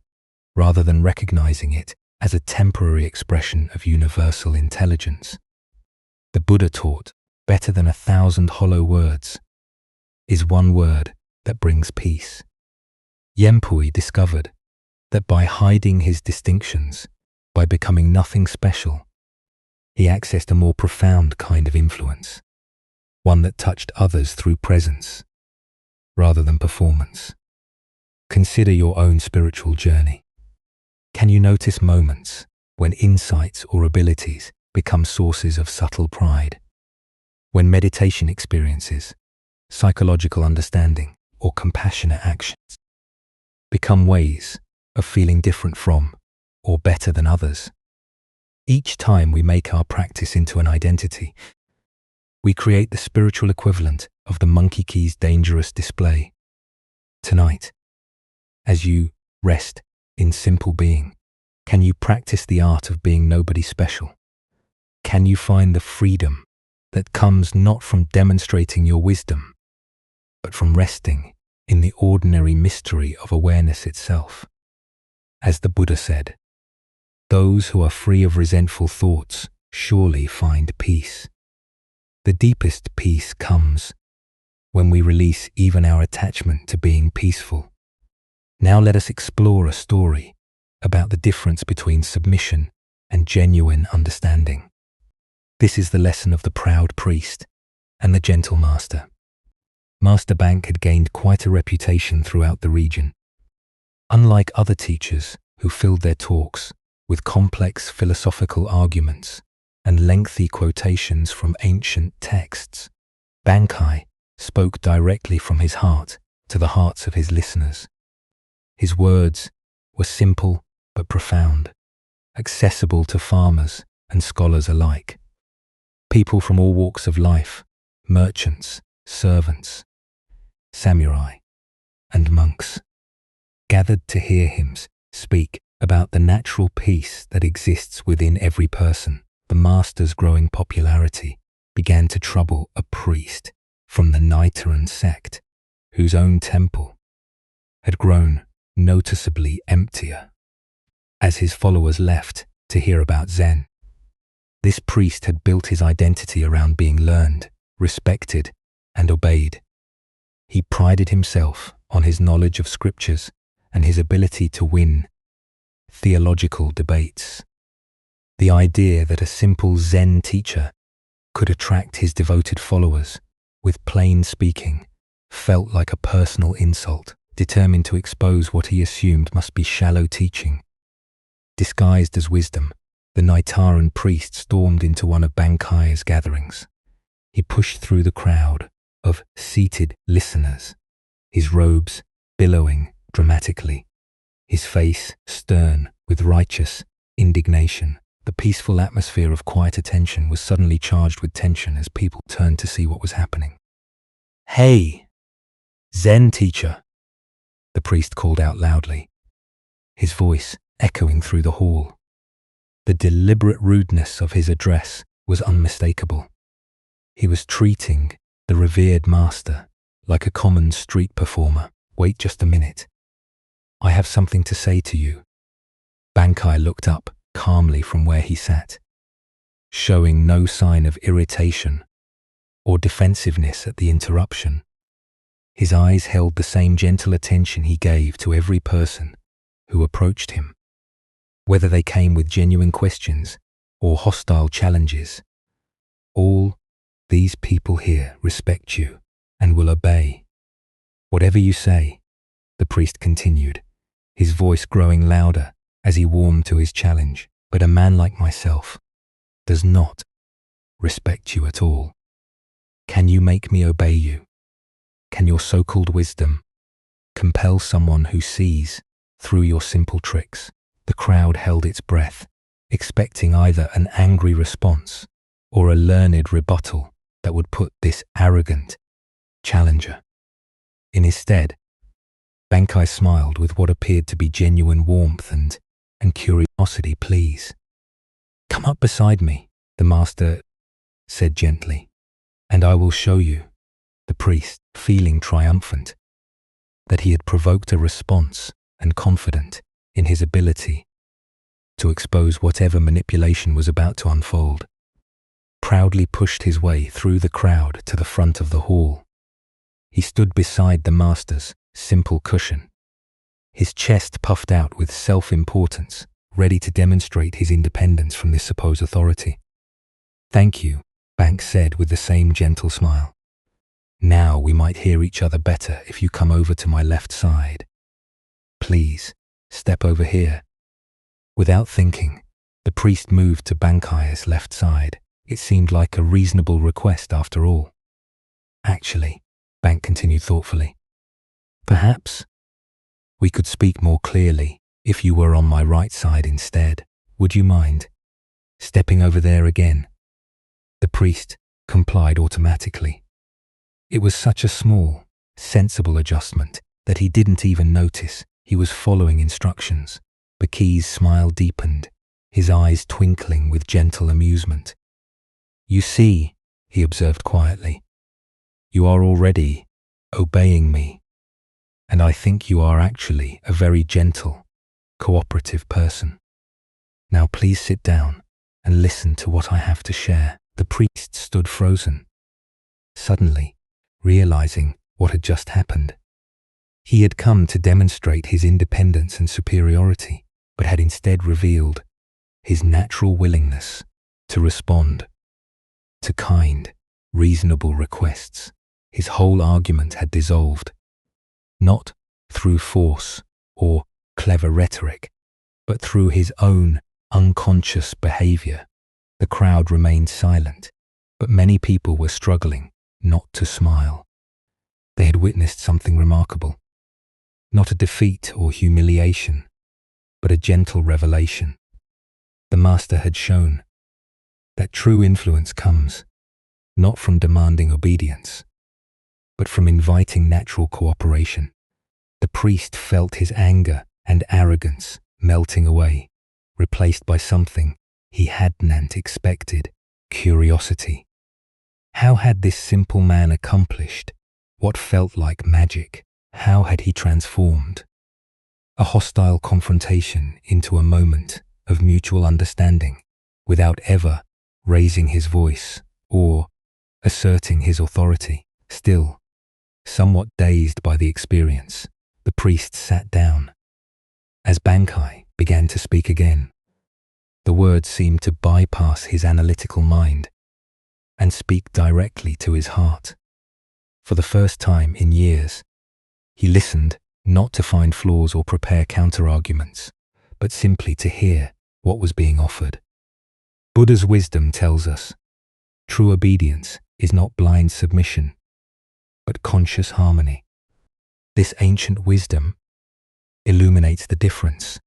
S1: rather than recognizing it as a temporary expression of universal intelligence. The Buddha taught, better than 1,000 hollow words is one word that brings peace. Yen Pui discovered that by hiding his distinctions, by becoming nothing special, he accessed a more profound kind of influence, one that touched others through presence rather than performance. Consider your own spiritual journey. Can you notice moments when insights or abilities become sources of subtle pride? when meditation experiences, psychological understanding, or compassionate actions become ways of feeling different from or better than others. Each time we make our practice into an identity, we create the spiritual equivalent of the monkey key's dangerous display. Tonight, as you rest in simple being, can you practice the art of being nobody special? Can you find the freedom that comes not from demonstrating your wisdom, but from resting in the ordinary mystery of awareness itself? As the Buddha said, those who are free of resentful thoughts surely find peace. The deepest peace comes when we release even our attachment to being peaceful. Now let us explore a story about the difference between submission and genuine understanding. This is the lesson of the proud priest and the gentle master. Master Bank had gained quite a reputation throughout the region. Unlike other teachers who filled their talks with complex philosophical arguments and lengthy quotations from ancient texts, Bankai spoke directly from his heart to the hearts of his listeners. His words were simple but profound, accessible to farmers and scholars alike. People from all walks of life, merchants, servants, samurai, and monks, gathered to hear him speak about the natural peace that exists within every person. The master's growing popularity began to trouble a priest from the Nichiren sect, whose own temple had grown noticeably emptier as his followers left to hear about Zen. This priest had built his identity around being learned, respected, and obeyed. He prided himself on his knowledge of scriptures and his ability to win theological debates. The idea that a simple Zen teacher could attract his devoted followers with plain speaking felt like a personal insult. Determined to expose what he assumed must be shallow teaching, disguised as wisdom, the Nichiren priest stormed into one of Bankai's gatherings. He pushed through the crowd of seated listeners, his robes billowing dramatically, his face stern with righteous indignation. The peaceful atmosphere of quiet attention was suddenly charged with tension as people turned to see what was happening. "Hey, Zen teacher," the priest called out loudly, his voice echoing through the hall. The deliberate rudeness of his address was unmistakable. He was treating the revered master like a common street performer. "Wait just a minute. I have something to say to you." Bankai looked up calmly from where he sat, showing no sign of irritation or defensiveness at the interruption. His eyes held the same gentle attention he gave to every person who approached him, whether they came with genuine questions or hostile challenges. "All these people here respect you and will obey whatever you say," the priest continued, his voice growing louder as he warmed to his challenge. "But a man like myself does not respect you at all. Can you make me obey you? Can your so-called wisdom compel someone who sees through your simple tricks?" The crowd held its breath, expecting either an angry response or a learned rebuttal that would put this arrogant challenger in his stead. Bankai smiled with what appeared to be genuine warmth and curiosity. "Please, come up beside me," the master said gently, "and I will show you." The priest, feeling triumphant that he had provoked a response and confident in his ability to expose whatever manipulation was about to unfold, proudly pushed his way through the crowd to the front of the hall. He stood beside the master's simple cushion, his chest puffed out with self-importance, ready to demonstrate his independence from this supposed authority. "Thank you," Banks said with the same gentle smile. "Now we might hear each other better if you come over to my left side. Please, step over here." Without thinking, the priest moved to Bankai's left side, It seemed like a reasonable request after all. Actually, Bank continued thoughtfully, perhaps we could speak more clearly if you were on my right side instead. Would you mind stepping over there again? The priest complied automatically. It was such a small, sensible adjustment that he didn't even notice he was following instructions. Baki's smile deepened, his eyes twinkling with gentle amusement. You see, he observed quietly, you are already obeying me, and I think you are actually a very gentle, cooperative person. Now please sit down and listen to what I have to share. The priest stood frozen, suddenly realizing what had just happened. He had come to demonstrate his independence and superiority, but had instead revealed his natural willingness to respond to kind, reasonable requests. His whole argument had dissolved, not through force or clever rhetoric, but through his own unconscious behavior. The crowd remained silent, but many people were struggling not to smile. They had witnessed something remarkable. Not a defeat or humiliation, but a gentle revelation. The master had shown that true influence comes not from demanding obedience, but from inviting natural cooperation. The priest felt his anger and arrogance melting away, replaced by something he hadn't expected: curiosity. How had this simple man accomplished what felt like magic? How had he transformed a hostile confrontation into a moment of mutual understanding without ever raising his voice or asserting his authority? Still, somewhat dazed by the experience, the priest sat down. As Bankai began to speak again, the words seemed to bypass his analytical mind and speak directly to his heart. For the first time in years, he listened not to find flaws or prepare counter-arguments, but simply to hear what was being offered. Buddha's wisdom tells us true obedience is not blind submission, but conscious harmony. This ancient wisdom illuminates the difference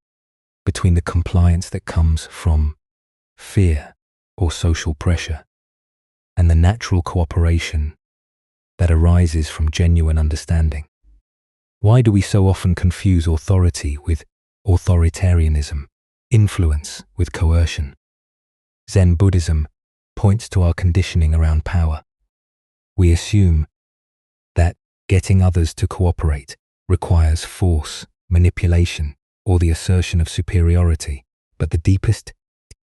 S1: between the compliance that comes from fear or social pressure and the natural cooperation that arises from genuine understanding. Why do we so often confuse authority with authoritarianism, influence with coercion? Zen Buddhism points to our conditioning around power. We assume that getting others to cooperate requires force, manipulation, or the assertion of superiority, but the deepest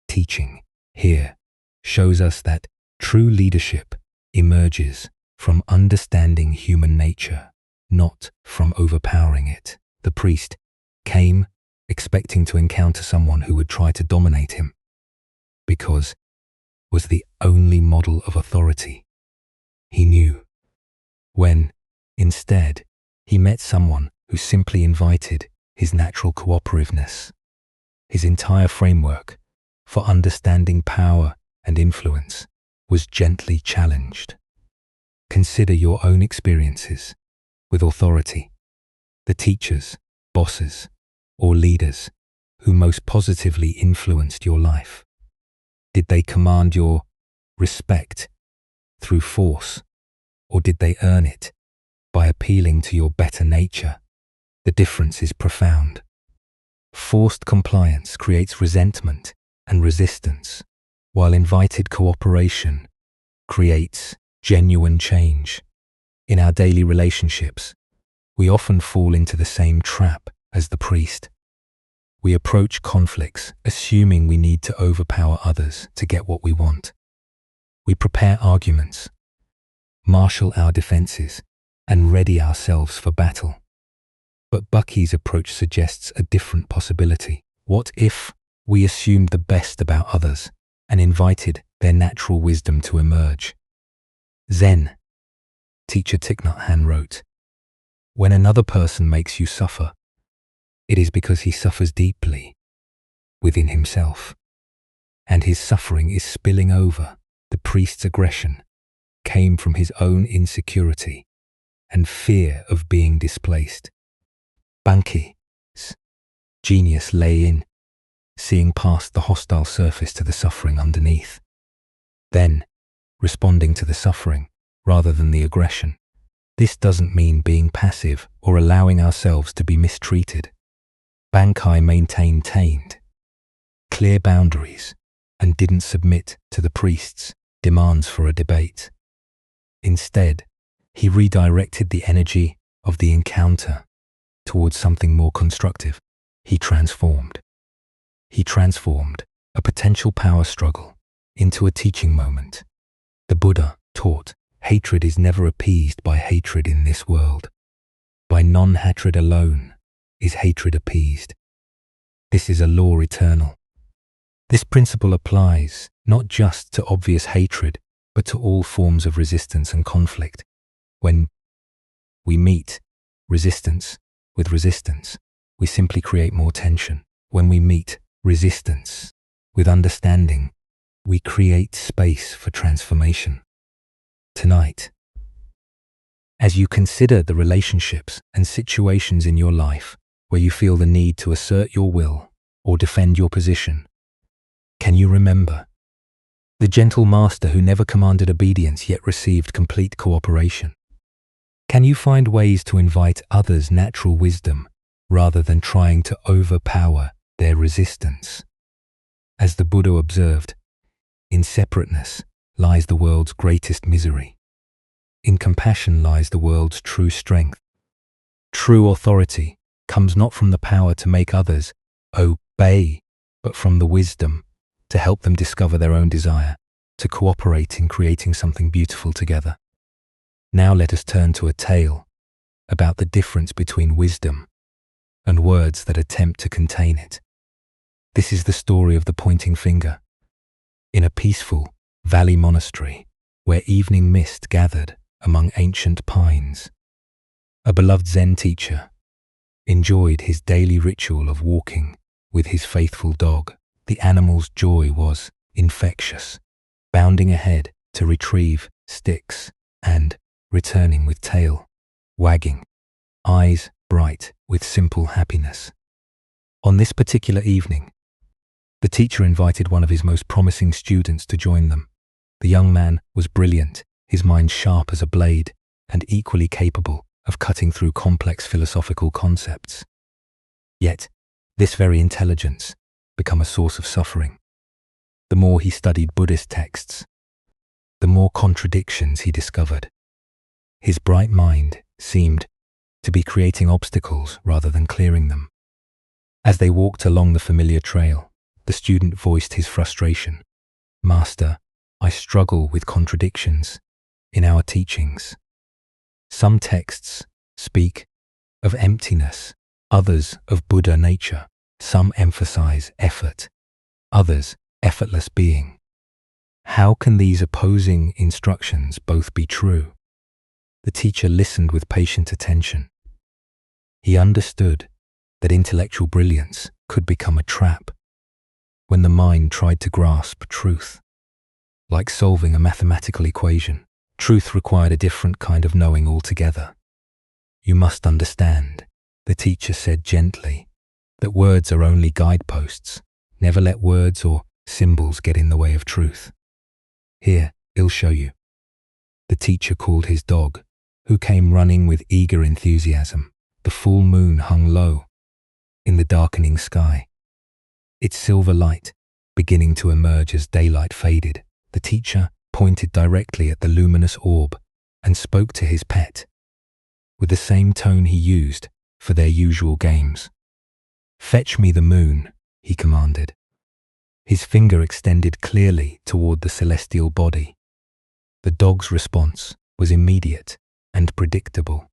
S1: teaching here shows us that true leadership emerges from understanding human nature, not from overpowering it. The priest came expecting to encounter someone who would try to dominate him, because was the only model of authority he knew, when, instead, he met someone who simply invited his natural cooperativeness. His entire framework for understanding power and influence was gently challenged. Consider your own experiences with authority, the teachers, bosses, or leaders who most positively influenced your life. Did they command your respect through force, or did they earn it by appealing to your better nature? The difference is profound. Forced compliance creates resentment and resistance, while invited cooperation creates genuine change. In our daily relationships, we often fall into the same trap as the priest. We approach conflicts assuming we need to overpower others to get what we want. We prepare arguments, marshal our defenses, and ready ourselves for battle. But Bucky's approach suggests a different possibility. What if we assumed the best about others and invited their natural wisdom to emerge? Zen, teacher Thich Nhat Hanh wrote, "When another person makes you suffer, it is because he suffers deeply within himself, and his suffering is spilling over priest's aggression came from his own insecurity and fear of being displaced. Banki's genius lay in seeing past the hostile surface to the suffering underneath, then responding to the suffering rather than the aggression. This doesn't mean being passive or allowing ourselves to be mistreated. Bankai maintained clear boundaries and didn't submit to the priest's demands for a debate. Instead, he redirected the energy of the encounter towards something more constructive. He transformed a potential power struggle into a teaching moment. The Buddha taught, hatred is never appeased by hatred in this world. By non-hatred alone is hatred appeased. This is a law eternal. This principle applies not just to obvious hatred, but to all forms of resistance and conflict. When we meet resistance with resistance, we simply create more tension. When we meet resistance with understanding, we create space for transformation. Tonight, as you consider the relationships and situations in your life where you feel the need to assert your will or defend your position, can you remember the gentle master who never commanded obedience yet received complete cooperation? Can you find ways to invite others' natural wisdom rather than trying to overpower their resistance? As the Buddha observed, in separateness lies the world's greatest misery. In compassion lies the world's true strength. True authority comes not from the power to make others obey, but from the wisdom to help them discover their own desire, to cooperate in creating something beautiful together. Now let us turn to a tale about the difference between wisdom and words that attempt to contain it. This is the story of the pointing finger. In a peaceful valley monastery where evening mist gathered among ancient pines, a beloved Zen teacher enjoyed his daily ritual of walking with his faithful dog. The animal's joy was infectious, bounding ahead to retrieve sticks and returning with tail wagging, eyes bright with simple happiness. On this particular evening, the teacher invited one of his most promising students to join them. The young man was brilliant, his mind sharp as a blade, and equally capable of cutting through complex philosophical concepts. Yet, this very intelligence became a source of suffering. The more he studied Buddhist texts, the more contradictions he discovered. His bright mind seemed to be creating obstacles rather than clearing them. As they walked along the familiar trail, the student voiced his frustration. "Master, I struggle with contradictions in our teachings. Some texts speak of emptiness, others of Buddha nature. Some emphasize effort, others effortless being. How can these opposing instructions both be true?" The teacher listened with patient attention. He understood that intellectual brilliance could become a trap when the mind tried to grasp truth. Like solving a mathematical equation, truth required a different kind of knowing altogether. "You must understand," the teacher said gently, "that words are only guideposts. Never let words or symbols get in the way of truth. Here, I'll show you." The teacher called his dog, who came running with eager enthusiasm. The full moon hung low in the darkening sky, its silver light beginning to emerge as daylight faded. The teacher pointed directly at the luminous orb and spoke to his pet with the same tone he used for their usual games. "Fetch me the moon," he commanded. His finger extended clearly toward the celestial body. The dog's response was immediate and predictable.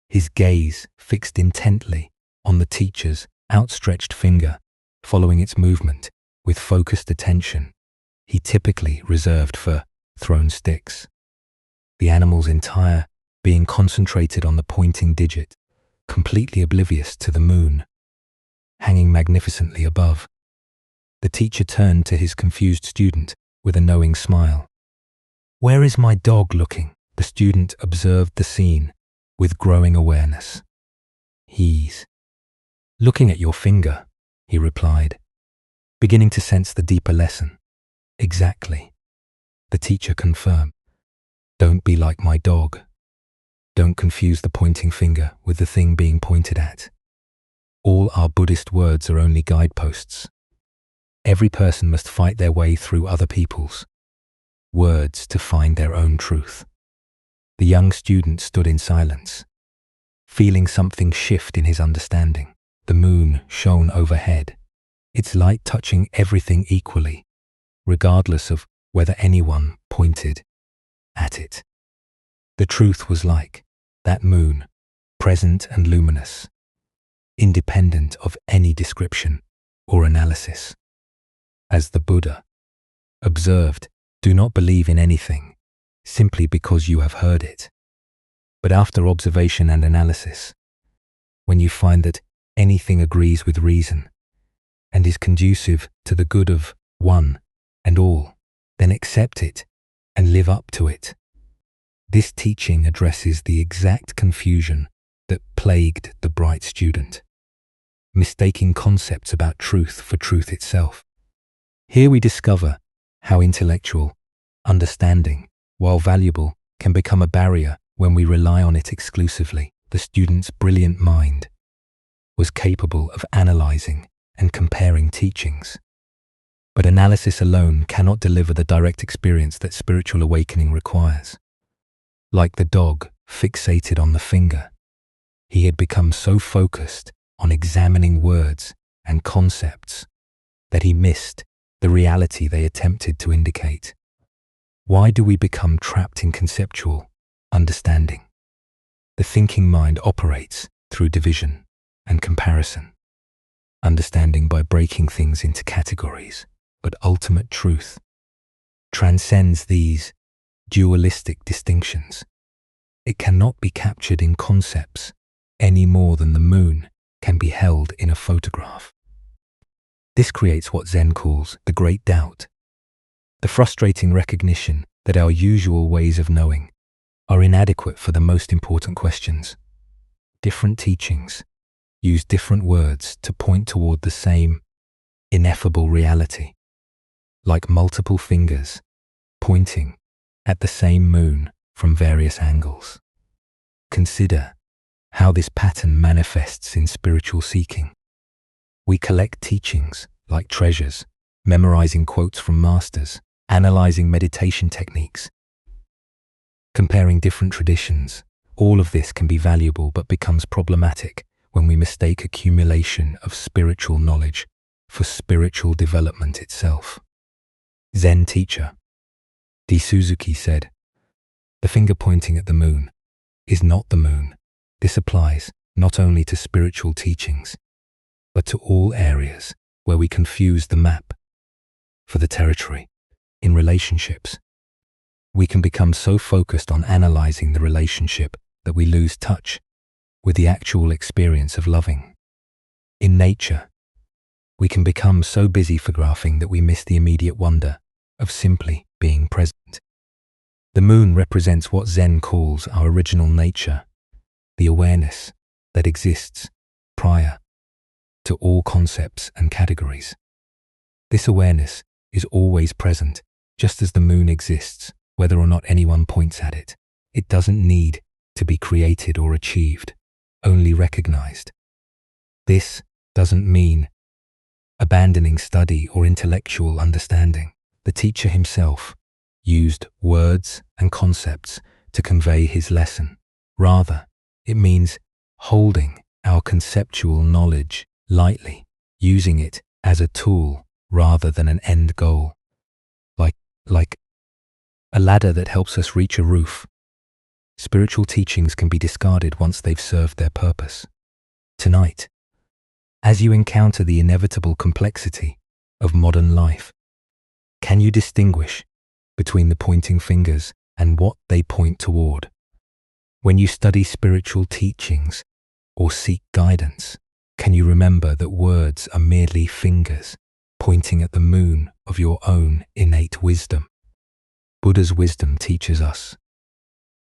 S1: His gaze fixed intently on the teacher's outstretched finger, following its movement with focused attention he typically reserved for thrown sticks. The animal's entire being concentrated on the pointing digit, completely oblivious to the moon, hanging magnificently above. The teacher turned to his confused student with a knowing smile. Where is my dog looking? The student observed the scene with growing awareness. He's looking at your finger, he replied, beginning to sense the deeper lesson. Exactly. The teacher confirmed. Don't be like my dog. Don't confuse the pointing finger with the thing being pointed at. All our Buddhist words are only guideposts. Every person must fight their way through other people's words to find their own truth. The young student stood in silence, feeling something shift in his understanding. The moon shone overhead, its light touching everything equally, regardless of whether anyone pointed at it. The truth was like that moon, present and luminous, independent of any description or analysis. As the Buddha observed, do not believe in anything simply because you have heard it. But after observation and analysis, when you find that anything agrees with reason and is conducive to the good of one and all, then accept it and live up to it. This teaching addresses the exact confusion that plagued the bright student, mistaking concepts about truth for truth itself. Here we discover how intellectual understanding, while valuable, can become a barrier when we rely on it exclusively. The student's brilliant mind was capable of analyzing and comparing teachings. But analysis alone cannot deliver the direct experience that spiritual awakening requires. Like the dog fixated on the finger, he had become so focused on examining words and concepts that he missed the reality they attempted to indicate. Why do we become trapped in conceptual understanding? The thinking mind operates through division and comparison, understanding by breaking things into categories, but ultimate truth transcends these dualistic distinctions. It cannot be captured in concepts any more than the moon can be held in a photograph. This creates what Zen calls the great doubt, the frustrating recognition that our usual ways of knowing are inadequate for the most important questions. Different teachings use different words to point toward the same ineffable reality, like multiple fingers pointing at the same moon from various angles. Consider how this pattern manifests in spiritual seeking. We collect teachings like treasures, memorizing quotes from masters, analyzing meditation techniques, comparing different traditions. All of this can be valuable but becomes problematic when we mistake accumulation of spiritual knowledge for spiritual development itself. Zen teacher D. Suzuki said, "The finger pointing at the moon is not the moon." This applies not only to spiritual teachings, but to all areas where we confuse the map for the territory. In relationships, we can become so focused on analyzing the relationship that we lose touch with the actual experience of loving. In nature, we can become so busy photographing that we miss the immediate wonder of simply being present. The moon represents what Zen calls our original nature, the awareness that exists prior to all concepts and categories. This awareness is always present, just as the moon exists, whether or not anyone points at it. It doesn't need to be created or achieved, only recognized. This doesn't mean abandoning study or intellectual understanding. The teacher himself used words and concepts to convey his lesson. Rather, it means holding our conceptual knowledge lightly, using it as a tool rather than an end goal. Like a ladder that helps us reach a roof, spiritual teachings can be discarded once they've served their purpose. Tonight, as you encounter the inevitable complexity of modern life, can you distinguish between the pointing fingers and what they point toward? When you study spiritual teachings or seek guidance, can you remember that words are merely fingers pointing at the moon of your own innate wisdom? Buddha's wisdom teaches us.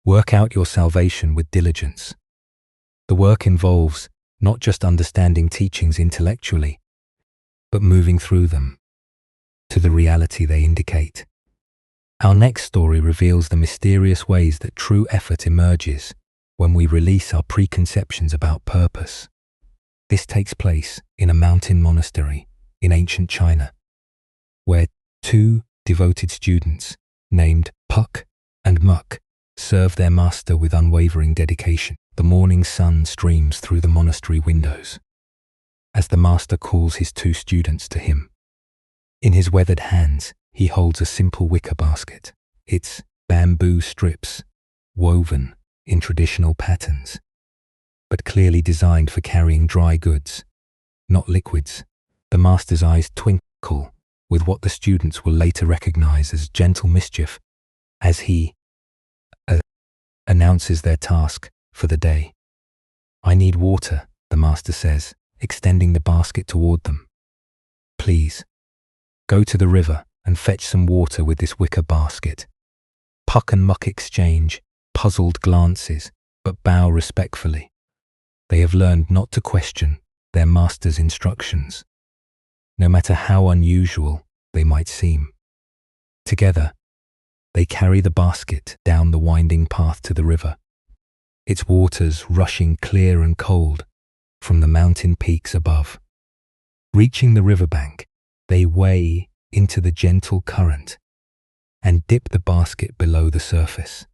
S1: Work out your salvation with diligence. The work involves not just understanding teachings intellectually, but moving through them to the reality they indicate. Our next story reveals the mysterious ways that true effort emerges when we release our preconceptions about purpose. This takes place in a mountain monastery in ancient China, where two devoted students named Puck and Muck serve their master with unwavering dedication. The morning sun streams through the monastery windows as the master calls his two students to him. In his weathered hands, he holds a simple wicker basket. Its bamboo strips, woven in traditional patterns, but clearly designed for carrying dry goods, not liquids. The master's eyes twinkle with what the students will later recognize as gentle mischief as he announces their task for the day. "I need water," the master says, extending the basket toward them. "Please, go to the river and fetch some water with this wicker basket." Puck and Muck exchange puzzled glances, but bow respectfully. They have learned not to question their master's instructions, no matter how unusual they might seem. Together, they carry the basket down the winding path to the river, its waters rushing clear and cold from the mountain peaks above. Reaching the riverbank, they wade into the gentle current and dip the basket below the surface.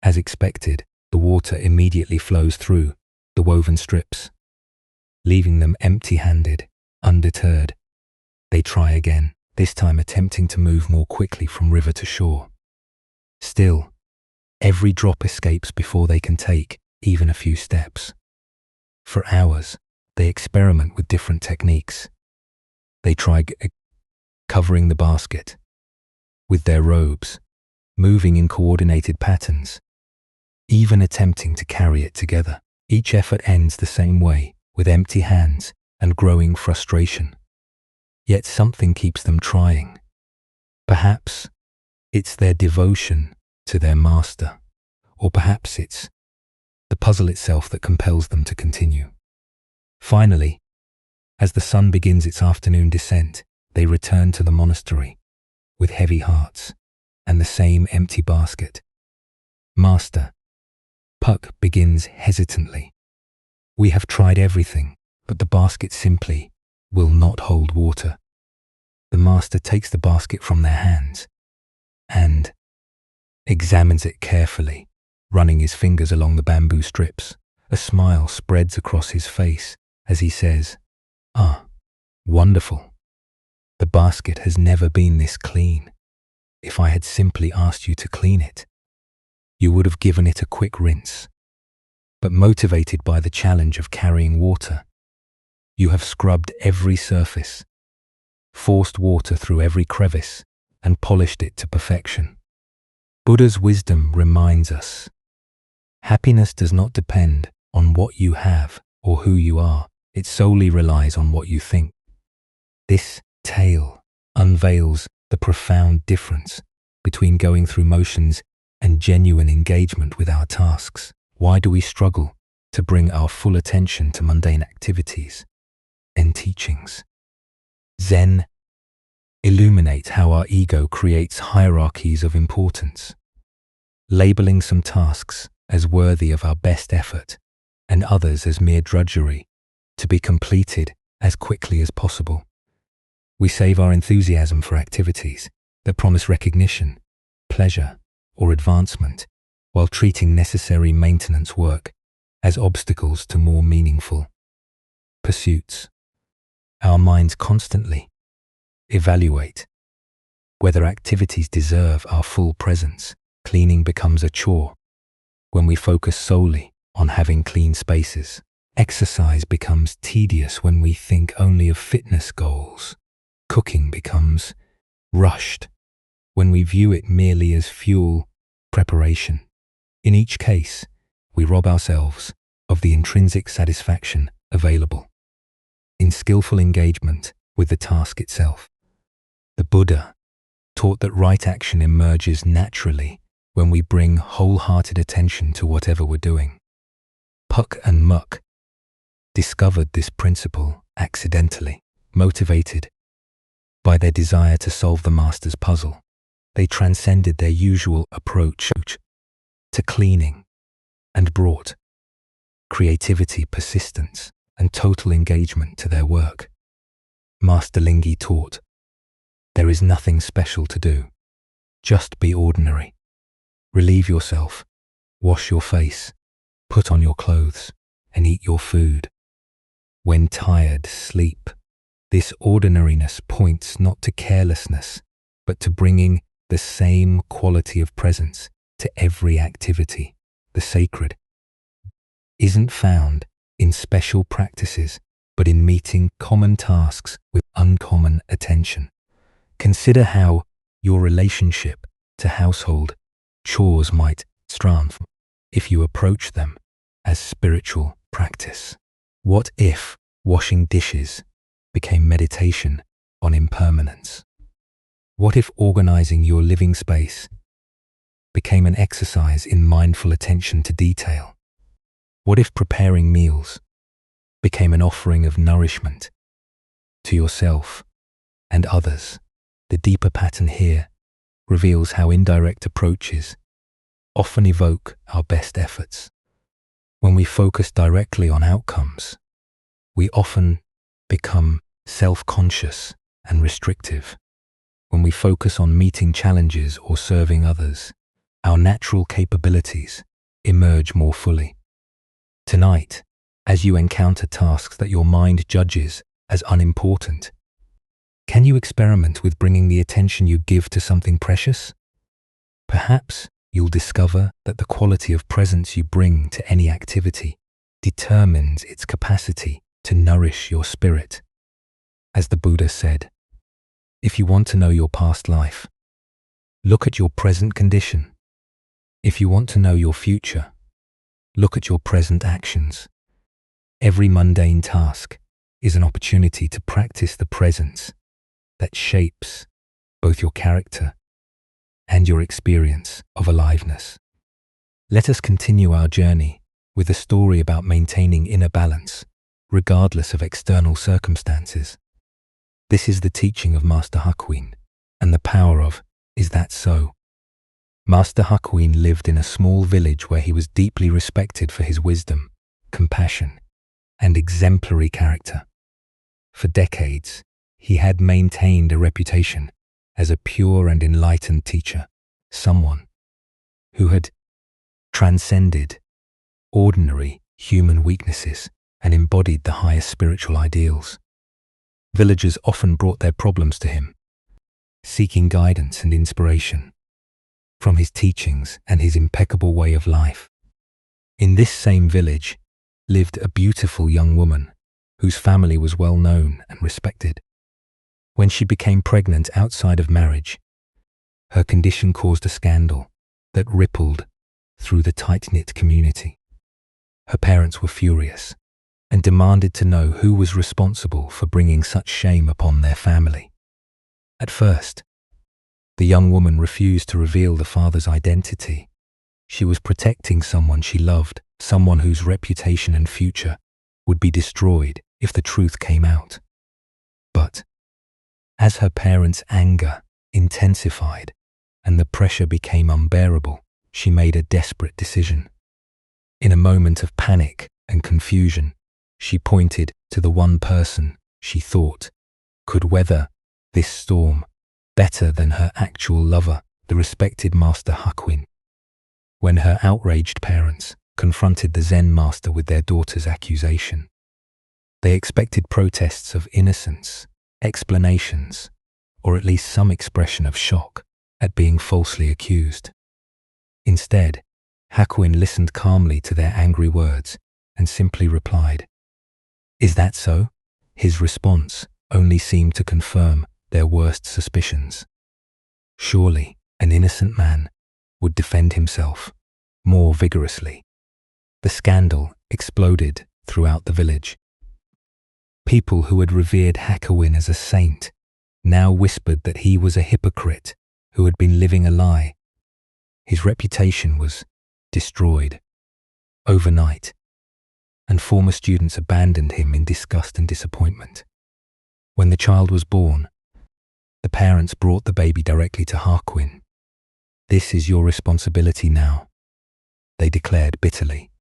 S1: As expected, the water immediately flows through the woven strips, leaving them empty-handed, undeterred. They try again, this time attempting to move more quickly from river to shore. Still, every drop escapes before they can take even a few steps. For hours, they experiment with different techniques. They try covering the basket with their robes, moving in coordinated patterns, even attempting to carry it together. Each effort ends the same way, with empty hands and growing frustration. Yet something keeps them trying. Perhaps it's their devotion to their master, or perhaps it's the puzzle itself that compels them to continue. Finally, as the sun begins its afternoon descent, they return to the monastery with heavy hearts and the same empty basket. "Master," Puck begins hesitantly, "we have tried everything, but the basket simply will not hold water." The master takes the basket from their hands and examines it carefully, running his fingers along the bamboo strips. A smile spreads across his face as he says, "Ah, wonderful. The basket has never been this clean. If I had simply asked you to clean it, you would have given it a quick rinse. But motivated by the challenge of carrying water, you have scrubbed every surface, forced water through every crevice, and polished it to perfection." Buddha's wisdom reminds us, happiness does not depend on what you have or who you are. It solely relies on what you think. This tale unveils the profound difference between going through motions and genuine engagement with our tasks. Why do we struggle to bring our full attention to mundane activities and teachings? Zen illuminates how our ego creates hierarchies of importance, labeling some tasks as worthy of our best effort and others as mere drudgery to be completed as quickly as possible. We save our enthusiasm for activities that promise recognition, pleasure, or advancement, while treating necessary maintenance work as obstacles to more meaningful pursuits. Our minds constantly evaluate whether activities deserve our full presence. Cleaning becomes a chore when we focus solely on having clean spaces. Exercise becomes tedious when we think only of fitness goals. Cooking becomes rushed when we view it merely as fuel preparation. In each case, we rob ourselves of the intrinsic satisfaction available in skillful engagement with the task itself. The Buddha taught that right action emerges naturally when we bring wholehearted attention to whatever we're doing. Puck and Muck discovered this principle accidentally, motivated by their desire to solve the master's puzzle. They transcended their usual approach to cleaning and brought creativity, persistence, and total engagement to their work. Master Lingi taught, there is nothing special to do. Just be ordinary. Relieve yourself, wash your face, put on your clothes, and eat your food. When tired, sleep. This ordinariness points not to carelessness, but to bringing the same quality of presence to every activity. The sacred isn't found in special practices, but in meeting common tasks with uncommon attention. Consider how your relationship to household chores might strengthen if you approach them as spiritual practice. What if washing dishes became meditation on impermanence? What if organizing your living space became an exercise in mindful attention to detail? What if preparing meals became an offering of nourishment to yourself and others? The deeper pattern here reveals how indirect approaches often evoke our best efforts. When we focus directly on outcomes, we often become self-conscious and restrictive. When we focus on meeting challenges or serving others, our natural capabilities emerge more fully. Tonight, as you encounter tasks that your mind judges as unimportant, can you experiment with bringing the attention you give to something precious? Perhaps you'll discover that the quality of presence you bring to any activity determines its capacity to nourish your spirit. As the Buddha said, if you want to know your past life, look at your present condition. If you want to know your future, look at your present actions. Every mundane task is an opportunity to practice the presence that shapes both your character and your experience of aliveness. Let us continue our journey with a story about maintaining inner balance, regardless of external circumstances. This is the teaching of Master Hakuin, and the power of Is That So? Master Hakuin lived in a small village where he was deeply respected for his wisdom, compassion, and exemplary character. For decades, he had maintained a reputation as a pure and enlightened teacher, someone who had transcended ordinary human weaknesses and embodied the highest spiritual ideals. Villagers often brought their problems to him, seeking guidance and inspiration from his teachings and his impeccable way of life. In this same village lived a beautiful young woman whose family was well known and respected. When she became pregnant outside of marriage, her condition caused a scandal that rippled through the tight-knit community. Her parents were furious and demanded to know who was responsible for bringing such shame upon their family. At first, the young woman refused to reveal the father's identity. She was protecting someone she loved, someone whose reputation and future would be destroyed if the truth came out. But as her parents' anger intensified and the pressure became unbearable, she made a desperate decision. In a moment of panic and confusion, she pointed to the one person she thought could weather this storm better than her actual lover, the respected Master Hakuin. When her outraged parents confronted the Zen master with their daughter's accusation, they expected protests of innocence, explanations, or at least some expression of shock at being falsely accused. Instead, Hakuin listened calmly to their angry words and simply replied, "Is that so?" His response only seemed to confirm their worst suspicions. Surely an innocent man would defend himself more vigorously. The scandal exploded throughout the village. People who had revered Hakuin as a saint now whispered that he was a hypocrite who had been living a lie. His reputation was destroyed overnight, and former students abandoned him in disgust and disappointment. When the child was born, the parents brought the baby directly to Hakuin. "This is your responsibility now," they declared bitterly.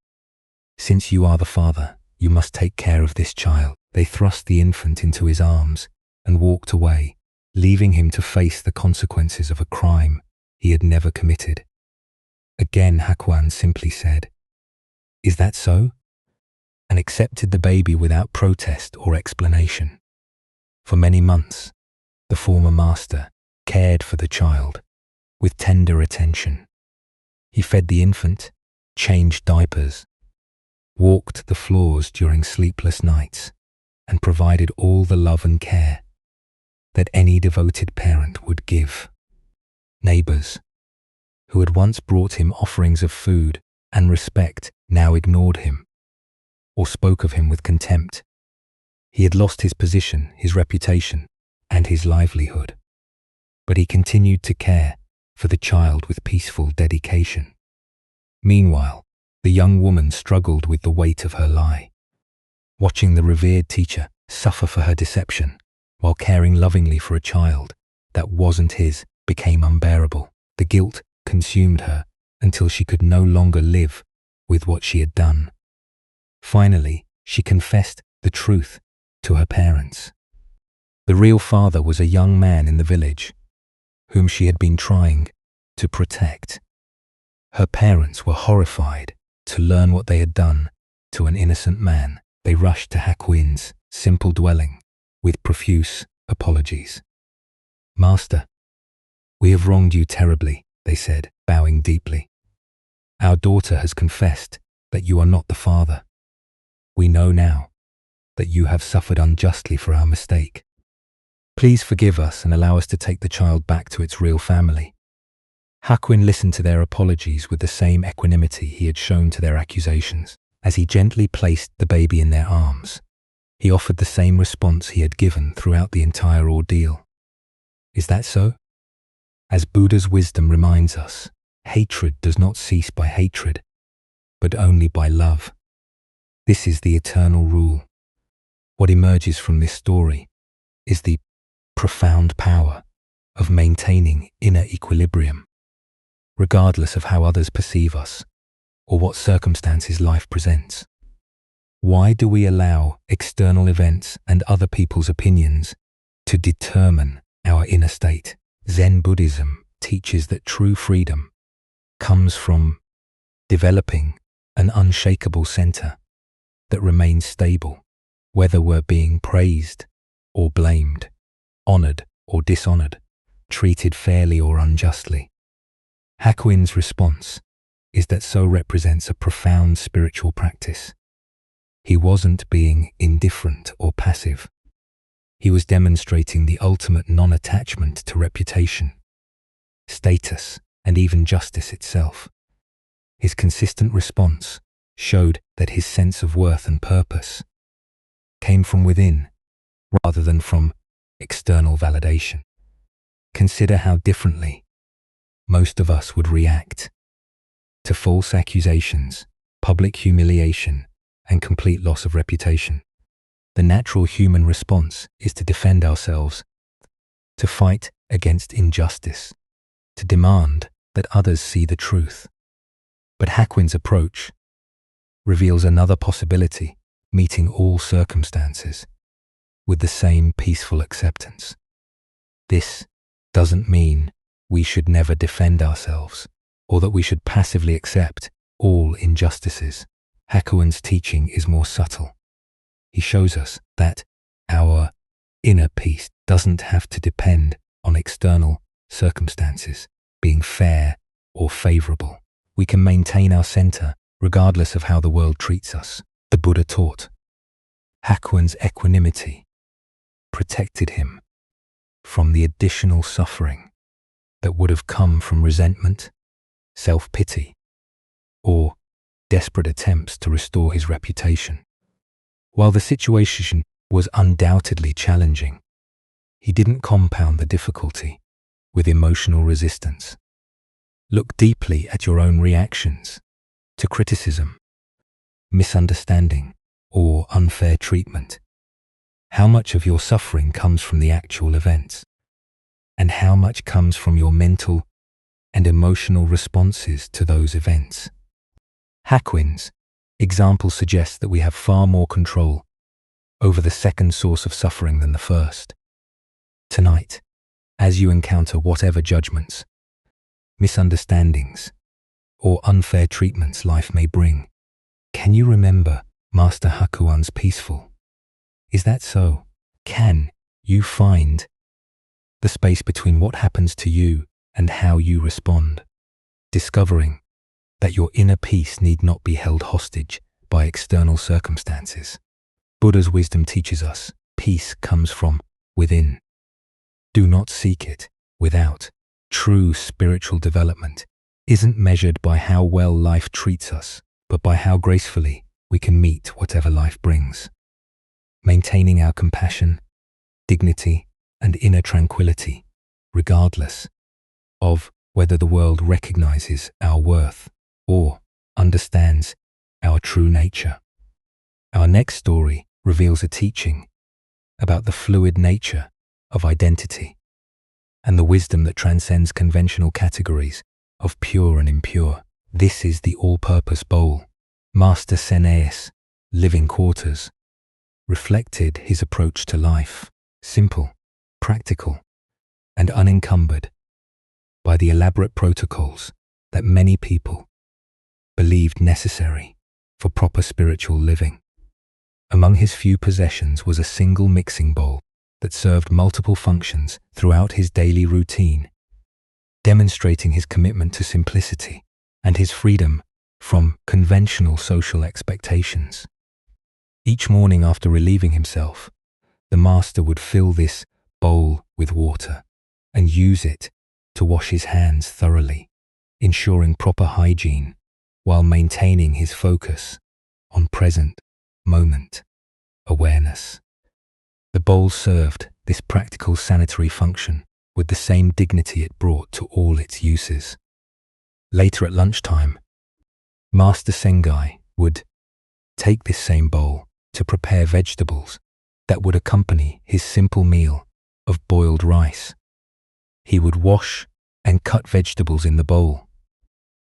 S1: "Since you are the father, you must take care of this child." They thrust the infant into his arms and walked away, leaving him to face the consequences of a crime he had never committed. Again, Hakuin simply said, "Is that so?" and accepted the baby without protest or explanation. For many months, the former master cared for the child with tender attention. He fed the infant, changed diapers, walked the floors during sleepless nights, and provided all the love and care that any devoted parent would give. Neighbors, who had once brought him offerings of food and respect, now ignored him or spoke of him with contempt. He had lost his position, his reputation, and his livelihood, but he continued to care for the child with peaceful dedication. Meanwhile, the young woman struggled with the weight of her lie. Watching the revered teacher suffer for her deception while caring lovingly for a child that wasn't his became unbearable. The guilt consumed her until she could no longer live with what she had done. Finally, she confessed the truth to her parents. The real father was a young man in the village, whom she had been trying to protect. Her parents were horrified to learn what they had done to an innocent man. They rushed to Hakuin's simple dwelling with profuse apologies. "Master, we have wronged you terribly," they said, bowing deeply. "Our daughter has confessed that you are not the father. We know now that you have suffered unjustly for our mistake. Please forgive us and allow us to take the child back to its real family." Hakuin listened to their apologies with the same equanimity he had shown to their accusations. As he gently placed the baby in their arms, he offered the same response he had given throughout the entire ordeal. "Is that so?" As Buddha's wisdom reminds us, hatred does not cease by hatred, but only by love. This is the eternal rule. What emerges from this story is the profound power of maintaining inner equilibrium, regardless of how others perceive us or what circumstances life presents. Why do we allow external events and other people's opinions to determine our inner state? Zen Buddhism teaches that true freedom comes from developing an unshakable center that remains stable, whether we're being praised or blamed, honored or dishonored, treated fairly or unjustly. Hakuin's response is that so represents a profound spiritual practice. He wasn't being indifferent or passive. He was demonstrating the ultimate non-attachment to reputation, status, and even justice itself. His consistent response showed that his sense of worth and purpose came from within rather than from external validation. Consider how differently most of us would react to false accusations, public humiliation, and complete loss of reputation. The natural human response is to defend ourselves, to fight against injustice, to demand that others see the truth. But Hakuin's approach reveals another possibility, meeting all circumstances with the same peaceful acceptance. This doesn't mean we should never defend ourselves or that we should passively accept all injustices. Hakuin's teaching is more subtle. He shows us that our inner peace doesn't have to depend on external circumstances being fair or favorable. We can maintain our center regardless of how the world treats us. The Buddha taught. Hakuin's equanimity protected him from the additional suffering that would have come from resentment, self-pity, or desperate attempts to restore his reputation. While the situation was undoubtedly challenging, he didn't compound the difficulty with emotional resistance. Look deeply at your own reactions to criticism, misunderstanding, or unfair treatment. How much of your suffering comes from the actual events, and how much comes from your mental and emotional responses to those events? Hakwin's example suggests that we have far more control over the second source of suffering than the first. Tonight, as you encounter whatever judgments, misunderstandings, or unfair treatments life may bring, can you remember Master Hakuin's peaceful? Is that so? Can you find the space between what happens to you and how you respond, discovering that your inner peace need not be held hostage by external circumstances? Buddha's wisdom teaches us peace comes from within. Do not seek it without. True spiritual development isn't measured by how well life treats us, but by how gracefully we can meet whatever life brings. Maintaining our compassion, dignity, and inner tranquility, regardless of whether the world recognizes our worth or understands our true nature. Our next story reveals a teaching about the fluid nature of identity and the wisdom that transcends conventional categories of pure and impure. This is the all-purpose bowl. Master Sene's living quarters reflected his approach to life, simple, practical, and unencumbered by the elaborate protocols that many people believed necessary for proper spiritual living. Among his few possessions was a single mixing bowl that served multiple functions throughout his daily routine, demonstrating his commitment to simplicity and his freedom from conventional social expectations. Each morning after relieving himself, the master would fill this bowl with water and use it to wash his hands thoroughly, ensuring proper hygiene while maintaining his focus on present moment awareness. The bowl served this practical sanitary function with the same dignity it brought to all its uses. Later at lunchtime, Master Sengai would take this same bowl to prepare vegetables that would accompany his simple meal of boiled rice. He would wash and cut vegetables in the bowl,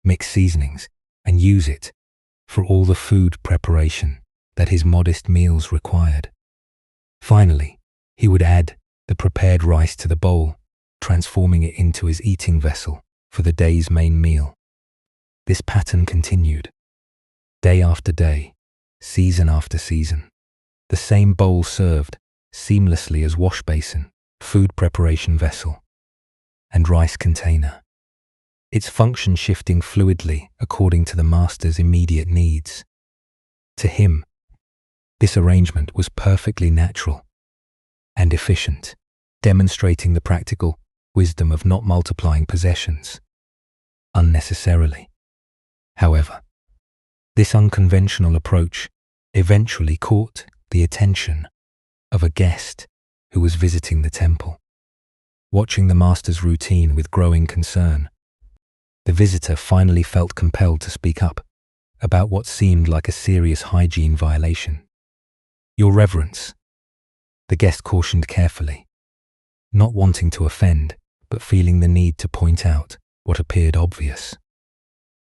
S1: mix seasonings, and use it for all the food preparation that his modest meals required. Finally, he would add the prepared rice to the bowl, transforming it into his eating vessel for the day's main meal. This pattern continued, day after day, season after season. The same bowl served seamlessly as wash basin, food preparation vessel, and rice container, its function shifting fluidly according to the master's immediate needs. To him, this arrangement was perfectly natural and efficient, demonstrating the practical wisdom of not multiplying possessions unnecessarily. However, this unconventional approach eventually caught the attention of a guest who was visiting the temple. Watching the master's routine with growing concern, the visitor finally felt compelled to speak up about what seemed like a serious hygiene violation. "Your Reverence," the guest cautioned carefully, not wanting to offend, but feeling the need to point out what appeared obvious.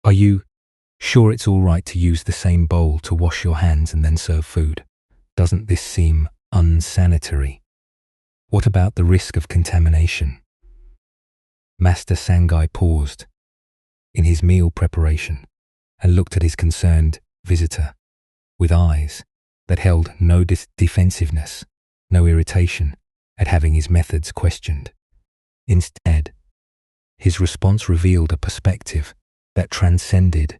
S1: "Are you sure it's all right to use the same bowl to wash your hands and then serve food? Doesn't this seem unsanitary? What about the risk of contamination?" Master Sangai paused in his meal preparation and looked at his concerned visitor with eyes that held no defensiveness, no irritation at having his methods questioned. Instead, his response revealed a perspective that transcended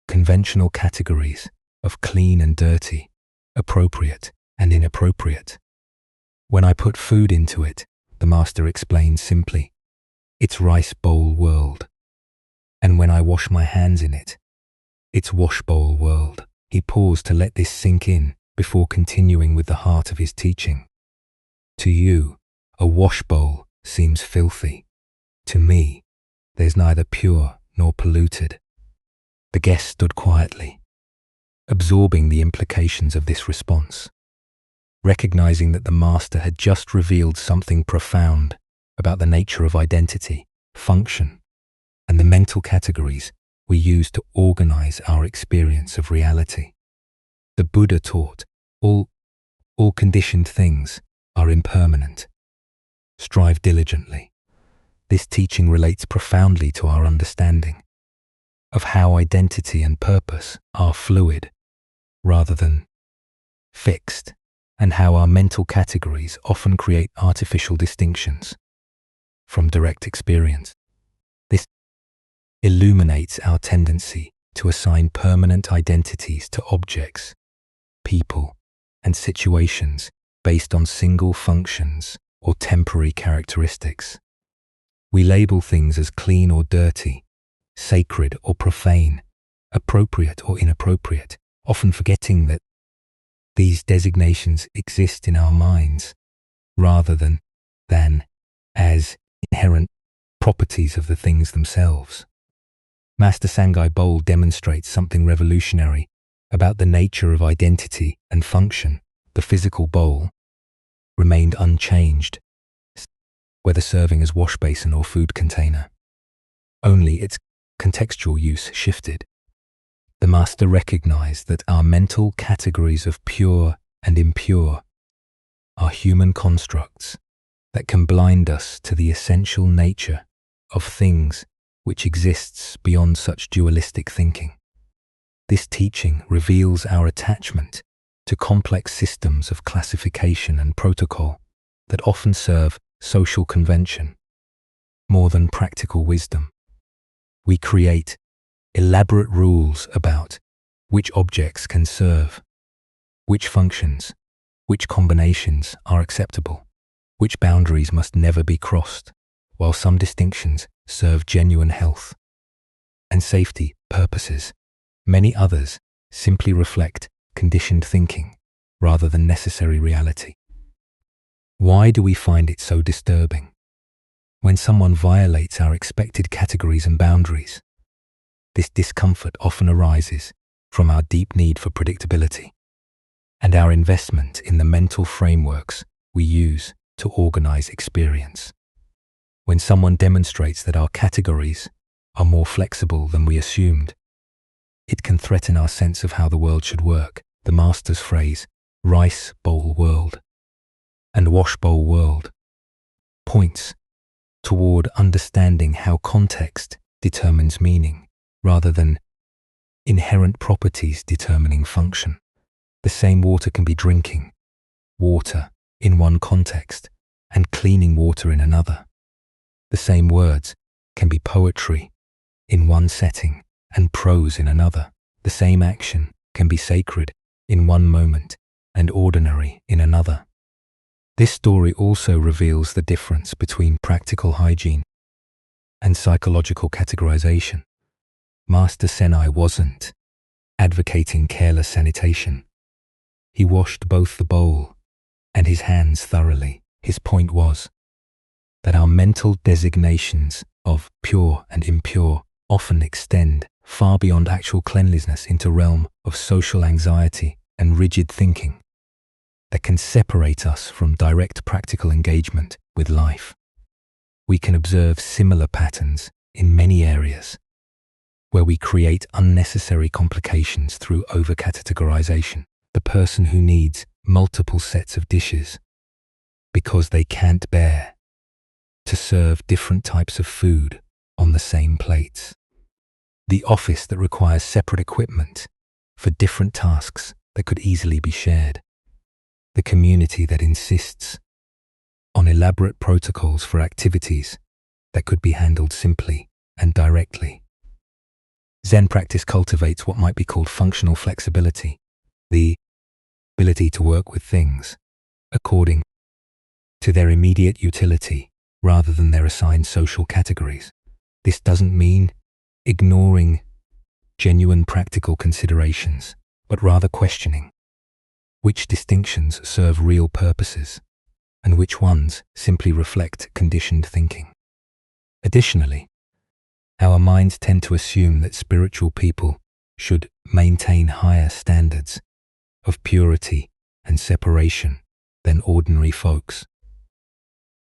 S1: conventional categories of clean and dirty, appropriate and inappropriate. "When I put food into it," the master explained simply, "it's rice bowl world. And when I wash my hands in it, it's wash bowl world." He paused to let this sink in before continuing with the heart of his teaching. "To you, a wash bowl seems filthy. To me, there's neither pure nor polluted. The guest stood quietly, absorbing the implications of this response, recognizing that the master had just revealed something profound about the nature of identity, function, and the mental categories we use to organize our experience of reality. The Buddha taught all conditioned things are impermanent. Strive diligently. This teaching relates profoundly to our understanding of how identity and purpose are fluid rather than fixed, and how our mental categories often create artificial distinctions from direct experience. This illuminates our tendency to assign permanent identities to objects, people, and situations based on single functions or temporary characteristics. We label things as clean or dirty, sacred or profane, appropriate or inappropriate, often forgetting that these designations exist in our minds rather than as inherent properties of the things themselves. Master Sangai Bol demonstrates something revolutionary about the nature of identity and function. The physical bowl remained unchanged, whether serving as wash basin or food container. Only its contextual use shifted. The master recognized that our mental categories of pure and impure are human constructs that can blind us to the essential nature of things which exists beyond such dualistic thinking. This teaching reveals our attachment to complex systems of classification and protocol that often serve social convention more than practical wisdom. We create elaborate rules about which objects can serve, which functions, which combinations are acceptable, which boundaries must never be crossed, while some distinctions serve genuine health and safety purposes. Many others simply reflect conditioned thinking rather than necessary reality. Why do we find it so disturbing when someone violates our expected categories and boundaries? This discomfort often arises from our deep need for predictability and our investment in the mental frameworks we use to organize experience. When someone demonstrates that our categories are more flexible than we assumed, it can threaten our sense of how the world should work. The master's phrase, rice bowl world and wash bowl world, points toward understanding how context determines meaning rather than inherent properties determining function. The same water can be drinking water in one context and cleaning water in another. The same words can be poetry in one setting and prose in another. The same action can be sacred in one moment and ordinary in another. This story also reveals the difference between practical hygiene and psychological categorization. Master Senai wasn't advocating careless sanitation. He washed both the bowl and his hands thoroughly. His point was that our mental designations of pure and impure often extend far beyond actual cleanliness into realm of social anxiety and rigid thinking that can separate us from direct practical engagement with life. We can observe similar patterns in many areas where we create unnecessary complications through over-categorization. The person who needs multiple sets of dishes because they can't bear to serve different types of food on the same plates. The office that requires separate equipment for different tasks that could easily be shared. The community that insists on elaborate protocols for activities that could be handled simply and directly. Zen practice cultivates what might be called functional flexibility, the ability to work with things according to their immediate utility rather than their assigned social categories. This doesn't mean ignoring genuine practical considerations, but rather questioning which distinctions serve real purposes and which ones simply reflect conditioned thinking. Additionally, our minds tend to assume that spiritual people should maintain higher standards of purity and separation than ordinary folks.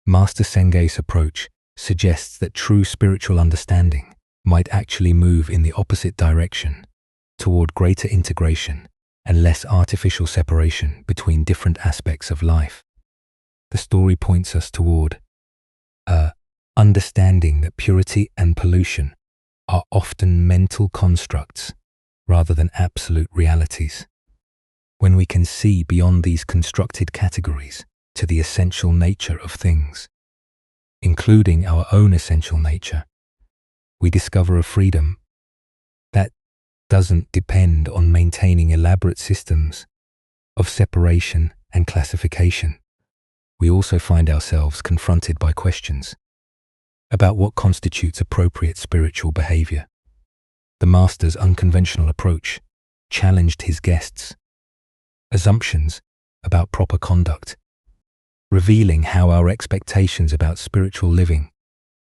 S1: Master Senge's approach suggests that true spiritual understanding might actually move in the opposite direction, toward greater integration and less artificial separation between different aspects of life. The story points us toward a understanding that purity and pollution are often mental constructs rather than absolute realities. When we can see beyond these constructed categories to the essential nature of things, including our own essential nature, we discover a freedom that doesn't depend on maintaining elaborate systems of separation and classification. We also find ourselves confronted by questions about what constitutes appropriate spiritual behavior. The master's unconventional approach challenged his guests' assumptions about proper conduct, revealing how our expectations about spiritual living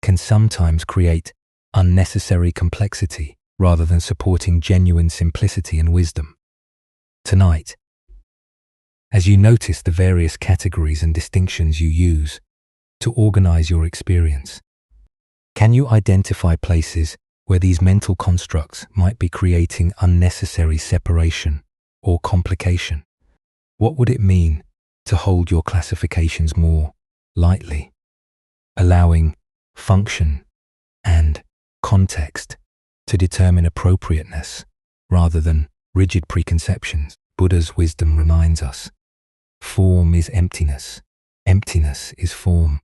S1: can sometimes create unnecessary complexity rather than supporting genuine simplicity and wisdom. Tonight, as you notice the various categories and distinctions you use to organize your experience, can you identify places where these mental constructs might be creating unnecessary separation or complication? What would it mean to hold your classifications more lightly, allowing function and context to determine appropriateness rather than rigid preconceptions? Buddha's wisdom reminds us, form is emptiness, emptiness is form.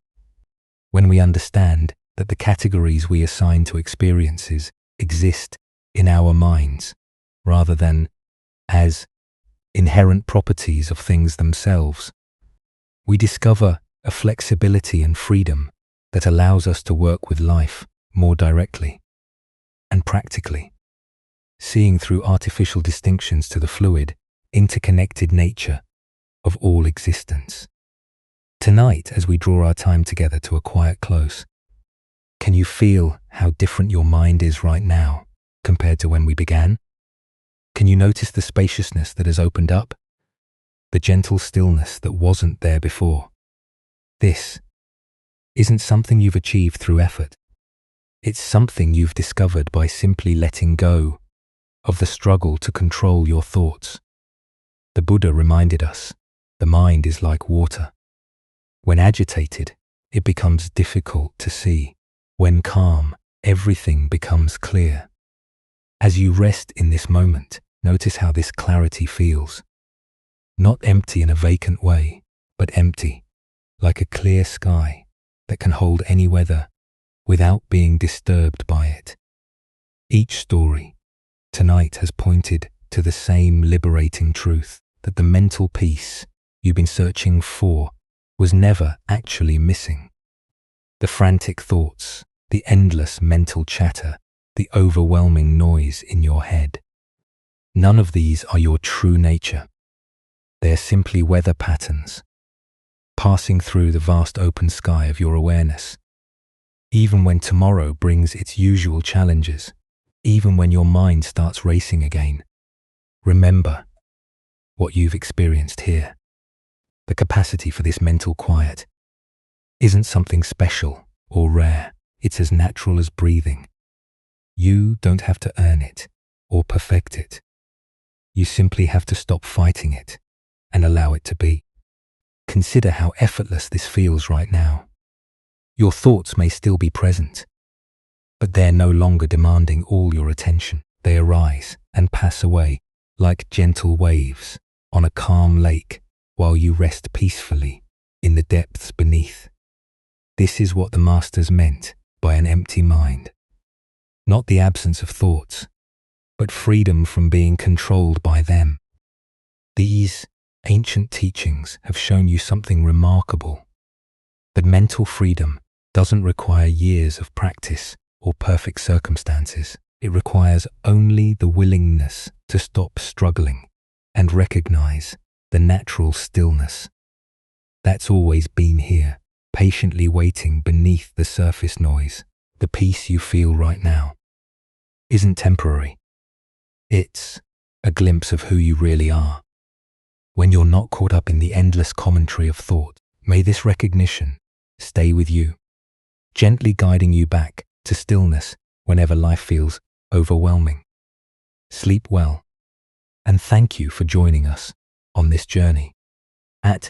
S1: When we understand that the categories we assign to experiences exist in our minds rather than as inherent properties of things themselves, we discover a flexibility and freedom that allows us to work with life more directly and practically, seeing through artificial distinctions to the fluid, interconnected nature of all existence. Tonight, as we draw our time together to a quiet close, can you feel how different your mind is right now compared to when we began? Can you notice the spaciousness that has opened up? The gentle stillness that wasn't there before? This isn't something you've achieved through effort. It's something you've discovered by simply letting go of the struggle to control your thoughts. The Buddha reminded us, the mind is like water. When agitated, it becomes difficult to see. When calm, everything becomes clear. As you rest in this moment, notice how this clarity feels. Not empty in a vacant way, but empty, like a clear sky that can hold any weather without being disturbed by it. Each story tonight has pointed to the same liberating truth, that the mental peace you've been searching for was never actually missing. The frantic thoughts, the endless mental chatter, the overwhelming noise in your head. None of these are your true nature. They are simply weather patterns, passing through the vast open sky of your awareness. Even when tomorrow brings its usual challenges, even when your mind starts racing again, remember what you've experienced here. The capacity for this mental quiet isn't something special or rare. It's as natural as breathing. You don't have to earn it or perfect it. You simply have to stop fighting it and allow it to be. Consider how effortless this feels right now. Your thoughts may still be present, but they're no longer demanding all your attention. They arise and pass away like gentle waves on a calm lake while you rest peacefully in the depths beneath. This is what the masters meant by an empty mind. Not the absence of thoughts, but freedom from being controlled by them. These ancient teachings have shown you something remarkable. That mental freedom doesn't require years of practice or perfect circumstances. It requires only the willingness to stop struggling and recognize the natural stillness that's always been here, patiently waiting beneath the surface noise. the peace you feel right now, isn't temporary. It's a glimpse of who you really are. When you're not caught up in the endless commentary of thought, may this recognition stay with you, gently guiding you back to stillness whenever life feels overwhelming. Sleep well, and thank you for joining us on this journey. At